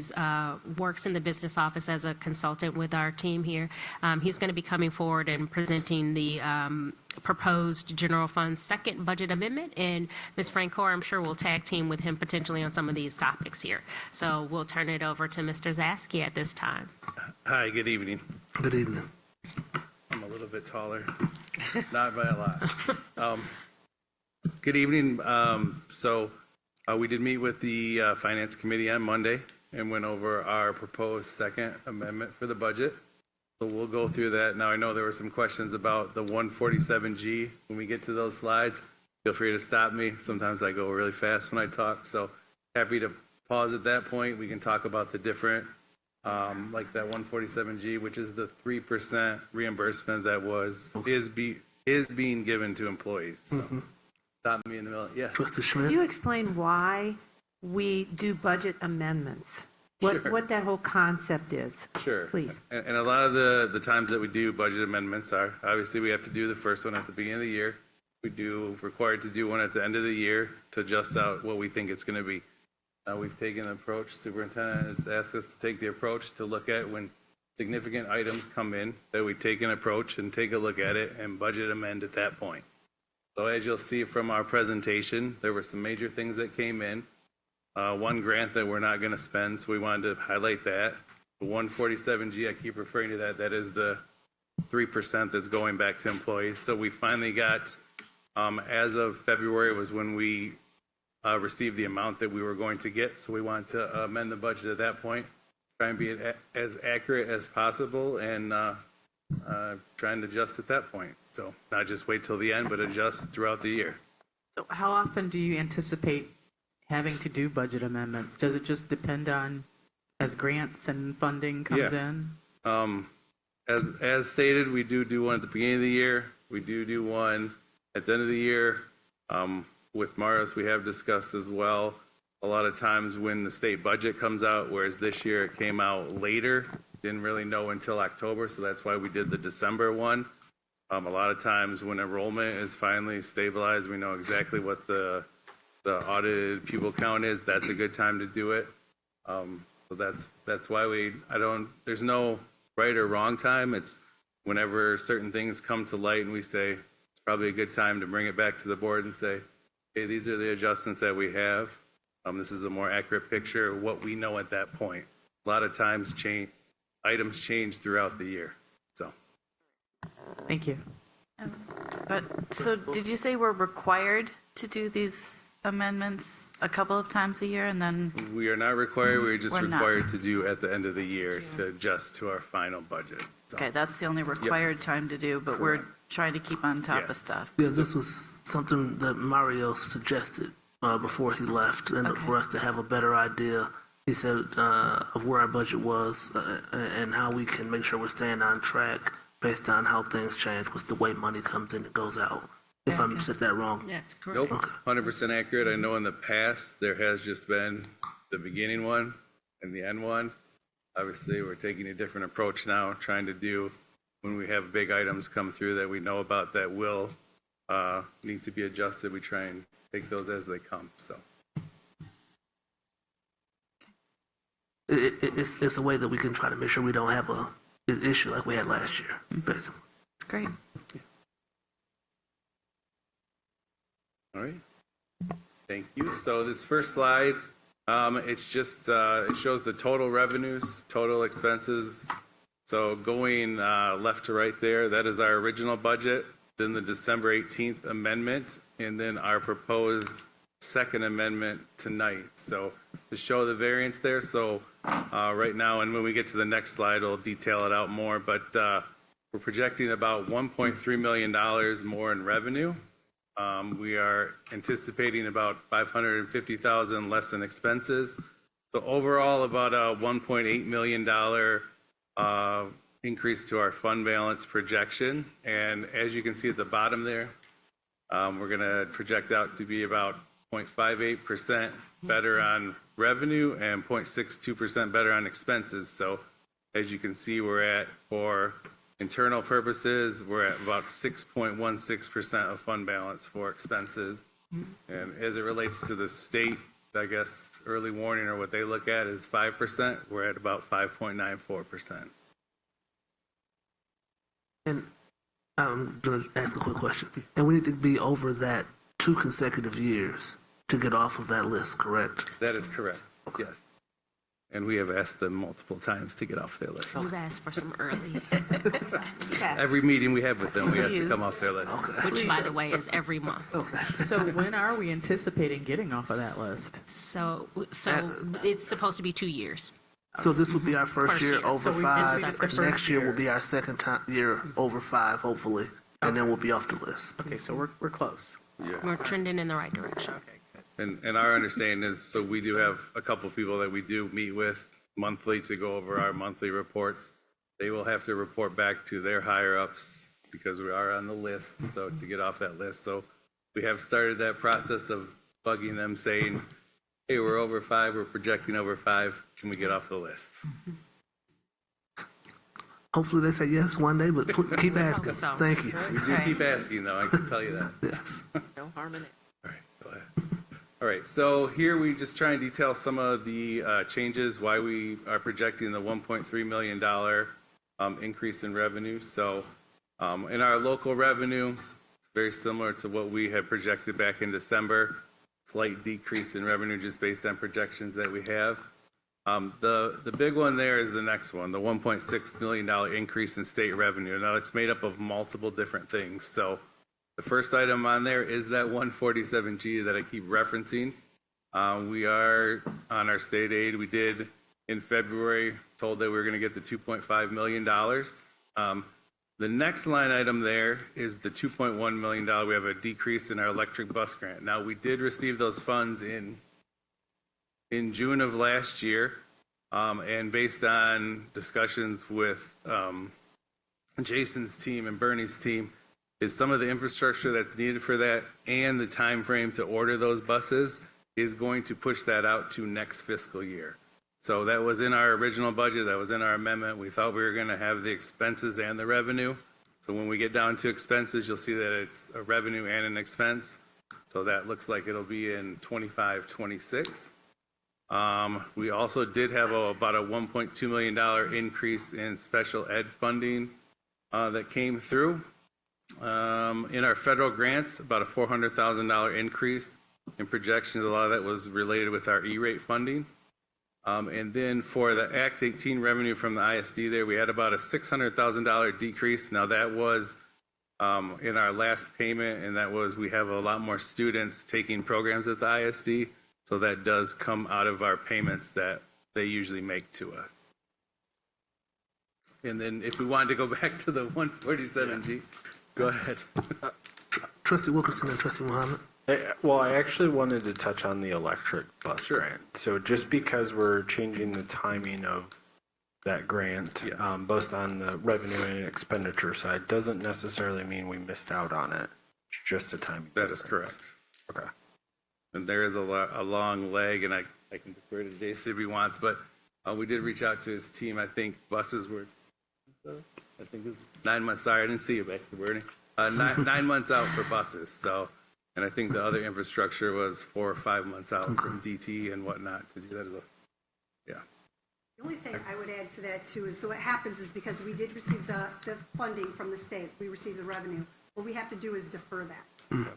works in the business office as a consultant with our team here. He's going to be coming forward and presenting the proposed general fund second budget amendment. And Ms. Francoeur, I'm sure will tag team with him potentially on some of these topics here. So we'll turn it over to Mr. Zaski at this time. Hi, good evening. Good evening. I'm a little bit taller, not by a lot. Good evening. So we did meet with the Finance Committee on Monday and went over our proposed second amendment for the budget. So we'll go through that. Now, I know there were some questions about the 147G. When we get to those slides, feel free to stop me. Sometimes I go really fast when I talk. So happy to pause at that point. We can talk about the different, like that 147G, which is the 3% reimbursement that is being given to employees. So. Stop me in the middle. Yeah. Trustee Schmidt. Can you explain why we do budget amendments? What that whole concept is? Sure. Please. And a lot of the times that we do budget amendments are, obviously we have to do the first one at the beginning of the year. Required to do one at the end of the year to adjust out what we think it's going to be. We've taken an approach, superintendent has asked us to take the approach to look at when significant items come in, that we take an approach and take a look at it and budget amend at that point. So as you'll see from our presentation, there were some major things that came in. One grant that we're not going to spend, so we wanted to highlight that. The 147G, I keep referring to that, that is the 3% that's going back to employees. So we finally got, as of February was when we received the amount that we were going to get. So we wanted to amend the budget at that point, try and be as accurate as possible and trying to adjust at that point. So not just wait till the end, but adjust throughout the year. So how often do you anticipate having to do budget amendments? Does it just depend on as grants and funding comes in? As stated, we do one at the beginning of the year. We do one at the end of the year. With Marius, we have discussed as well, a lot of times when the state budget comes out, whereas this year it came out later, didn't really know until October, so that's why we did the December one. A lot of times when enrollment is finally stabilized, we know exactly what the the audited pupil count is, that's a good time to do it. So that's why there's no right or wrong time. It's whenever certain things come to light and we say, it's probably a good time to bring it back to the board and say, hey, these are the adjustments that we have. This is a more accurate picture of what we know at that point. A lot of times items change throughout the year, so. Thank you. But, so did you say we're required to do these amendments a couple of times a year and then? We are not required, we're just We're not. required to do at the end of the year to adjust to our final budget. So, Okay, that's the only required time to do, but we're trying to keep on top of stuff. Yeah, this was something that Mario suggested before he left, and for us to have a better idea, he said, of where our budget was and how we can make sure we're staying on track based on how things change with the way money comes in and goes out. If I said that wrong. That's correct. Nope, 100% accurate. I know in the past, there has just been the beginning one and the end one. Obviously, we're taking a different approach now, trying to do, when we have big items come through that we know about that will need to be adjusted, we try and take those as they come, so. It's a way that we can try to make sure we don't have an issue like we had last year, basically. Great. All right. Thank you. So this first slide, it's just, it shows the total revenues, total expenses. So going left to right there, that is our original budget, then the December 18th amendment, and then our proposed second amendment tonight. So to show the variance there, so right now, and when we get to the next slide, we'll detail it out more, but we're projecting about $1.3 million more in revenue. We are anticipating about $550,000 less in expenses. So overall, about a $1.8 million increase to our fund balance projection. And as you can see at the bottom there, we're going to project out to be about 0.58% better on revenue and 0.62% better on expenses. So as you can see, we're at, for internal purposes, we're at about 6.16% of fund balance for expenses. And as it relates to the state, I guess, early warning or what they look at is 5%. We're at about 5.94%. And I'm going to ask a quick question. And we need to be over that 2 consecutive years to get off of that list, correct? That is correct, yes. And we have asked them multiple times to get off their list. We've asked for some early, Every meeting we have with them, we ask to come off their list. which, by the way, is every month. So when are we anticipating getting off of that list? So it's supposed to be 2 years. So this will be our first year over So five. this is our first Next year will be our second year over 5, hopefully, and then we'll be off the list. Okay, so we're close. We're trending in the right direction. And our understanding is, so we do have a couple people that we do meet with monthly to go over our monthly reports. They will have to report back to their higher ups because we are on the list, so to get off that list. So we have started that process of bugging them saying, hey, we're over 5, we're projecting over 5, can we get off the list? Hopefully they say yes one day, but keep asking. so. Thank you. We do keep asking though, I can tell you that. Yes. No harm in it. Go ahead. All right, so here we just try and detail some of the changes, why we are projecting the $1.3 million increase in revenue. So in our local revenue, it's very similar to what we had projected back in December. Slight decrease in revenue just based on projections that we have. The big one there is the next one, the $1.6 million increase in state revenue. Now it's made up of multiple different things. So the first item on there is that 147G that I keep referencing. We are on our state aid. We did in February, told that we were going to get the $2.5 million. The next line item there is the $2.1 million. We have a decrease in our electric bus grant. Now, we did receive those funds in June of last year, and based on discussions with Jason's team and Bernie's team, is some of the infrastructure that's needed for that and the time frame to order those buses is going to push that out to next fiscal year. So that was in our original budget, that was in our amendment. We thought we were going to have the expenses and the revenue. So when we get down to expenses, you'll see that it's a revenue and an expense. So that looks like it'll be in 25, 26. We also did have about a $1.2 million increase in special ed funding that came through. In our federal grants, about a $400,000 increase in projections. A lot of that was related with our E-rate funding. And then for the Act 18 revenue from the ISD there, we had about a $600,000 decrease. Now that was in our last payment, and that was, we have a lot more students taking programs at the ISD, so that does come out of our payments that they usually make to us. And then if we wanted to go back to the 147G, go ahead. Trustee Wilkerson and Trustee Muhammad. Well, I actually wanted to touch on the electric bus grant. So just because we're changing the timing of that grant, both on the revenue and expenditure side, doesn't necessarily mean we missed out on it. It's just a timing. That is correct. Okay. And there is a long leg, and I can defer to Jason if he wants, but we did reach out to his team. I think buses were, I think it's 9 months. Sorry, I didn't see you back there, Bernie. 9 months out for buses. So, and I think the other infrastructure was 4 or 5 months out from DT and whatnot to do that as well. Yeah. The only thing I would add to that too is, so what happens is because we did receive the funding from the state, we received the revenue, what we have to do is defer that.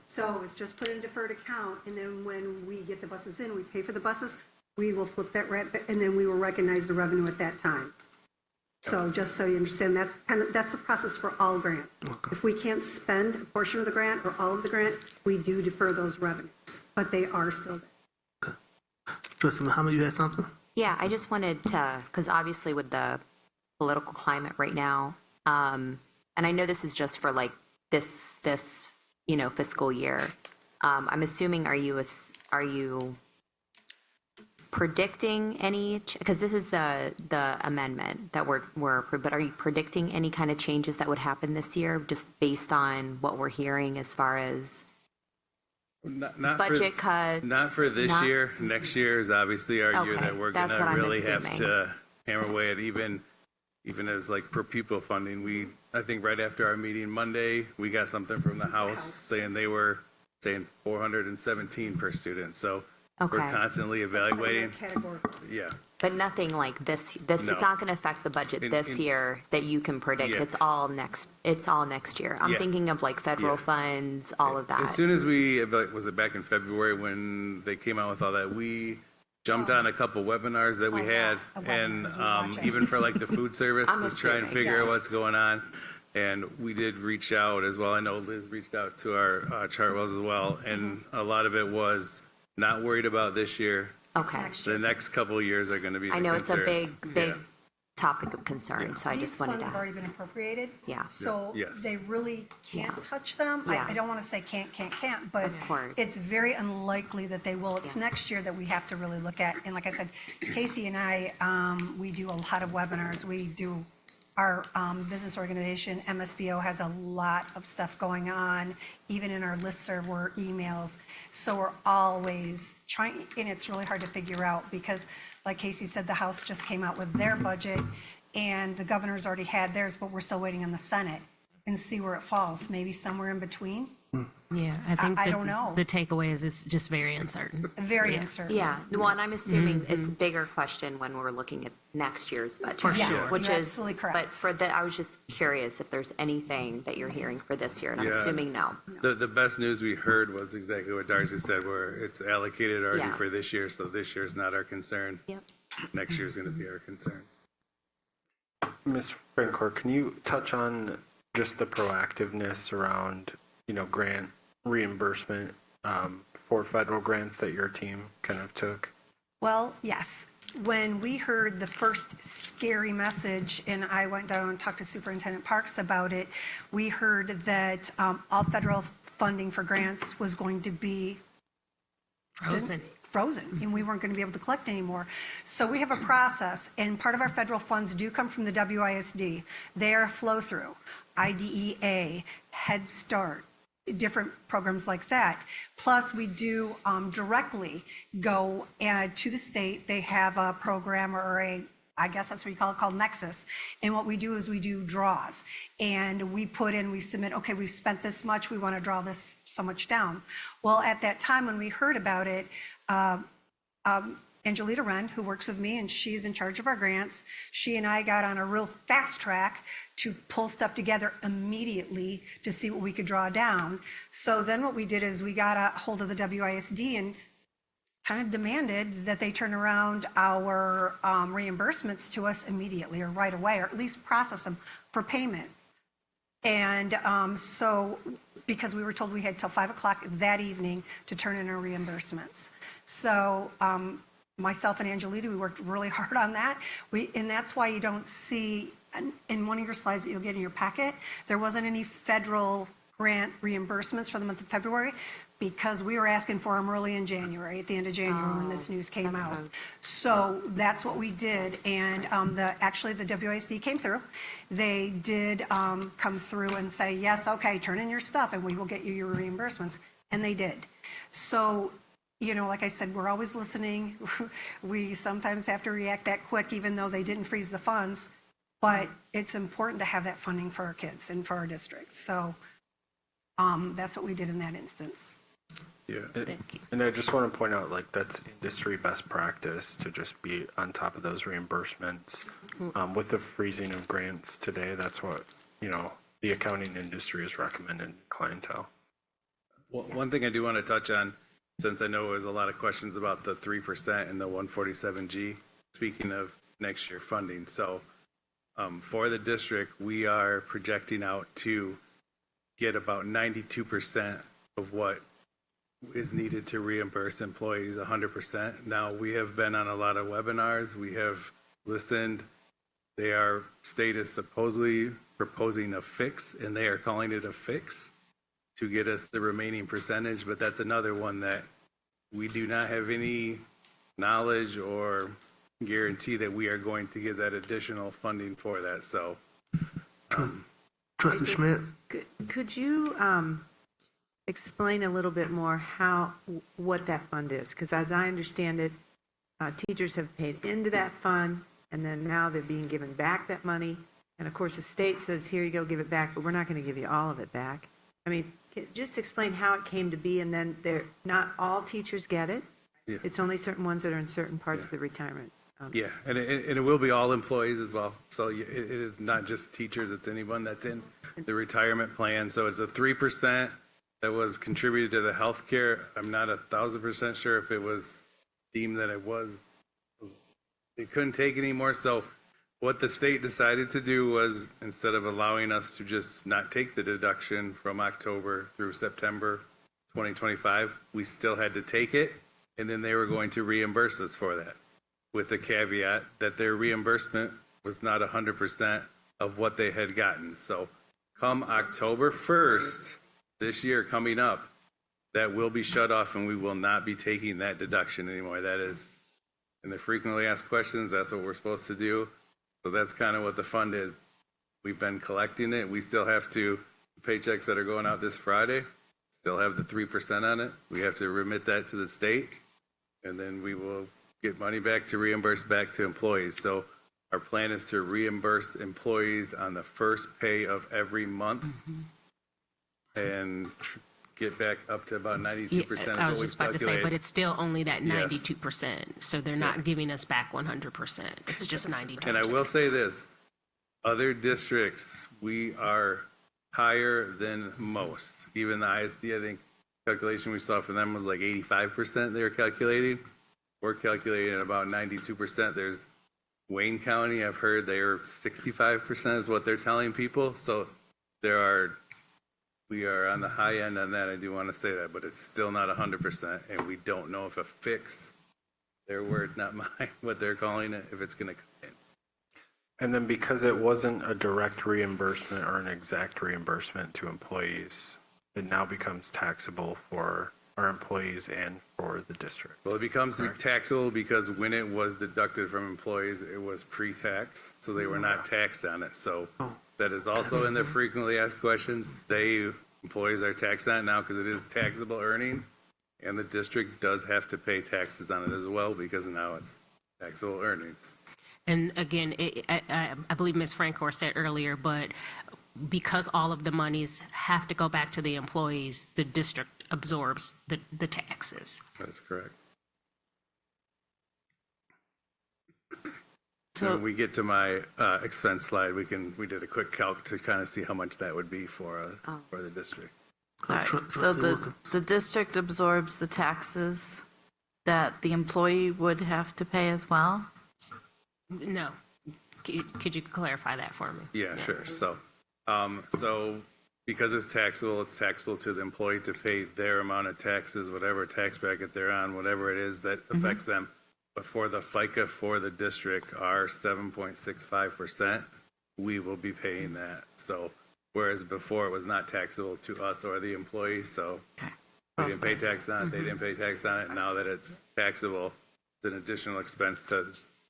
So it's just put in a deferred account, and then when we get the buses in, we pay for the buses, we will flip that, and then we will recognize the revenue at that time. So just so you understand, that's the process for all grants. If we can't spend a portion of the grant or all of the grant, we do defer those revenues, but they are still there. Trustee Muhammad, you had something? Yeah, I just wanted to, because obviously with the political climate right now, and I know this is just for like this fiscal year. I'm assuming, are you predicting any? Because this is the amendment that we're, but are you predicting any kind of changes that would happen this year, just based on what we're hearing as far as not budget cuts? Not for this year. Next year is obviously our year that we're going to really have to hammer away at, even as like per pupil funding. I think right after our meeting Monday, we got something from the House saying they were saying 417 per student. So we're constantly evaluating. Yeah. But nothing like this. No. It's not going to affect the budget this year that you can predict. Yeah. It's all next year. I'm thinking of like federal funds, all of that. As soon as was it back in February when they came out with all that, we jumped on a couple webinars that we had, and even for like the food service to try and figure out what's going on. And we did reach out as well. I know Liz reached out to our Chartwells as well, and a lot of it was not worried about this year. Okay. The next couple of years are going to be. I know it's a big topic of concern, so I just wanted to. These funds have already been appropriated. Yeah. So they really can't touch them. I don't want to say can't, but it's very unlikely that they will. It's next year that we have to really look at. And like I said, Casey and I, we do a lot of webinars. We do. Our business organization, MSBO, has a lot of stuff going on, even in our listserv or emails. So we're always trying, and it's really hard to figure out because, like Casey said, the House just came out with their budget and the governor's already had theirs, but we're still waiting on the Senate and see where it falls, maybe somewhere in between. Yeah, I think I don't know. The takeaway is it's just very uncertain. Very uncertain. Yeah, well, and I'm assuming it's a bigger question when we're looking at next year's budget. For sure. Which You're is, absolutely correct. but for that, I was just curious if there's anything that you're hearing for this year, and I'm assuming no. The best news we heard was exactly what Darcy said, where it's allocated already for this year, so this year is not our concern. Yep. Next year is going to be our concern. Ms. Francoeur, can you touch on just the proactiveness around, grant reimbursement for federal grants that your team kind of took? Well, yes. When we heard the first scary message, and I went down and talked to Superintendent Parks about it, we heard that all federal funding for grants was going to be frozen, and we weren't going to be able to collect anymore. So we have a process, and part of our federal funds do come from the WISD. They are flow-through, IDEA, Head Start, different programs like that. Plus, we do directly go to the state. They have a program or a I guess that's what you call it, called Nexus. And what we do is we do draws. And we put in, we submit, okay, we've spent this much, we want to draw this so much down. Well, at that time when we heard about it, Angelita Wren, who works with me, and she's in charge of our grants, she and I got on a real fast track to pull stuff together immediately to see what we could draw down. So then what we did is we got a hold of the WISD and kind of demanded that they turn around our reimbursements to us immediately or right away, or at least process them for payment. And so, because we were told we had till 5 o'clock that evening to turn in our reimbursements. So myself and Angelita, we worked really hard on that. And that's why you don't see, in one of your slides that you'll get in your packet, there wasn't any federal grant reimbursements for the month of February, because we were asking for them early in January, at the end of January when this news came out. So that's what we did. And actually the WISD came through. They did come through and say, yes, okay, turn in your stuff and we will get you your reimbursements. And they did. So, you know, like I said, we're always listening. We sometimes have to react that quick, even though they didn't freeze the funds. But it's important to have that funding for our kids and for our district. So that's what we did in that instance. Yeah, and I just want to point out, like, that's industry best practice to just be on top of those reimbursements. With the freezing of grants today, that's what, you know, the accounting industry is recommending clientele. Well, one thing I do want to touch on, since I know there's a lot of questions about the 3% and the 147G, speaking of next year funding. So for the district, we are projecting out to get about 92% of what is needed to reimburse employees 100%. Now, we have been on a lot of webinars. We have listened. State is supposedly proposing a fix, and they are calling it a fix to get us the remaining percentage. But that's another one that we do not have any knowledge or guarantee that we are going to get that additional funding for that. So, Trustee Schmidt? Could you explain a little bit more what that fund is? Because as I understand it, teachers have paid into that fund, and then now they're being given back that money. And of course, the state says, here you go, give it back, but we're not going to give you all of it back. I mean, just explain how it came to be, and then not all teachers get it. Yeah. It's only certain ones that are in certain parts of the retirement. Yeah, and it will be all employees as well. So it is not just teachers, it's anyone that's in the retirement plan. So it's a 3% that was contributed to the healthcare. I'm not 1,000% sure if it was deemed that they couldn't take anymore. So what the state decided to do was, instead of allowing us to just not take the deduction from October through September 2025, we still had to take it, and then they were going to reimburse us for that, with the caveat that their reimbursement was not 100% of what they had gotten. So come October 1st, this year coming up, that will be shut off and we will not be taking that deduction anymore. That is, in the frequently asked questions, that's what we're supposed to do. So that's kind of what the fund is. We've been collecting it. We still have to, paychecks that are going out this Friday, still have the 3% on it. We have to remit that to the state, and then we will get money back to reimburse back to employees. So our plan is to reimburse employees on the first pay of every month and get back up to about 92%. I was just about to say, but it's still only that Yes. 92%. So they're not giving us back 100%. It's just 92%. And I will say this, other districts, we are higher than most. Even the ISD, I think, calculation we saw for them was like 85% they were calculating. We're calculating at about 92%. There's Wayne County, I've heard they're 65% is what they're telling people. So we are on the high end on that. I do want to say that, but it's still not 100%. And we don't know if a fix, their word, not mine, what they're calling it, if it's going to come in. And then because it wasn't a direct reimbursement or an exact reimbursement to employees, it now becomes taxable for our employees and for the district. Well, it becomes taxable because when it was deducted from employees, it was pre-tax, so they were not taxed on it. So that is also in the frequently asked questions. Employees are taxed on it now because it is taxable earning, and the district does have to pay taxes on it as well because now it's taxable earnings. And again, I believe Ms. Francor said earlier, but because all of the monies have to go back to the employees, the district absorbs the taxes. That is correct. So- when we get to my expense slide, we did a quick calc to kind of see how much that would be for the district. All right, so the district absorbs the taxes that the employee would have to pay as well? No. Could you clarify that for me? Yeah, sure. So because it's taxable to the employee to pay their amount of taxes, whatever tax bracket they're on, whatever it is that affects them. But for the FICA for the district, our 7.65%, we will be paying that. So whereas before it was not taxable to us or the employee, so we didn't pay tax on it, they didn't pay tax on it. Now that it's taxable, it's an additional expense to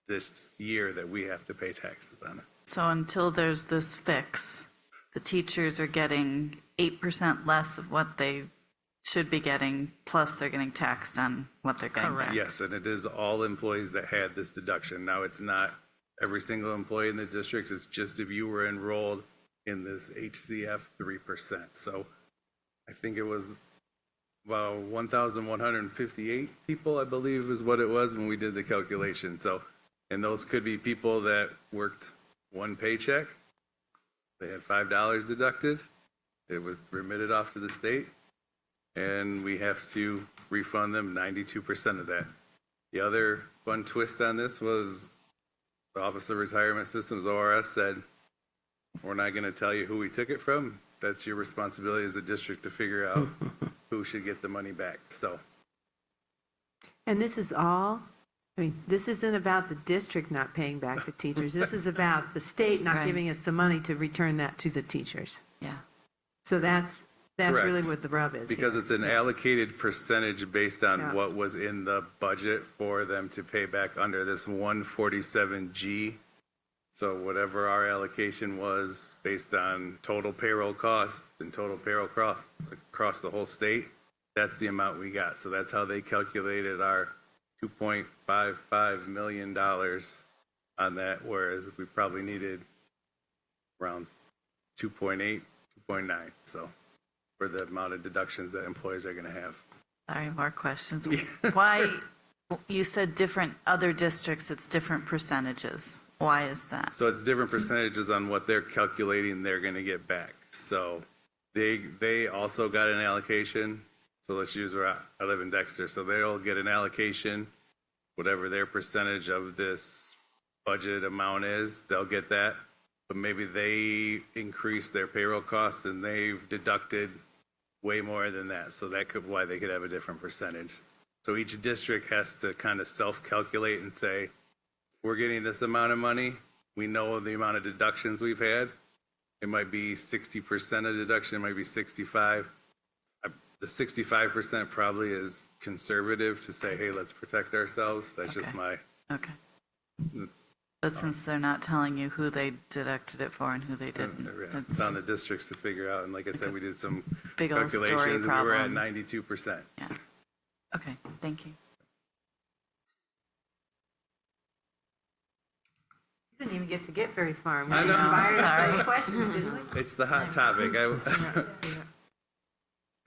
this year that we have to pay taxes on it. So until there's this fix, the teachers are getting 8% less of what they should be getting, plus they're getting taxed on what they're getting back. Yes, and it is all employees that had this deduction. Now, it's not every single employee in the district, it's just if you were enrolled in this HCF 3%. So I think it was about 1,158 people, I believe is what it was when we did the calculation. So, and those could be people that worked one paycheck. They had $5 deducted. It was remitted off to the state. And we have to refund them 92% of that. The other fun twist on this was the Office of Retirement Systems, ORS, said, we're not going to tell you who we took it from. That's your responsibility as a district to figure out who should get the money back. So, And this is all, I mean, this isn't about the district not paying back the teachers. This is about the state not Right. giving us the money to return that to the teachers. Yeah. So that's Correct. really what the rub is. because here. it's an allocated percentage based on Yeah. what was in the budget for them to pay back under this 147G. So whatever our allocation was based on total payroll costs and total payroll costs across the whole state, that's the amount we got. So that's how they calculated our $2.55 million on that, whereas we probably needed around 2.8, 2.9. So for the amount of deductions that employees are going to have. Sorry, more questions. Why, you said different other districts, it's different percentages. Why is that? So it's different percentages on what they're calculating they're going to get back. So they also got an allocation. So let's use where I live in Dexter. So they'll get an allocation, whatever their percentage of this budget amount is, they'll get that. But maybe they increase their payroll costs and they've deducted way more than that. So that could why they could have a different percentage. So each district has to kind of self-calculate and say, we're getting this amount of money. We know the amount of deductions we've had. It might be 60% of deduction. It might be 65. The 65% probably is conservative to say, hey, let's protect ourselves. That's just my. Okay. But since they're not telling you who they deducted it for and who they didn't, It's on the districts to figure out. And like I said, we did some big old story calculations and we were at problem. 92%. Yeah. Okay, thank you. We didn't even get to get very far. We I know. inspired Sorry. those questions, didn't we? It's the hot topic. I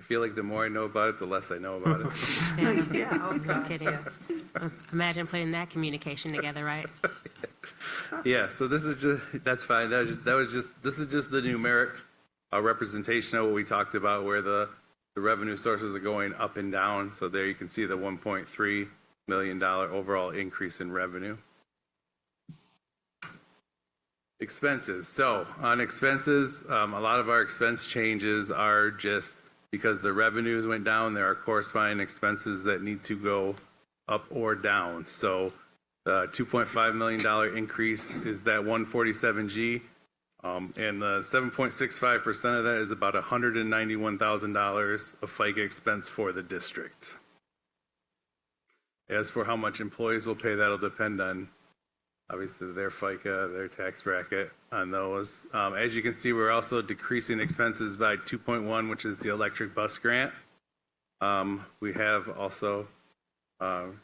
feel like the more I know about it, the less I know about it. Yeah, No kidding. Imagine putting that communication together, right? Yeah, so this is just, that's fine. This is just the numeric representation of what we talked about where the revenue sources are going up and down. So there you can see the $1.3 million overall increase in revenue. Expenses. So on expenses, a lot of our expense changes are just because the revenues went down, there are corresponding expenses that need to go up or down. So the $2.5 million increase is that 147G, and the 7.65% of that is about $191,000 of FICA expense for the district. As for how much employees will pay, that'll depend on obviously their FICA, their tax bracket on those. As you can see, we're also decreasing expenses by 2.1, which is the electric bus grant. We have also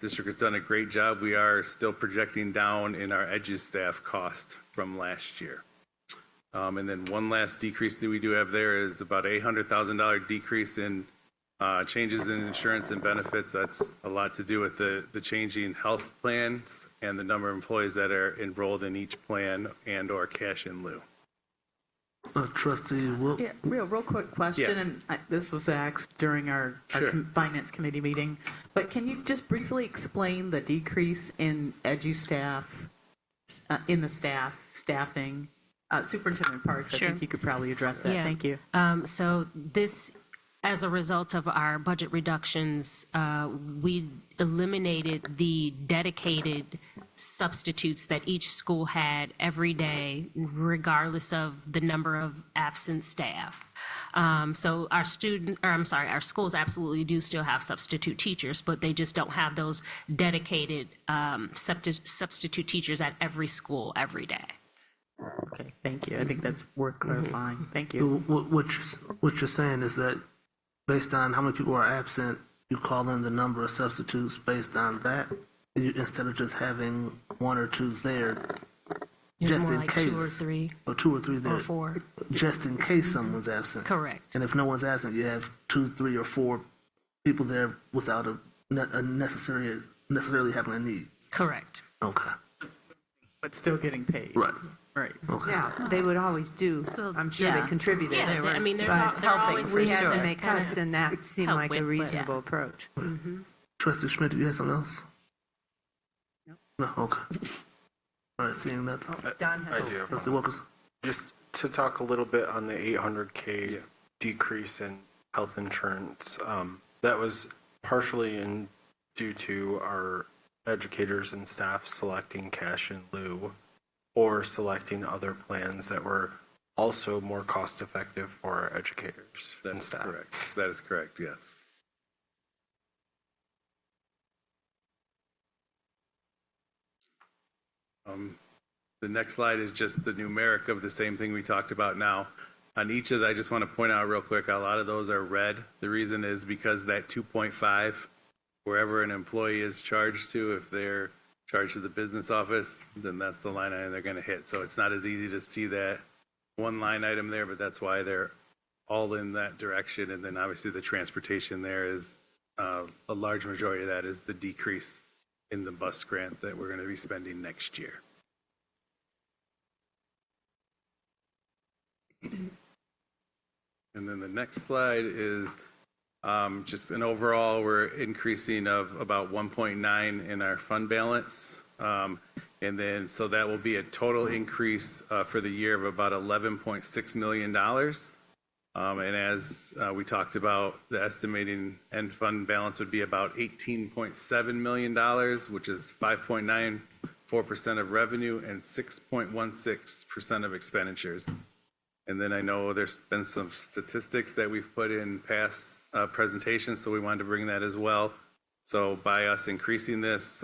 District has done a great job. We are still projecting down in our edu staff cost from last year. And then one last decrease that we do have there is about $800,000 decrease in changes in insurance and benefits. That's a lot to do with the changing health plans and the number of employees that are enrolled in each plan and or cash in lieu. Trustee Will. Yeah, real quick question, Yeah. and this was asked during our Sure. Finance Committee meeting, but can you just briefly explain the decrease in edu staff, in the staffing? Superintendent Parks, Sure. I think you could probably address that. Yeah. Thank you. So this, as a result of our budget reductions, we eliminated the dedicated substitutes that each school had every day, regardless of the number of absent staff. So our our schools absolutely do still have substitute teachers, but they just don't have those dedicated substitute teachers at every school every day. Okay, thank you. I think that's worth clarifying. Thank you. What you're saying is that based on how many people are absent, you call in the number of substitutes based on that, instead of just having one or two there, There's just more in like case. 2 or 3. Or 2 or 3 there. Or 4. Just in case someone's absent. Correct. And if no one's absent, you have 2, 3, or 4 people there without a necessarily having a need. Correct. Okay. But still getting paid. Right. Right. Okay. Yeah, they would always do. I'm sure yeah. they contributed. Yeah, They were- I mean, they're but always we for had sure. to make cuts, and that seemed Help like a with, but- reasonable approach. Trustee Schmidt, do you have something else? No. Okay. All right, seeing that. Don has I do. Trustee Wilkerson. Just to talk a little bit on the $800K decrease in health insurance, that was partially due to our educators and staff selecting cash in lieu or selecting other plans that were also more cost effective for our educators and staff. Correct. That is correct, yes. The next slide is just the numeric of the same thing we talked about now. On each of the, I just want to point out real quick, a lot of those are red. The reason is because that 2.5, wherever an employee is charged to, if they're charged to the business office, then that's the line item they're going to hit. So it's not as easy to see that one line item there, but that's why they're all in that direction. And then obviously the transportation there is a large majority of that is the decrease in the bus grant that we're going to be spending next year. And then the next slide is just an overall, we're increasing of about 1.9 in our fund balance. And then, so that will be a total increase for the year of about $11.6 million. And as we talked about, the estimating end fund balance would be about $18.7 million, which is 5.94% of revenue and 6.16% of expenditures. And then I know there's been some statistics that we've put in past presentations, so we wanted to bring that as well. So by us increasing this,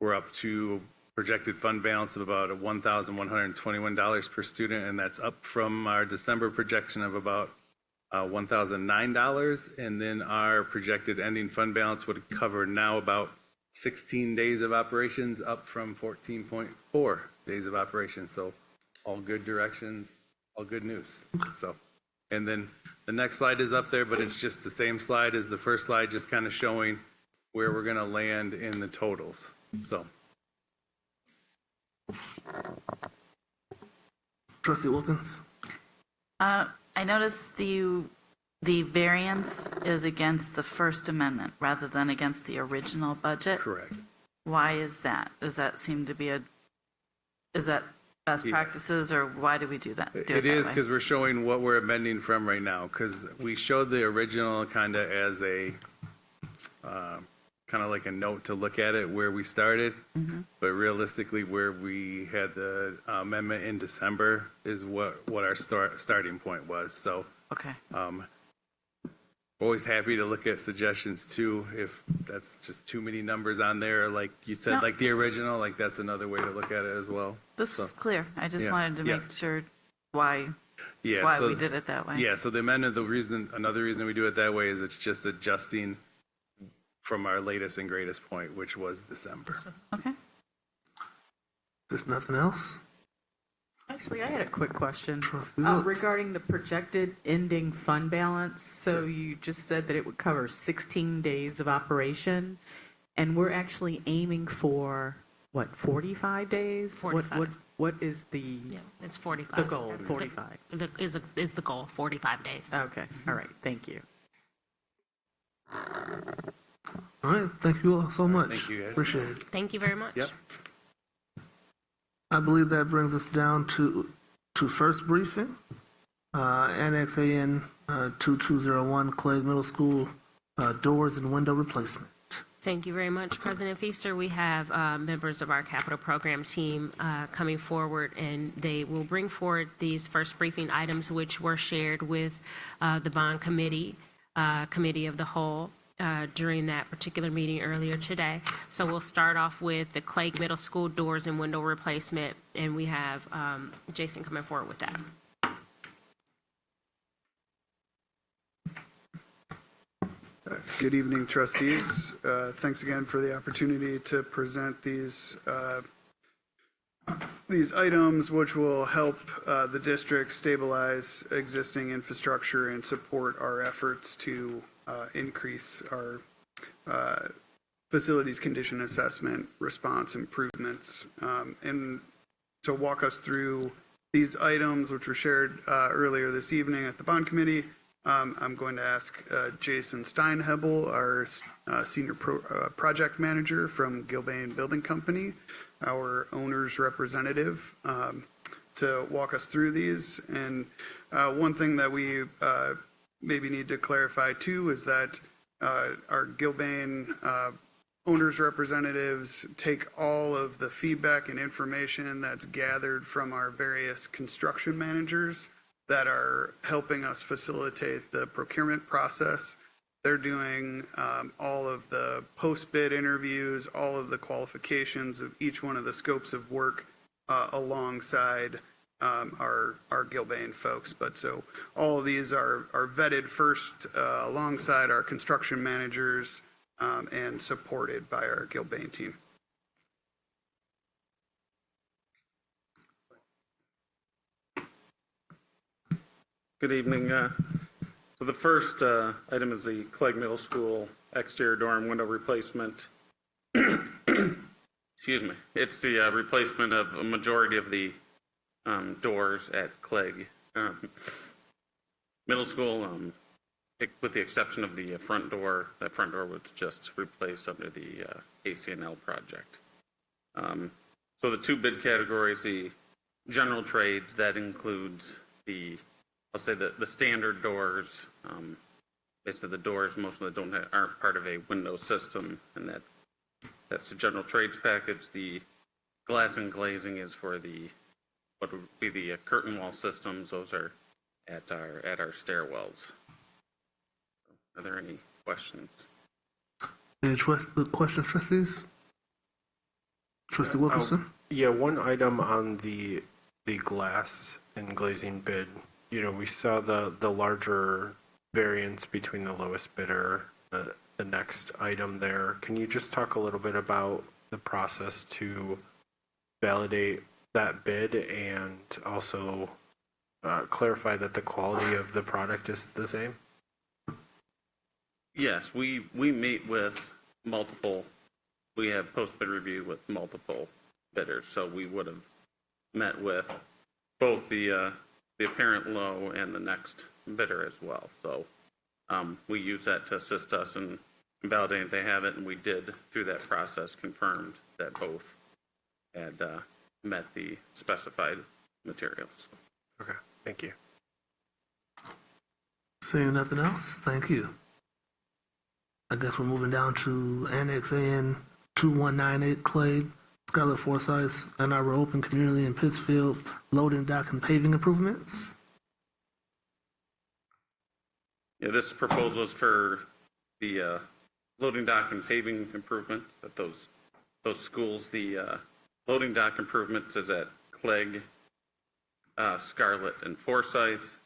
we're up to projected fund balance of about $1,121 per student, and that's up from our December projection of about $1,009. And then our projected ending fund balance would cover now about 16 days of operations, up from 14.4 days of operations. So all good directions, all good news. So, and then the next slide is up there, but it's just the same slide as the first slide, just kind of showing where we're going to land in the totals. So. Trustee Wilkins. I noticed the variance is against the First Amendment rather than against the original budget. Correct. Why is that? Does that seem to be is that best practices, or why do we do that? It is because we're showing what we're amending from right now, because we showed the original kind of as a kind of like a note to look at it where we started, but realistically where we had the amendment in December is what our starting point was. So okay, always happy to look at suggestions too, if that's just too many numbers on there, like you said, No, like the original, like that's another way to look at it as well. This is clear. I just yeah, wanted to make sure why so, we did it that way. Yeah, so the amendment, another reason we do it that way is it's just adjusting from our latest and greatest point, which was December. Okay. There's nothing else? Actually, I had a quick question Trustee Wilkes. regarding the projected ending fund balance. So you just said that it would cover 16 days of operation, and we're actually aiming for, what, 45 days? 45. What is the Yeah, it's 45. the goal? 45. Is the goal 45 days? Okay. All right. Thank you. All right, thank you all so much. Thank you, guys. Appreciate it. Thank you very much. Yep. I believe that brings us down to first briefing. Annex AN 2201 Clegg Middle School doors and window replacement. Thank you very much, President Feaster. We have members of our capital program team coming forward, and they will bring forward these first briefing items, which were shared with the bond committee, committee of the whole, during that particular meeting earlier today. So we'll start off with the Clegg Middle School doors and window replacement, and we have Jason coming forward with that. Good evening, trustees. Thanks again for the opportunity to present these items, which will help the district stabilize existing infrastructure and support our efforts to increase our facilities condition assessment response improvements. And to walk us through these items, which were shared earlier this evening at the bond committee, I'm going to ask Jason Steinhebel, our senior project manager from Gilbane Building Company, our owner's representative, to walk us through these. And one thing that we maybe need to clarify too is that our Gilbane owners representatives take all of the feedback and information that's gathered from our various construction managers that are helping us facilitate the procurement process. They're doing all of the post-bid interviews, all of the qualifications of each one of the scopes of work alongside our Gilbane folks. But so all of these are vetted first alongside our construction managers and supported by our Gilbane team. Good evening. So the first item is the Clegg Middle School exterior door and window replacement. Excuse me. It's the replacement of a majority of the doors at Clegg Middle School, with the exception of the front door. That front door was just replaced under the ACNL project. So the two bid categories, the general trades, that includes I'll say the standard doors, basically the doors, most of them aren't part of a window system, and that's the general trades package. The glass and glazing is for what would be the curtain wall systems. Those are at our stairwells. Are there any questions? Any questions, trustees? Trustee Wilkerson? Yeah, one item on the glass and glazing bid. You know, we saw the larger variance between the lowest bidder, the next item there. Can you just talk a little bit about the process to validate that bid and also clarify that the quality of the product is the same? Yes, we meet with multiple. We have post-bid review with multiple bidders, so we would have met with both the apparent low and the next bidder as well. So we use that to assist us in validating if they have it, and we did, through that process, confirmed that both had met the specified materials. Okay, thank you. Seeing nothing else, thank you. I guess we're moving down to Annex AN 2198 Clegg, Skylar Forsyth, and our open community in Pittsfield, loading dock and paving improvements. Yeah, this proposal is for the loading dock and paving improvements at those schools. The loading dock improvements is at Clegg, Scarlett, and Forsyth,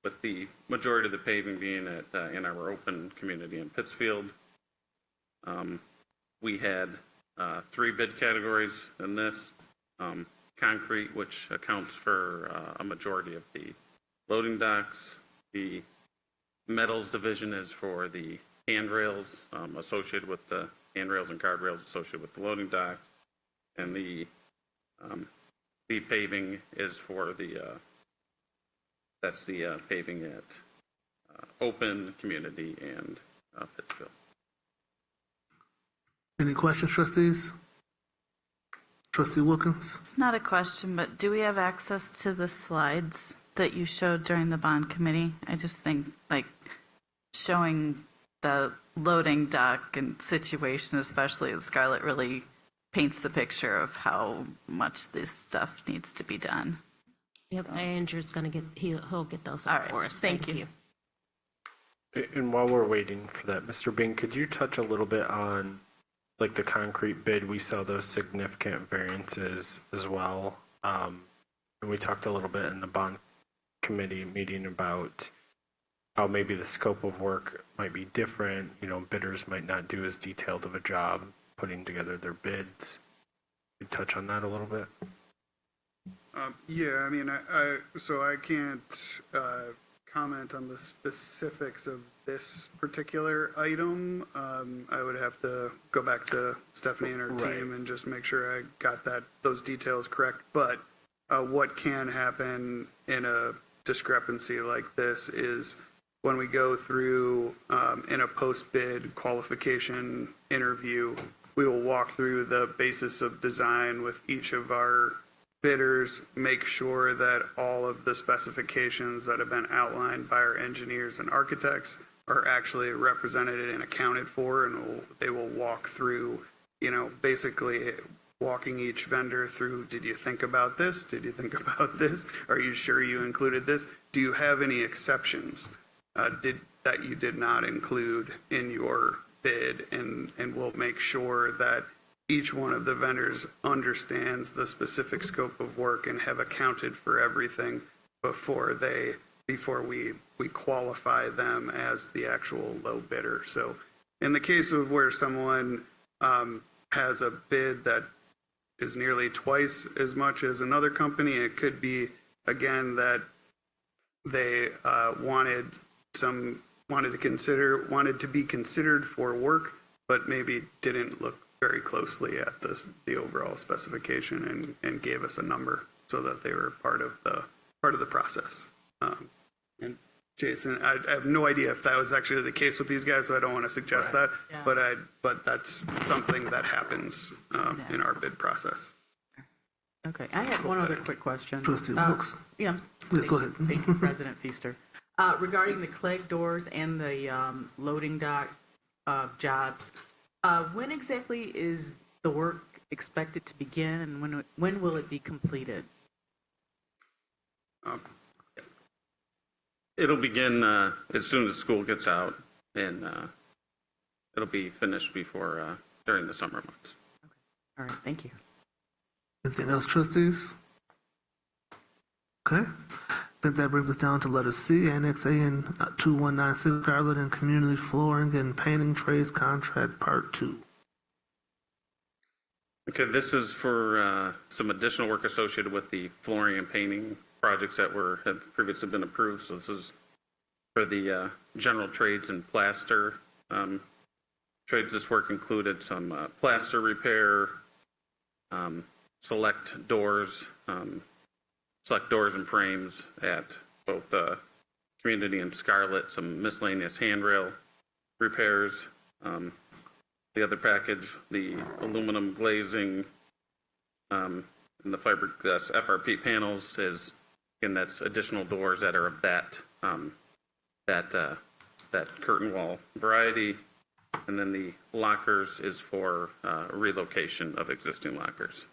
with the majority of the paving being at in our open community in Pittsfield. We had 3 bid categories in this. Concrete, which accounts for a majority of the loading docks. The metals division is for the handrails associated with the handrails and guardrails associated with the loading docks. And the paving is for that's the paving at Open, Community, and Pittsfield. Any questions, trustees? Trustee Wilkins? It's not a question, but do we have access to the slides that you showed during the bond committee? I just think like showing the loading dock and situation, especially at Scarlett, really paints the picture of how much this stuff needs to be done. Yep, Andrew's gonna he'll get those up for us. Thank you. And while we're waiting for that, Mr. Bing, could you touch a little bit on like the concrete bid? We saw those significant variances as well. And we talked a little bit in the bond committee meeting about how maybe the scope of work might be different. You know, bidders might not do as detailed of a job putting together their bids. Could you touch on that a little bit? Yeah, I mean, so I can't comment on the specifics of this particular item. I would have to go back to Stephanie and her team and just make sure I got those details correct. But what can happen in a discrepancy like this is when we go through in a post-bid qualification interview, we will walk through the basis of design with each of our bidders, make sure that all of the specifications that have been outlined by our engineers and architects are actually represented and accounted for, and they will walk through, you know, basically walking each vendor through, did you think about this? Did you think about this? Are you sure you included this? Do you have any exceptions that you did not include in your bid? And we'll make sure that each one of the vendors understands the specific scope of work and have accounted for everything before we qualify them as the actual low bidder. So in the case of where someone has a bid that is nearly twice as much as another company, it could be, again, that they wanted to be considered for work, but maybe didn't look very closely at the overall specification and gave us a number so that they were part of the process. And Jason, I have no idea if that was actually the case with these guys, so I don't want to suggest that. Yeah. But that's something that happens in our bid process. Okay, I have one other quick question. Trustee Wilkes. Yeah, go ahead. Thank you, President Feaster. Regarding the Clegg doors and the loading dock jobs, when exactly is the work expected to begin, and when will it be completed? It'll begin as soon as school gets out, and it'll be finished during the summer months. Okay. All right, thank you. Anything else, trustees? Okay. I think that brings us down to letter C, Annex A in 2196, Scarlett and Community Flooring and Painting Trades Contract Part 2. Okay, this is for some additional work associated with the flooring and painting projects that have previously been approved. So this is for the general trades and plaster trades. This work included some plaster repair, select doors and frames at both Community and Scarlett, some miscellaneous handrail repairs. The other package, the aluminum glazing and the fiberglass FRP panels is, again, that's additional doors that are of that curtain wall variety. And then the lockers is for relocation of existing lockers.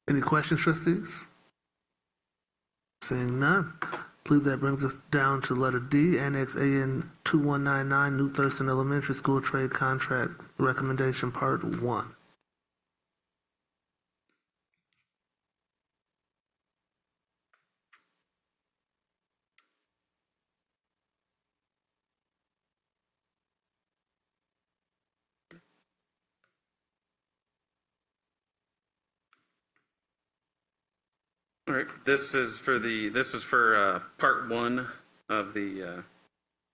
Any questions, trustees? Seeing none. I believe that brings us down to letter D, Annex A in 2199, New Thurston Elementary School Trade Contract Recommendation Part 1. All right, this is for part one of the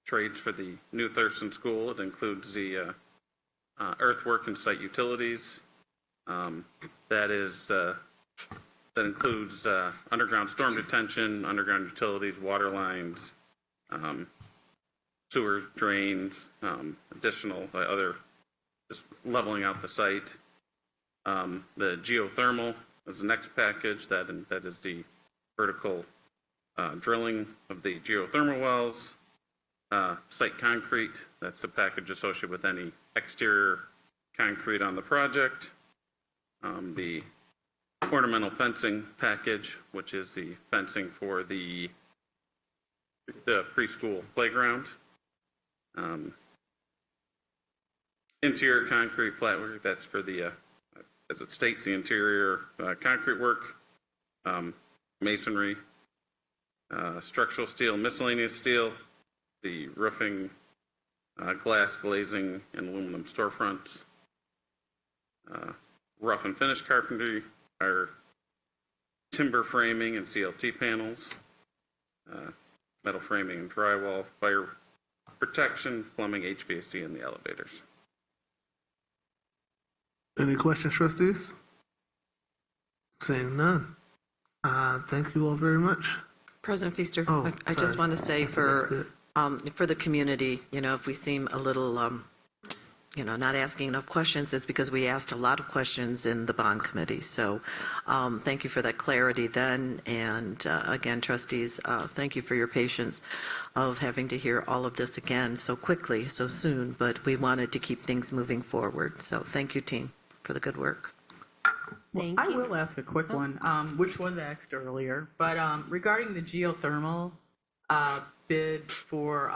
trades for the new Thurston School. It includes the earthwork and site utilities. That includes underground storm detention, underground utilities, water lines, sewer drains, additional other, just leveling out the site. The geothermal is the next package. That is the vertical drilling of the geothermal wells. Site concrete, that's the package associated with any exterior concrete on the project. The ornamental fencing package, which is the fencing for the preschool playground. Interior concrete flatwork, that's for the, as it states, the interior concrete work, masonry, structural steel, miscellaneous steel, the roofing, glass glazing, and aluminum storefronts, rough and finish carpentry, our timber framing and CLT panels, metal framing and drywall, fire protection, plumbing, HVAC, and the elevators. Any questions, trustees? Seeing none. Thank you all very much. President Feaster, Oh, I just sorry. want to say That's for good. the community, if we seem a little, not asking enough questions, it's because we asked a lot of questions in the bond committee. So thank you for that clarity then. And again, trustees, thank you for your patience of having to hear all of this again so quickly, so soon. But we wanted to keep things moving forward. So thank you, team, for the good work. Well, I will ask a quick one, which was asked earlier, but regarding the geothermal bid for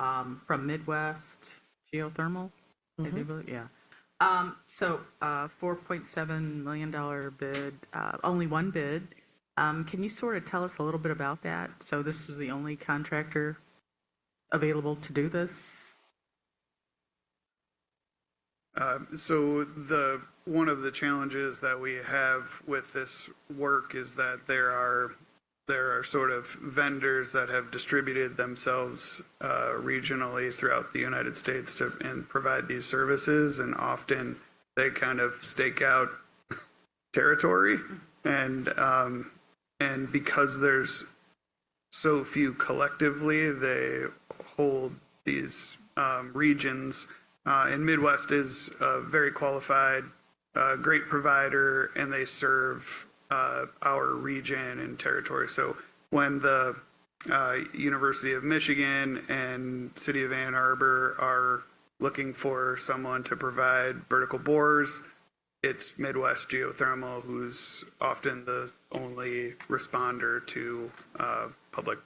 from Midwest Geothermal, I do believe, yeah. So $4.7 million bid, only one bid. Can you sort of tell us a little bit about that? So this was the only contractor available to do this? So one of the challenges that we have with this work is that there are sort of vendors that have distributed themselves regionally throughout the United States and provide these services, and often they kind of stake out territory, and because there's so few collectively, they hold these regions. And Midwest is a very qualified, great provider, and they serve our region and territory. So when the University of Michigan and City of Ann Arbor are looking for someone to provide vertical bores, it's Midwest Geothermal who's often the only responder to public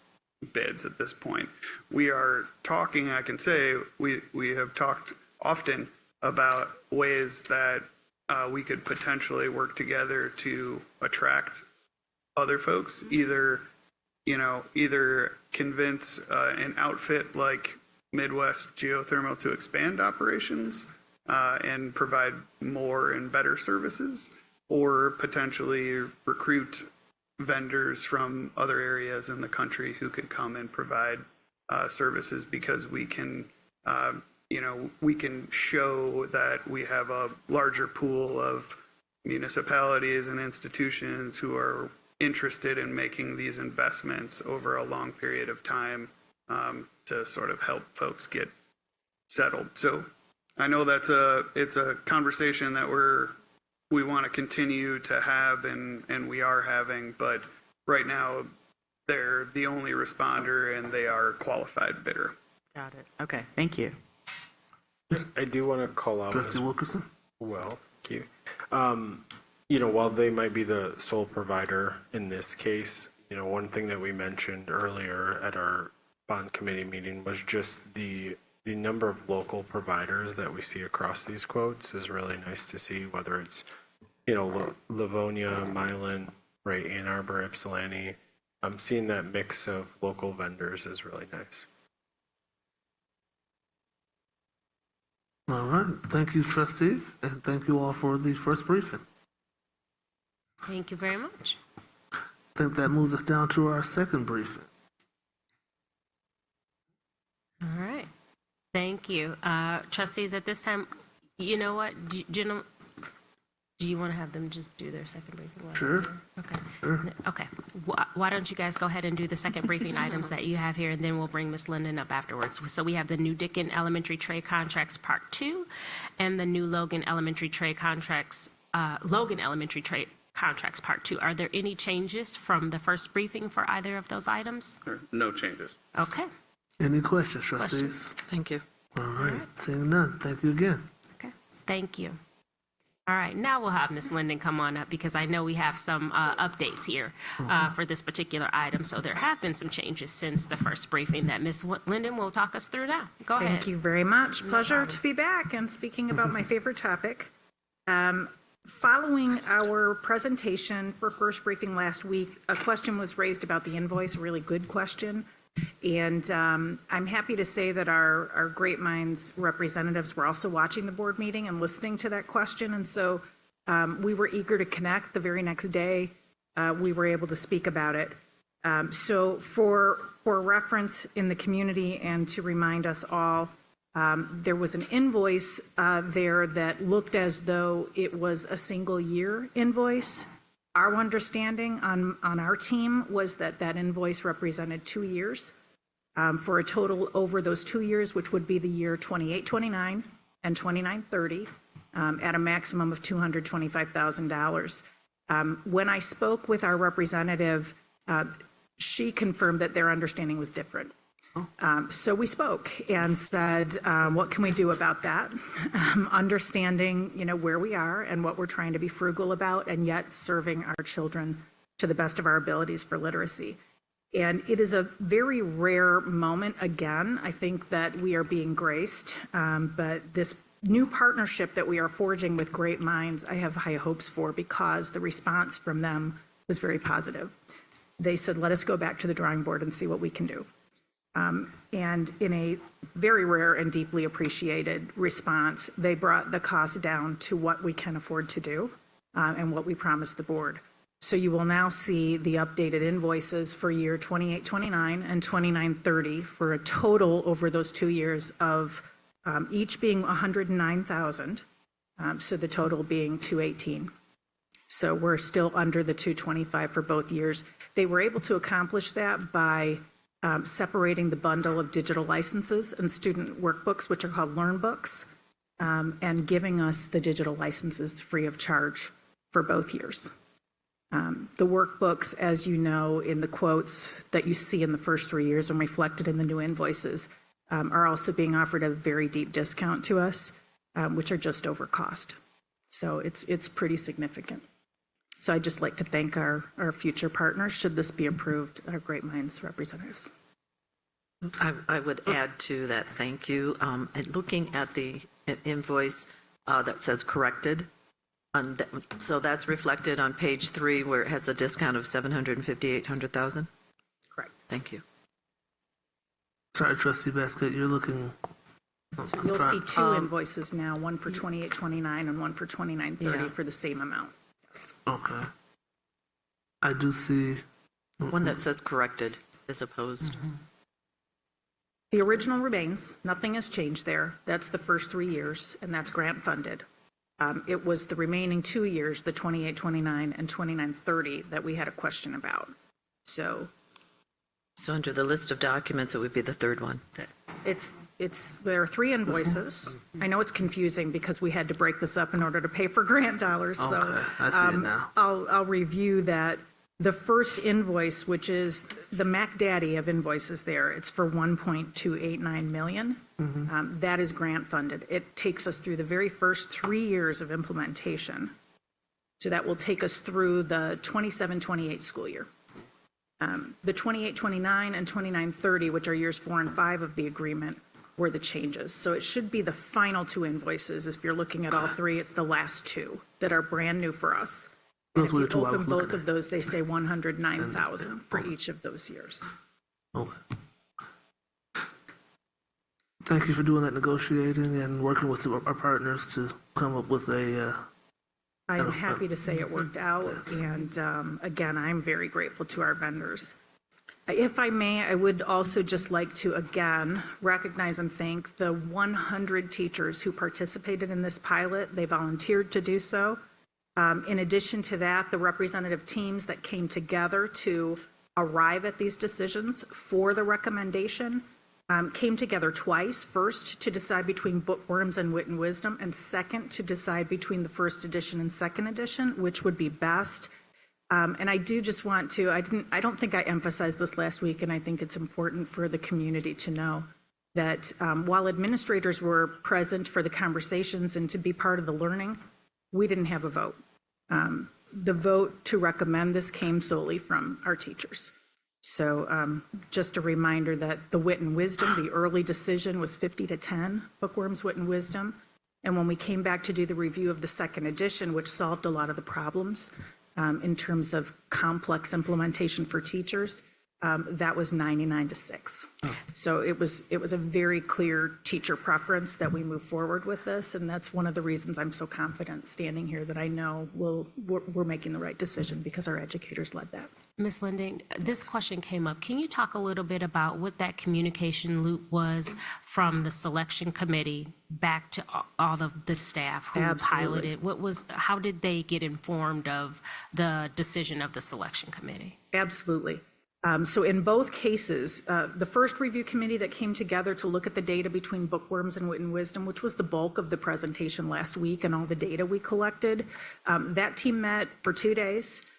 bids at this point. We are talking, I can say, we have talked often about ways that we could potentially work together to attract other folks, either convince an outfit like Midwest Geothermal to expand operations and provide more and better services, or potentially recruit vendors from other areas in the country who could come and provide services, because we can we can show that we have a larger pool of municipalities and institutions who are interested in making these investments over a long period of time to sort of help folks get settled. So I know it's a conversation that we want to continue to have, and we are having, but right now they're the only responder and they are a qualified bidder. Got it. Okay, thank you. I do want to call out Trustee Wilkerson? Well, thank you. While they might be the sole provider in this case, one thing that we mentioned earlier at our bond committee meeting was just the number of local providers that we see across these quotes is really nice to see, whether it's, Livonia, Milan, right, Ann Arbor, Ypsilanti. Seeing that mix of local vendors is really nice. All right. Thank you, trustee, and thank you all for the first briefing. Thank you very much. think that moves us down to our second briefing. All right. Thank you. Trustees, at this time, you know what? Do you want to have them just do their second briefing? Sure. Okay. Sure. Okay. Why don't you guys go ahead and do the second briefing items that you have here, and then we'll bring Ms. Linden up afterwards. So we have the new Dickin Elementary Trade Contracts Part 2 and the new Logan Elementary Trade Contracts, Part 2. Are there any changes from the first briefing for either of those items? No changes. Okay. Any questions, trustees? Thank you. All right. Seeing none. Thank you again. Okay. Thank you. All right, now we'll have Ms. Linden come on up because I know we have some updates here for this particular item. So there have been some changes since the first briefing that Ms. Linden will talk us through now. Go ahead. Thank you very much. Pleasure to be back and speaking about my favorite topic. Following our presentation for first briefing last week, a question was raised about the invoice, a really good question. And I'm happy to say that our Great Minds representatives were also watching the board meeting and listening to that question. And so we were eager to connect. The very next day, we were able to speak about it. So for reference in the community and to remind us all, there was an invoice there that looked as though it was a single year invoice. Our understanding on our team was that invoice represented 2 years for a total over those 2 years, which would be the year 28-29 and 29-30 at a maximum of $225,000. When I spoke with our representative, she confirmed that their understanding was different. So we spoke and said, what can we do about that? Understanding, where we are and what we're trying to be frugal about, and yet serving our children to the best of our abilities for literacy. And it is a very rare moment. Again, I think that we are being graced, but this new partnership that we are forging with Great Minds, I have high hopes for because the response from them was very positive. They said, let us go back to the drawing board and see what we can do. And in a very rare and deeply appreciated response, they brought the cost down to what we can afford to do and what we promised the board. So you will now see the updated invoices for year 28-29 and 29-30 for a total over those 2 years of each being $109,000. So the total being $218,000. So we're still under the $225,000 for both years. They were able to accomplish that by separating the bundle of digital licenses and student workbooks, which are called Learn Books, and giving us the digital licenses free of charge for both years. The workbooks, as you know, in the quotes that you see in the first 3 years and reflected in the new invoices, are also being offered a very deep discount to us, which are just over cost. So it's pretty significant. So I'd just like to thank our future partners, should this be approved, our Great Minds representatives. I would add to that, thank you. And looking at the invoice that says corrected, so that's reflected on page 3 where it has a discount of $758,000. Correct. Thank you. Sorry, Trustee Basket, you're looking. So you'll see two invoices now, one for 28-29 and one for 29-30 for the same amount. Okay. I do see. One that says corrected as opposed. The original remains. Nothing has changed there. That's the first 3 years, and that's grant funded. It was the remaining 2 years, the 28-29 and 29-30, that we had a question about. So under the list of documents, it would be the third one. There are 3 invoices. I know it's confusing because we had to break this up in order to pay for grant dollars. Okay, So I see it now. I'll review that. The first invoice, which is the Mac Daddy of invoices there, it's for $1.289 million. That is grant funded. It takes us through the very first 3 years of implementation. So that will take us through the 27-28 school year. The 28-29 and 29-30, which are years 4 and 5 of the agreement, were the changes. So it should be the final 2 invoices. If you're looking at all 3, it's the last 2 that are brand new for us. Those were the If 2 you I was open looking both at. of those, they say $109,000 for each of those years. Okay. Thank you for doing that negotiating and working with our partners to come up with a I'm happy to say it worked out, and again, I'm very grateful to our vendors. If I may, I would also just like to again recognize and thank the 100 teachers who participated in this pilot. They volunteered to do so. In addition to that, the representative teams that came together to arrive at these decisions for the recommendation came together twice. First, to decide between Bookworms and Wit and Wisdom, and second, to decide between the first edition and second edition, which would be best. And I do just want to, I don't think I emphasized this last week, and I think it's important for the community to know that while administrators were present for the conversations and to be part of the learning, we didn't have a vote. The vote to recommend this came solely from our teachers. So just a reminder that the Wit and Wisdom, the early decision was 50-10, Bookworms, Wit and Wisdom. And when we came back to do the review of the second edition, which solved a lot of the problems in terms of complex implementation for teachers, that was 99-6. So it was a very clear teacher preference that we move forward with this, and that's one of the reasons I'm so confident standing here that I know we're making the right decision because our educators led that. Ms. Linden, this question came up. Can you talk a little bit about what that communication loop was from the selection committee back to all of the staff who piloted? How did they get informed of the decision of the selection committee? Absolutely. So in both cases, the first review committee that came together to look at the data between Bookworms and Wit and Wisdom, which was the bulk of the presentation last week and all the data we collected, that team met for 2 days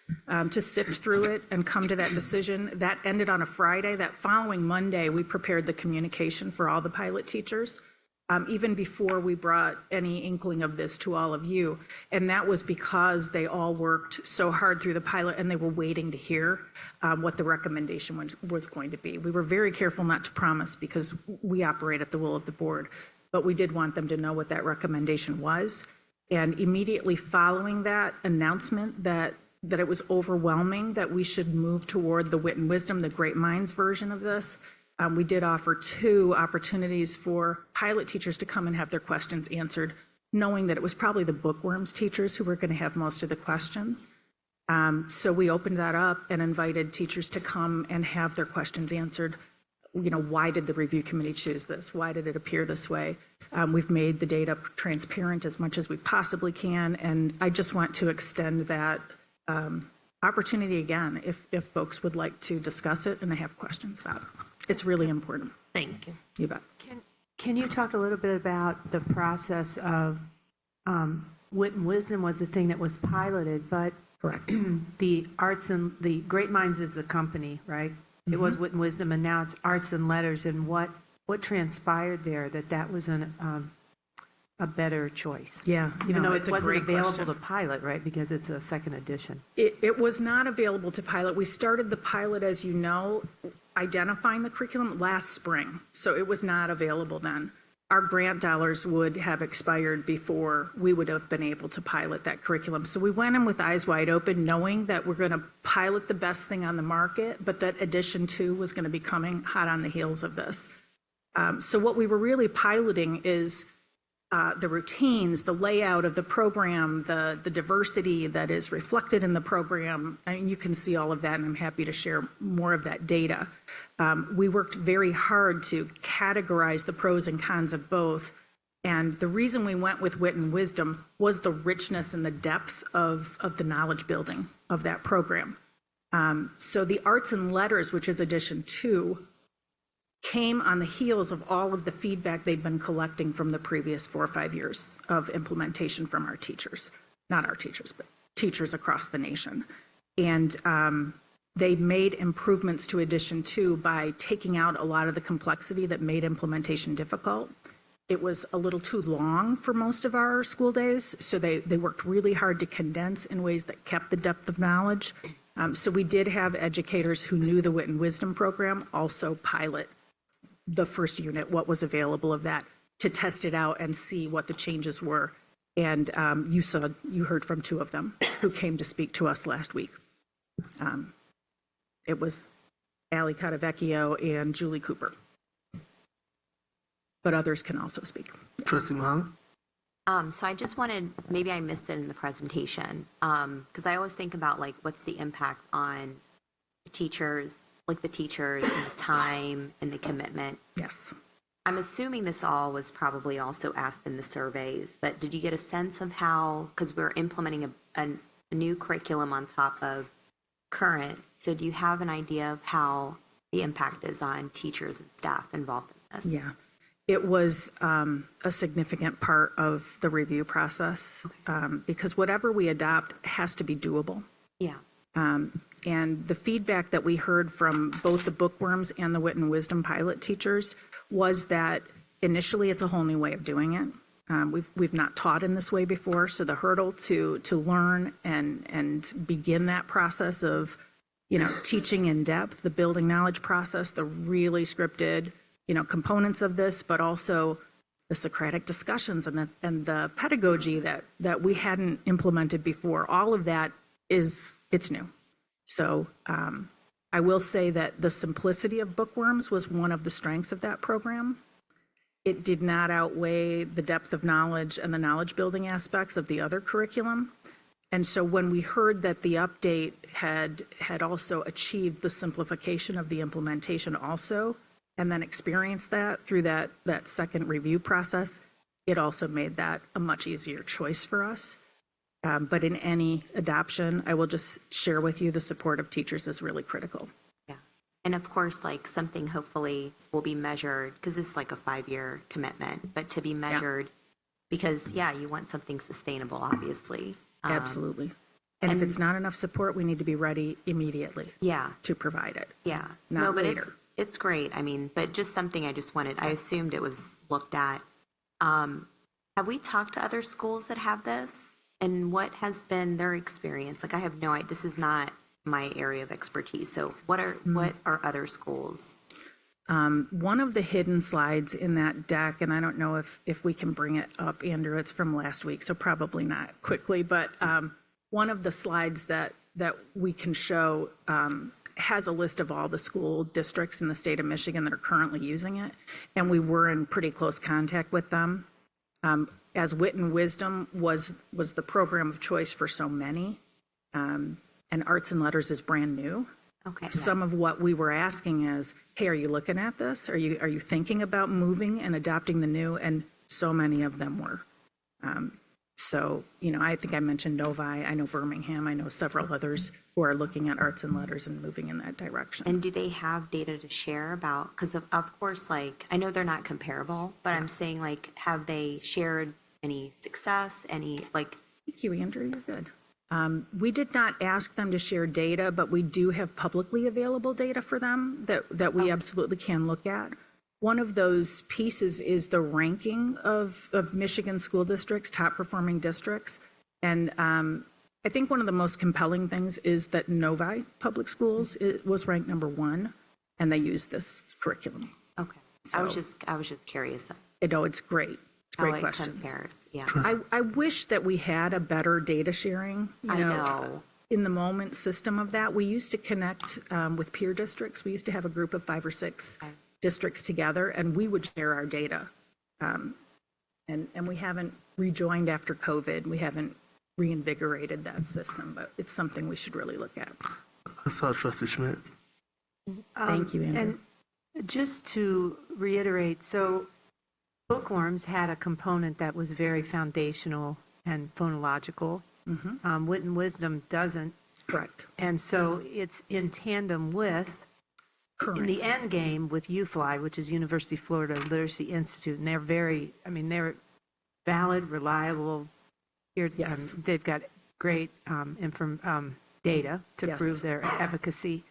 to sift through it and come to that decision. That ended on a Friday. That following Monday, we prepared the communication for all the pilot teachers, even before we brought any inkling of this to all of you. And that was because they all worked so hard through the pilot and they were waiting to hear what the recommendation was going to be. We were very careful not to promise because we operate at the will of the board, but we did want them to know what that recommendation was. And immediately following that announcement that it was overwhelming that we should move toward the Wit and Wisdom, the Great Minds version of this, we did offer 2 opportunities for pilot teachers to come and have their questions answered, knowing that it was probably the Bookworms teachers who were going to have most of the questions. So we opened that up and invited teachers to come and have their questions answered. You know, why did the review committee choose this? Why did it appear this way? We've made the data transparent as much as we possibly can, and I just want to extend that opportunity again if folks would like to discuss it and they have questions about it. It's really important. Thank you. You bet. Can you talk a little bit about the process of Wit and Wisdom was the thing that was piloted, but correct. The Arts and the Great Minds is the company, right? It was Wit and Wisdom, and now it's Arts and Letters. And what transpired there that was a better choice? Yeah, even though it's it a wasn't great available question. to pilot, right? Because it's a second edition. It was not available to pilot. We started the pilot, as you know, identifying the curriculum last spring, so it was not available then. Our grant dollars would have expired before we would have been able to pilot that curriculum. So we went in with eyes wide open, knowing that we're going to pilot the best thing on the market, but that edition 2 was going to be coming hot on the heels of this. So what we were really piloting is the routines, the layout of the program, the diversity that is reflected in the program. And you can see all of that, and I'm happy to share more of that data. We worked very hard to categorize the pros and cons of both. And the reason we went with Wit and Wisdom was the richness and the depth of the knowledge building of that program. So the Arts and Letters, which is edition 2, came on the heels of all of the feedback they'd been collecting from the previous 4 or 5 years of implementation from our teachers, not our teachers, but teachers across the nation. And they made improvements to edition 2 by taking out a lot of the complexity that made implementation difficult. It was a little too long for most of our school days, so they worked really hard to condense in ways that kept the depth of knowledge. So we did have educators who knew the Wit and Wisdom program also pilot the first unit, what was available of that, to test it out and see what the changes were. And you heard from 2 of them who came to speak to us last week. It was Allie Catavecchio and Julie Cooper. But others can also speak. Trustee Muhammad? So I just wanted, maybe I missed it in the presentation, because I always think about like, what's the impact on teachers, like the teachers and the time and the commitment. Yes. I'm assuming this all was probably also asked in the surveys, but did you get a sense of how, because we're implementing a new curriculum on top of current, so do you have an idea of how the impact is on teachers and staff involved in this? Yeah. It was a significant part of the review process because whatever we adopt has to be doable. Yeah. And the feedback that we heard from both the Bookworms and the Wit and Wisdom pilot teachers was that initially it's a whole new way of doing it. We've not taught in this way before, so the hurdle to learn and begin that process of, teaching in depth, the building knowledge process, the really scripted, components of this, but also the Socratic discussions and the pedagogy that we hadn't implemented before. All of that it's new. So I will say that the simplicity of Bookworms was one of the strengths of that program. It did not outweigh the depth of knowledge and the knowledge building aspects of the other curriculum. And so when we heard that the update had also achieved the simplification of the implementation also, and then experienced that through that second review process, it also made that a much easier choice for us. But in any adoption, I will just share with you the support of teachers is really critical. Yeah. And of course, like something hopefully will be measured, because it's like a 5-year commitment, but to be measured because, you want something sustainable, obviously. Absolutely. And if it's not enough support, we need to be ready immediately to provide it. Yeah. Not but later. It's great. I mean, but just something I assumed it was looked at. Have we talked to other schools that have this? And what has been their experience? Like, I have no idea. This is not my area of expertise. So what are other schools? One of the hidden slides in that deck, and I don't know if we can bring it up, Andrew, it's from last week, so probably not quickly, but one of the slides that we can show has a list of all the school districts in the state of Michigan that are currently using it, and we were in pretty close contact with them. As Wit and Wisdom was the program of choice for so many, and Arts and Letters is brand new. Okay. Some of what we were asking is, hey, are you looking at this? Are you thinking about moving and adopting the new? And so many of them were. So, I think I mentioned Novi. I know Birmingham. I know several others who are looking at Arts and Letters and moving in that direction. And do they have data to share about, because of course, like, I know they're not comparable, but I'm saying, like, have they shared any success, any, like. Thank you, Andrew. You're good. We did not ask them to share data, but we do have publicly available data for them that we absolutely can look at. One of those pieces is the ranking of Michigan school districts, top performing districts. And I think one of the most compelling things is that Novi Public Schools was ranked #1, and they use this curriculum. Okay. So, I was just curious. It's great. It's great how it questions. compares. Yeah. I wish that we had a better data sharing, I know. in the moment system of that. We used to connect with peer districts. We used to have a group of 5 or 6 districts together, and we would share our data. And we haven't rejoined after COVID. We haven't reinvigorated that system, but it's something we should really look at. I saw Trustee Schmidt. Thank you, Andrew. And just to reiterate, so Bookworms had a component that was very foundational and phonological. Wit and Wisdom doesn't. Correct. And so it's in tandem with, in the end game, with UFLI, which is University of Florida Literacy Institute, and they're valid, reliable. Yes. They've got great data to prove their efficacy.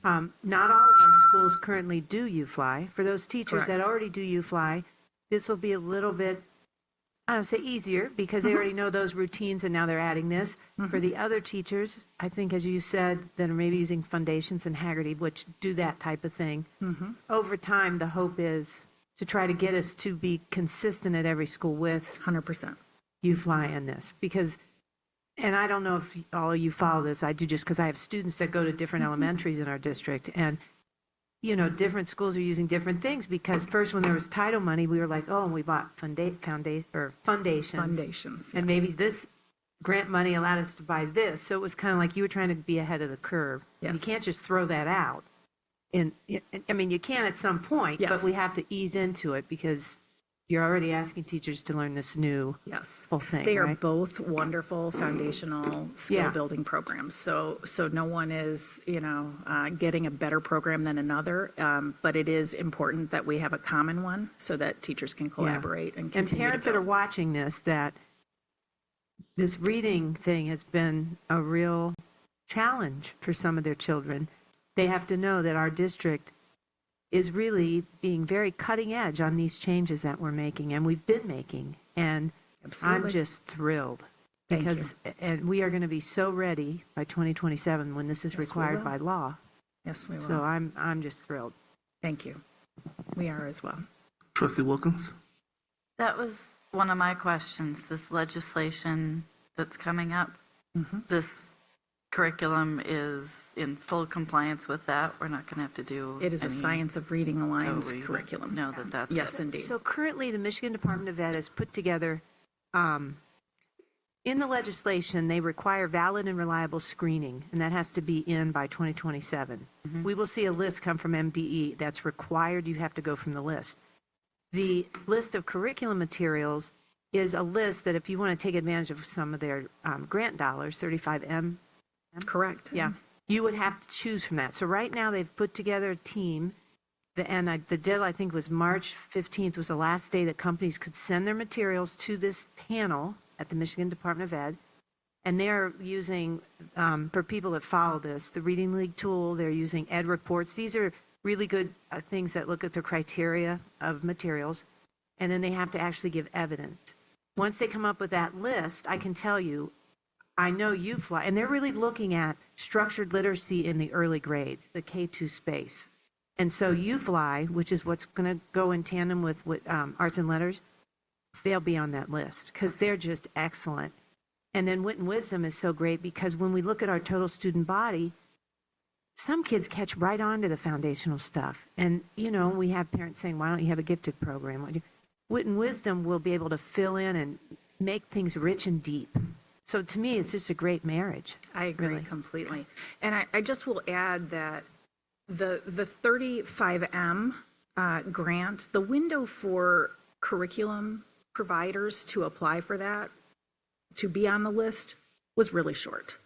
Not all of our schools currently do UFLI. For those teachers that already do UFLI, this will be a little bit, I don't say easier, because they already know those routines and now they're adding this. For the other teachers, I think, as you said, that are maybe using Foundations and Haggerty, which do that type of thing, over time, the hope is to try to get us to be consistent at every school with 100% UFLI in this. Because, and I don't know if all of you follow this, I do just because I have students that go to different elementaries in our district, and different schools are using different things, because first when there was title money, we were like, oh, and we bought foundations. Foundations, And maybe this grant money allowed us to buy this. So it was kind of like you were trying to be ahead of the curve. And you Yes. can't just throw that out. And I mean, you can at some point, but Yes. we have to ease into it because you're already asking teachers to learn this new whole thing. They are right? both wonderful foundational skill building programs. So no one is, getting a better program than another. But it is important that we have a common one so that teachers can collaborate and continue to parents that are build. watching this reading thing has been a real challenge for some of their children. They have to know that our district is really being very cutting edge on these changes that we're making and we've been making. And Absolutely. I'm just thrilled. Thank Because and we are going to be so ready by 2027 when this is Yes, we required will. by law. Yes, we will. So I'm just thrilled. Thank you. We are as well. Trustee Wilkins? That was one of my questions, this legislation that's coming up. This curriculum is in full compliance with that. We're not going to have to do It is a any- Science of Reading Aligned So we curriculum. know that that's Yes, it. indeed. So currently, the Michigan Department of Ed has put together, in the legislation, they require valid and reliable screening, and that has to be in by 2027. We will see a list come from MDE that's required. You have to go from the list. The list of curriculum materials is a list that if you want to take advantage of some of their grant dollars, 35M. Correct. Yeah. You would have to choose from that. So right now, they've put together a team. The deadline, I think, was March 15th was the last day that companies could send their materials to this panel at the Michigan Department of Ed. And they're using, for people that follow this, the Reading League tool, they're using Ed Reports. These are really good things that look at the criteria of materials. And then they have to actually give evidence. Once they come up with that list, I can tell you, I know you fly, and they're really looking at structured literacy in the early grades, the K2 space. And so UFly, which is what's going to go in tandem with arts and letters, they'll be on that list because they're just excellent. And then Wit and Wisdom is so great because when we look at our total student body, some kids catch right on to the foundational stuff. And, we have parents saying, why don't you have a gifted program? Wit and Wisdom will be able to fill in and make things rich and deep. So to me, it's just a great marriage. I agree completely. And I just will add that the 35M grant, the window for curriculum providers to apply for that, to be on the list, was really short.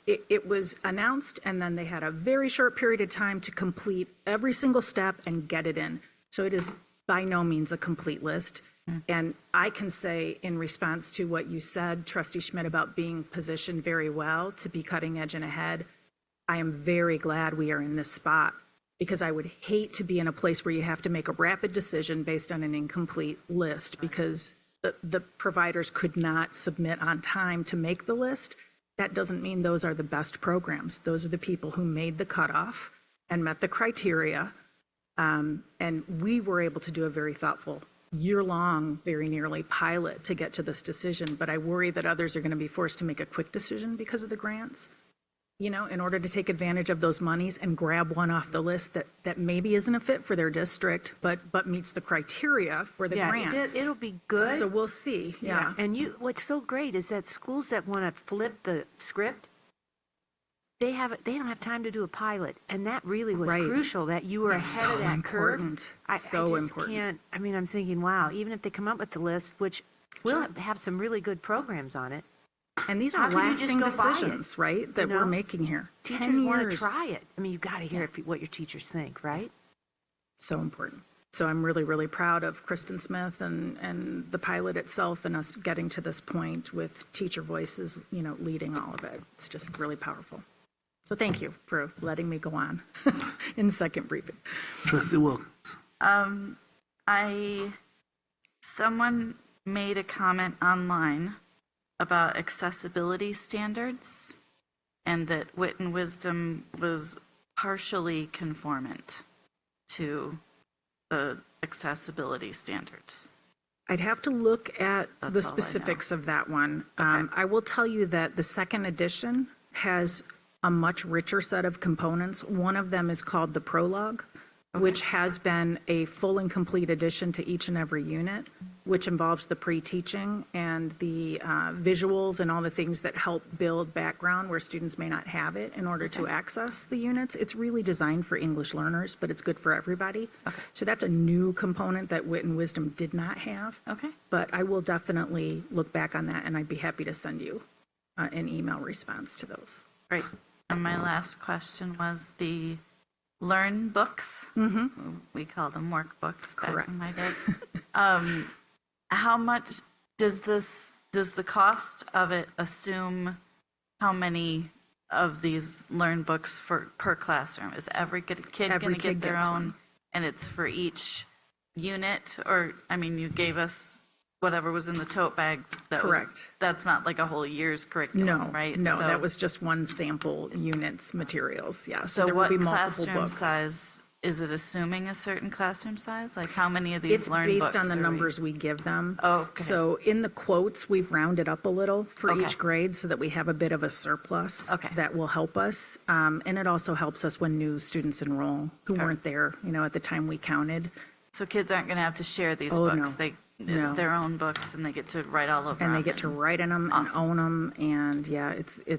It was announced, and then they had a very short period of time to complete every single step and get it in. So it is by no means a complete list. And I can say, in response to what you said, Trustee Schmidt, about being positioned very well to be cutting edge and ahead, I am very glad we are in this spot, because I would hate to be in a place where you have to make a rapid decision based on an incomplete list, because the providers could not submit on time to make the list. That doesn't mean those are the best programs. Those are the people who made the cutoff and met the criteria. And we were able to do a very thoughtful, year-long, very nearly pilot to get to this decision. But I worry that others are going to be forced to make a quick decision because of the grants, in order to take advantage of those monies and grab one off the list that maybe isn't a fit for their district, but meets the criteria for the grant. It'll be good. So we'll see. Yeah. And what's so great is that schools that want to flip the script, they don't have time to do a pilot, and that really was crucial that you were ahead of that curve. I just can't. I mean, I'm thinking, wow. Even if they come up with the list, which will have some really good programs on it, and these how are can you just lasting go buy it? decisions, right? That we're making here. Teachers 10 want to years. try it. I mean, you've got to hear what your teachers think, right? So important. So I'm really, really proud of Kristen Smith and the pilot itself, and us getting to this point with teacher voices, leading all of it. It's just really powerful. So thank you for letting me go on in second briefing. Trustee Wilkins. Someone made a comment online about accessibility standards and that Wit and Wisdom was partially conformant to the accessibility standards. I'd have to look at That's the all I specifics of that one. I will tell you that the second edition has a much richer set of components. One of them is called the Prologue, which has been a full and complete addition to each and every unit, which involves the pre-teaching and the visuals and all the things that help build background where students may not have it in order to access the units. It's really designed for English learners, but it's good for everybody. So that's a new component that Wit and Wisdom did not have. Okay. But I will definitely look back on that, and I'd be happy to send you an email response to those. Great. And my last question was the Learn books. We called them workbooks back in my day. How much does the cost of it assume how many of these Learn books per classroom? Is every kid going to get their own, one. and it's for each unit? Or, I mean, you gave us whatever was in the tote bag. Correct. That's not like a whole year's curriculum, right? No, So- that was just one sample unit's materials, yeah. So there what will be multiple classroom books. size, is it assuming a certain classroom size? Like how many of these It's Learn based books on the are we- numbers we give them. Oh, okay. So in the quotes, we've rounded up a little for Okay. each grade so that we have a bit of a surplus. Okay. That will help us. And it also helps us when new students enroll who weren't there, at the time we counted. So kids aren't going to have to share these Oh, books. no. It's No. their own books, and they get to write all over And them. they get to write in them and own them, and yeah, it's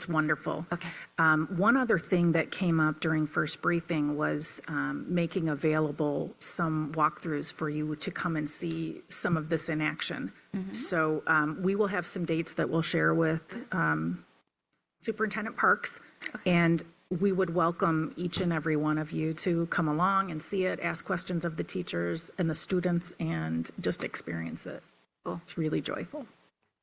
wonderful. Okay. One other thing that came up during first briefing was making available some walkthroughs for you to come and see some of this in action. So we will have some dates that we'll share with Superintendent Parks, and we would welcome each and every one of you to come along and see it, ask questions of the teachers and the students, and just experience it. Cool. It's really joyful.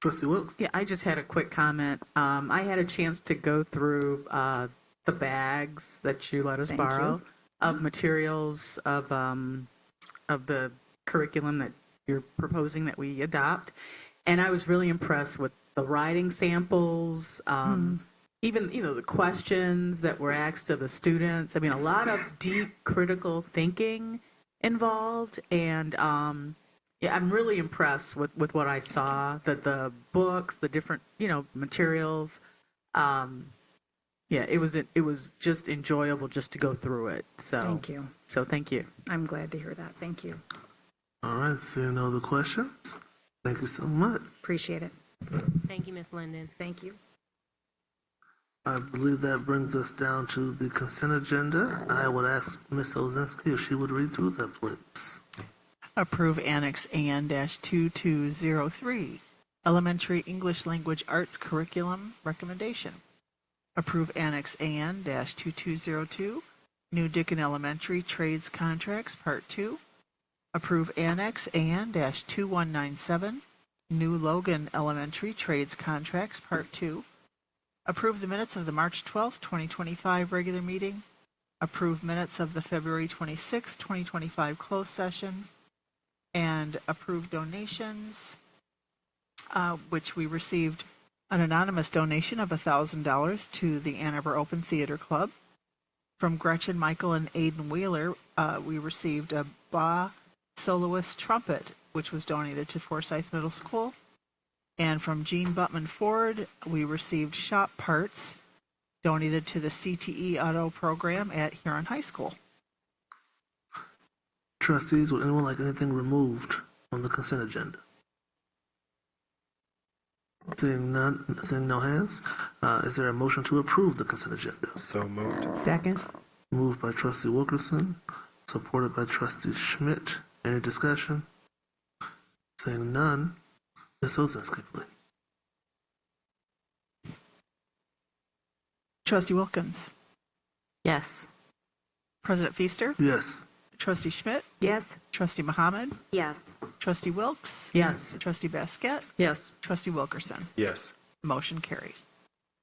Trustee Wilkes? Yeah, I just had a quick comment. I had a chance to go through the bags that you let us Thank borrow you. of materials of the curriculum that you're proposing that we adopt, and I was really impressed with the writing samples. Even the questions that were asked of the students. I mean, a lot of deep critical thinking involved, and yeah, I'm really impressed with what I saw. The books, the different materials. Yeah, it was just enjoyable just to go through it. So Thank you. So thank you. I'm glad to hear that. Thank you. All right, seeing no other questions, thank you so much. Appreciate it. Thank you, Ms. Linden. Thank you. I believe that brings us down to the consent agenda. I would ask Ms. Ozinski if she would read through that, please. Approve Annex AN-2203, Elementary English Language Arts Curriculum Recommendation. Approve Annex AN-2202, New Dickon Elementary Trades Contracts Part 2. Approve Annex AN-2197, New Logan Elementary Trades Contracts Part 2. Approve the minutes of the March 12th, 2025 regular meeting. Approve minutes of the February 26th, 2025 closed session. And approve donations, which we received an anonymous donation of $1,000 to the Ann Arbor Open Theater Club. From Gretchen Michael and Aidan Wheeler, we received a Ba soloist trumpet, which was donated to Forsyth Middle School. And from Jean Butman Ford, we received shop parts donated to the CTE Auto Program at Huron High School. Trustees, would anyone like anything removed from the consent agenda? Seeing none, seeing no hands, is there a motion to approve the consent agenda? So moved. Second. Moved by Trustee Wilkerson, supported by Trustee Schmidt. Any discussion? Seeing none, Ms. Ozinski, please. Trustee Wilkins. Yes. President Feaster. Yes. Trustee Schmidt. Yes. Trustee Muhammad. Yes. Trustee Wilkes. Yes. Trustee Basquette. Yes. Trustee Wilkerson. Yes. Motion carries.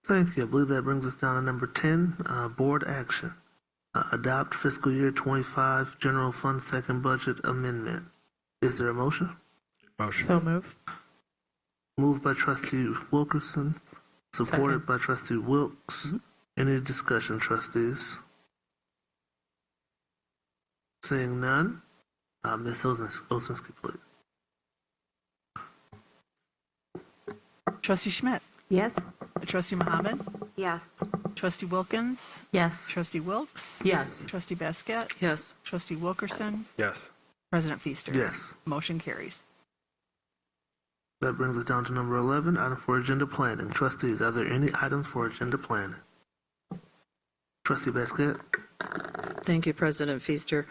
Thank you. I believe that brings us down to number 10, board action. Adopt fiscal year 25 general fund second budget amendment. Is there a motion? Motion. So move. Moved by Trustee Wilkerson, supported by Trustee Wilkes. Any discussion, trustees? Seeing none, Ms. Ozinski, please. Trustee Schmidt. Yes. Trustee Muhammad. Yes. Trustee Wilkins? Yes. Trustee Wilkes? Yes. Trustee Basket? Yes. Trustee Wilkerson? Yes. President Feaster? Yes. Motion carries. That brings us down to number 11, item for agenda planning. Trustees, are there any items for agenda planning? Trustee Basket? Thank you, President Feaster.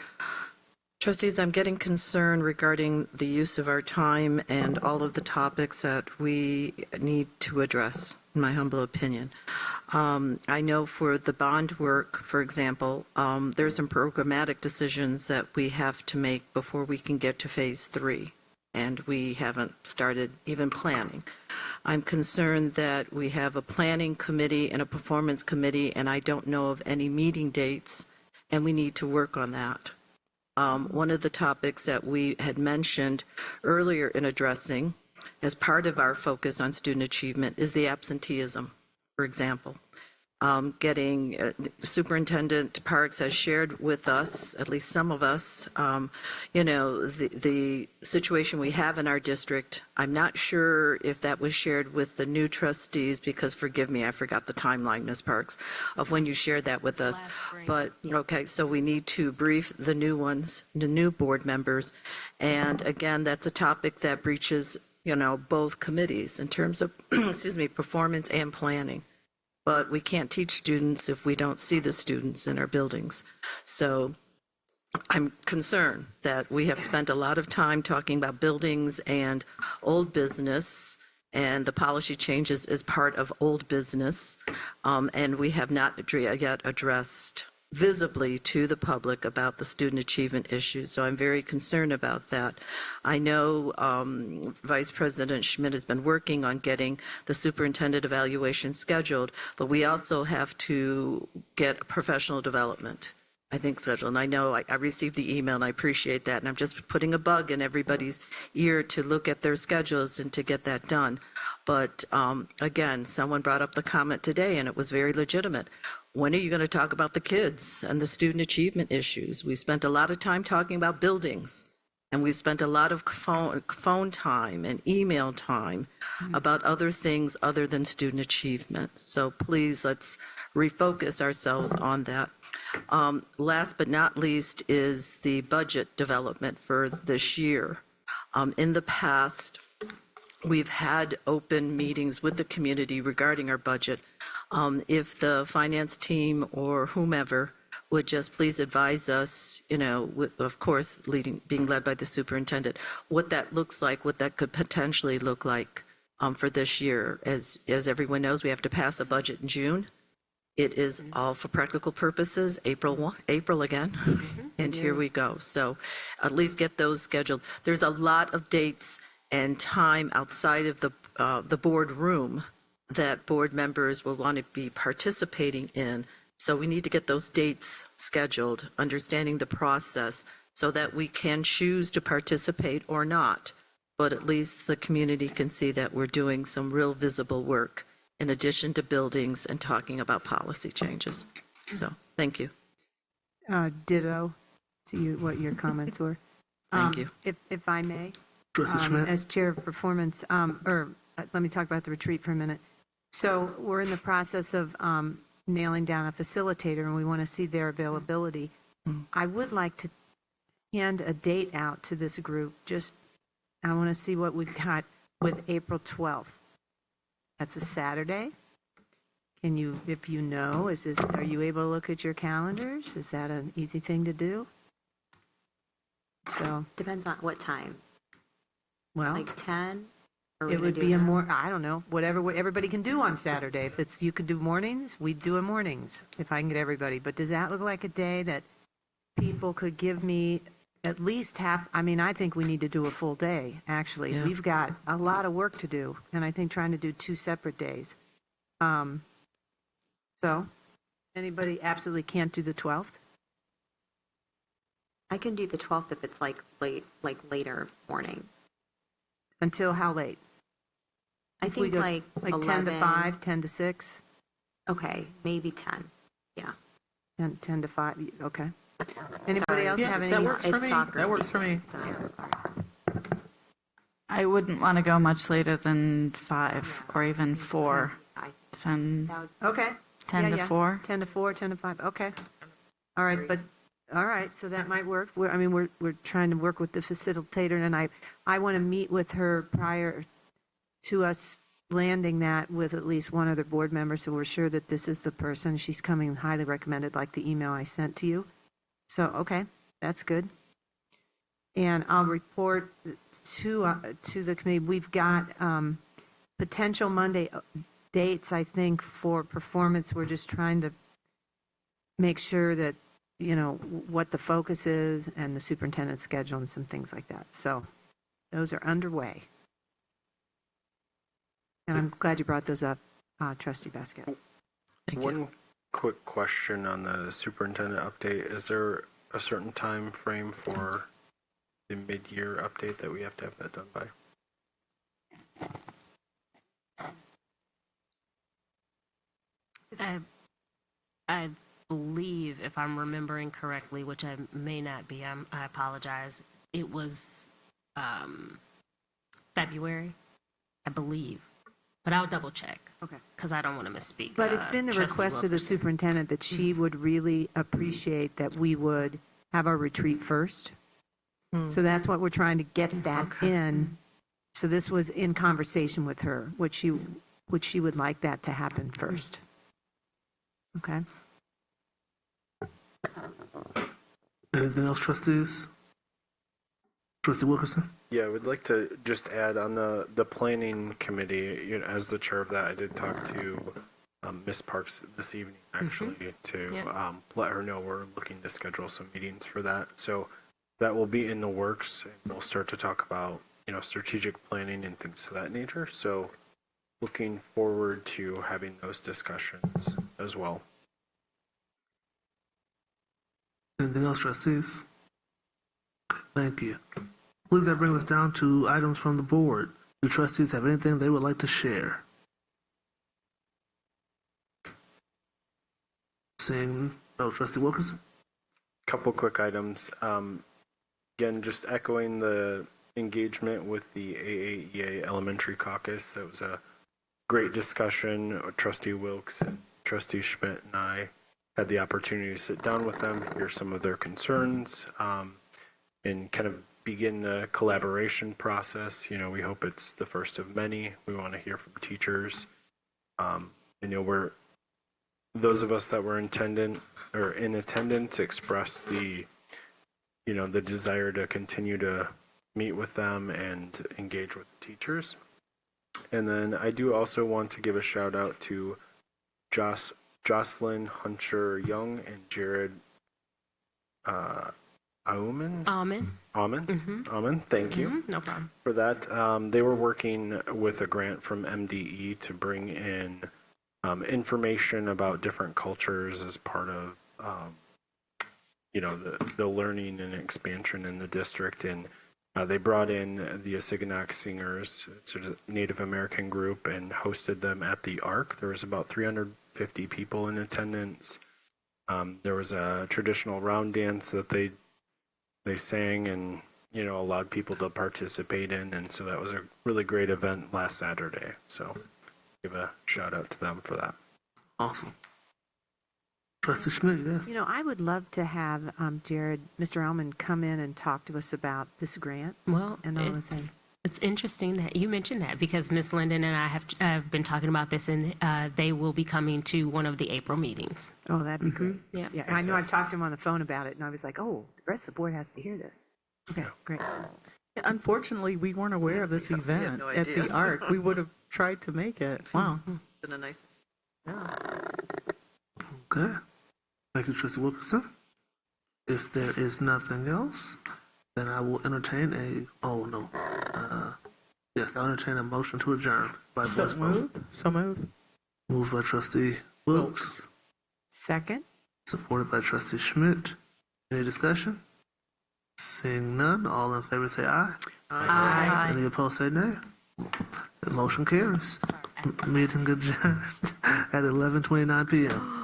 Trustees, I'm getting concerned regarding the use of our time and all of the topics that we need to address, in my humble opinion. I know for the bond work, for example, there's some programmatic decisions that we have to make before we can get to phase 3, and we haven't started even planning. I'm concerned that we have a planning committee and a performance committee, and I don't know of any meeting dates, and we need to work on that. One of the topics that we had mentioned earlier in addressing as part of our focus on student achievement is the absenteeism, for example. Superintendent Parks has shared with us, at least some of us, the situation we have in our district. I'm not sure if that was shared with the new trustees, because forgive me, I forgot the timeline, Ms. Parks, of when you shared that with us. But, okay, so we need to brief the new ones, the new board members. And again, that's a topic that breaches, both committees in terms of, performance and planning. But we can't teach students if we don't see the students in our buildings. So I'm concerned that we have spent a lot of time talking about buildings and old business, and the policy changes is part of old business, and we have not yet addressed visibly to the public about the student achievement issues. So I'm very concerned about that. I know Vice President Schmidt has been working on getting the superintendent evaluation scheduled, but we also have to get professional development, I think, scheduled. And I know I received the email, and I appreciate that. And I'm just putting a bug in everybody's ear to look at their schedules and to get that done. But again, someone brought up the comment today, and it was very legitimate. When are you going to talk about the kids and the student achievement issues? We spent a lot of time talking about buildings, and we spent a lot of phone time and email time about other things other than student achievement. So please, let's refocus ourselves on that. Last but not least is the budget development for this year. In the past, we've had open meetings with the community regarding our budget. If the finance team or whomever would just please advise us, with, of course, being led by the superintendent, what that looks like, what that could potentially look like for this year. As everyone knows, we have to pass a budget in June. It is all for practical purposes, April again, and here we go. So at least get those scheduled. There's a lot of dates and time outside of the board room that board members will want to be participating in. So we need to get those dates scheduled, understanding the process, so that we can choose to participate or not. But at least the community can see that we're doing some real visible work in addition to buildings and talking about policy changes. So, thank you. Ditto to you, what your comments were. Thank you. If I may, Trustee Schmidt? as Chair of Performance, let me talk about the retreat for a minute. So we're in the process of nailing down a facilitator, and we want to see their availability. I would like to hand a date out to this group. I want to see what we've got with April 12th. That's a Saturday. Can you, if you know, are you able to look at your calendars? Is that an easy thing to do? So Depends on what time. Well, Like 10? it would be I don't know, whatever everybody can do on Saturday. If you could do mornings, we'd do a mornings, if I can get everybody. But does that look like a day that people could give me at least half? I mean, I think we need to do a full day, actually. Yeah. We've got a lot of work to do, and I think trying to do 2 separate days. So, anybody absolutely can't do the 12th? I can do the 12th if it's like later morning. Until how late? I If we think go, like 10 to 11. 5, 10 to 6? Okay, maybe 10. Yeah. 10 to 5, okay. Anybody else have any? That works for me. That works for me. I wouldn't want to go much later than 5 or even 4. 10, Okay. 10 Yeah, to yeah. 4. 10 to 4, 10 to 5, okay. All right, but, all right, so that might work. We're trying to work with the facilitator, and I want to meet with her prior to us landing that with at least one other board member, so we're sure that this is the person. She's coming highly recommended, like the email I sent to you. So, okay, that's good. And I'll report to the committee. We've got potential Monday dates, I think, for performance. We're just trying to make sure that, what the focus is and the superintendent's schedule and some things like that. So those are underway. And I'm glad you brought those up, Trustee Baskett. One quick question on the superintendent update. Is there a certain time frame for the mid-year update that we have to have that done by? I believe, if I'm remembering correctly, which I may not be, I apologize, it was February, I believe. But I'll double check. Okay. Because I don't want to misspeak. But it's been the Trustee request of the Wilkerson. superintendent that she would really appreciate that we would have our retreat first. So that's what we're trying to get that in. So this was in conversation with her, which she would like that to happen first. Okay. Anything else, trustees? Trustee Wilkerson? Yeah, I would like to just add on the planning committee, as the chair of that, I did talk to Ms. Parks this evening, actually, to let her know we're looking to schedule some meetings for that. So that will be in the works, and we'll start to talk about, strategic planning and things of that nature. So looking forward to having those discussions as well. Anything else, trustees? Thank you. I believe that brings us down to items from the board. Do trustees have anything they would like to share? Seeing no, Trustee Wilkerson? Couple quick items. Again, just echoing the engagement with the AAEA Elementary Caucus. That was a great discussion. Trustee Wilkes and Trustee Schmidt and I had the opportunity to sit down with them, hear some of their concerns, and kind of begin the collaboration process. We hope it's the first of many. We want to hear from teachers. We're those of us that were in attendance expressed the desire to continue to meet with them and engage with the teachers. And then I do also want to give a shout out to Jocelyn Hunter Young and Jared Auman. Thank you. No problem. For that. They were working with a grant from MDE to bring in information about different cultures as part of the learning and expansion in the district. And they brought in the Asiganak Singers, it's a Native American group, and hosted them at the Ark. There was about 350 people in attendance. There was a traditional round dance that they sang and allowed people to participate in, and so that was a really great event last Saturday. So give a shout out to them for that. Awesome. Trustee Schmidt, yes. I would love to have Mr. Elman come in and talk to us about this grant. Well, and all the things. It's interesting that you mentioned that because Ms. Linden and I have been talking about this, and they will be coming to one of the April meetings. Oh, that'd be great. Yeah. Yeah, I know I talked to him on the phone about it, and I was like, oh, the rest of the board has to hear this. Okay, great. Unfortunately, we weren't aware of this event at the Ark. We would have tried to make it. Wow. Been a nice. Okay. Thank you, Trustee Wilkerson. If there is nothing else, then I will entertain I'll entertain a motion to adjourn by voice vote. So move. Moved by Trustee Wilkes. Second. Supported by Trustee Schmidt. Any discussion? Seeing none, all in favor say aye. Aye. Any opposed say nay. The motion carries. Meeting adjourned at 11:29 p.m.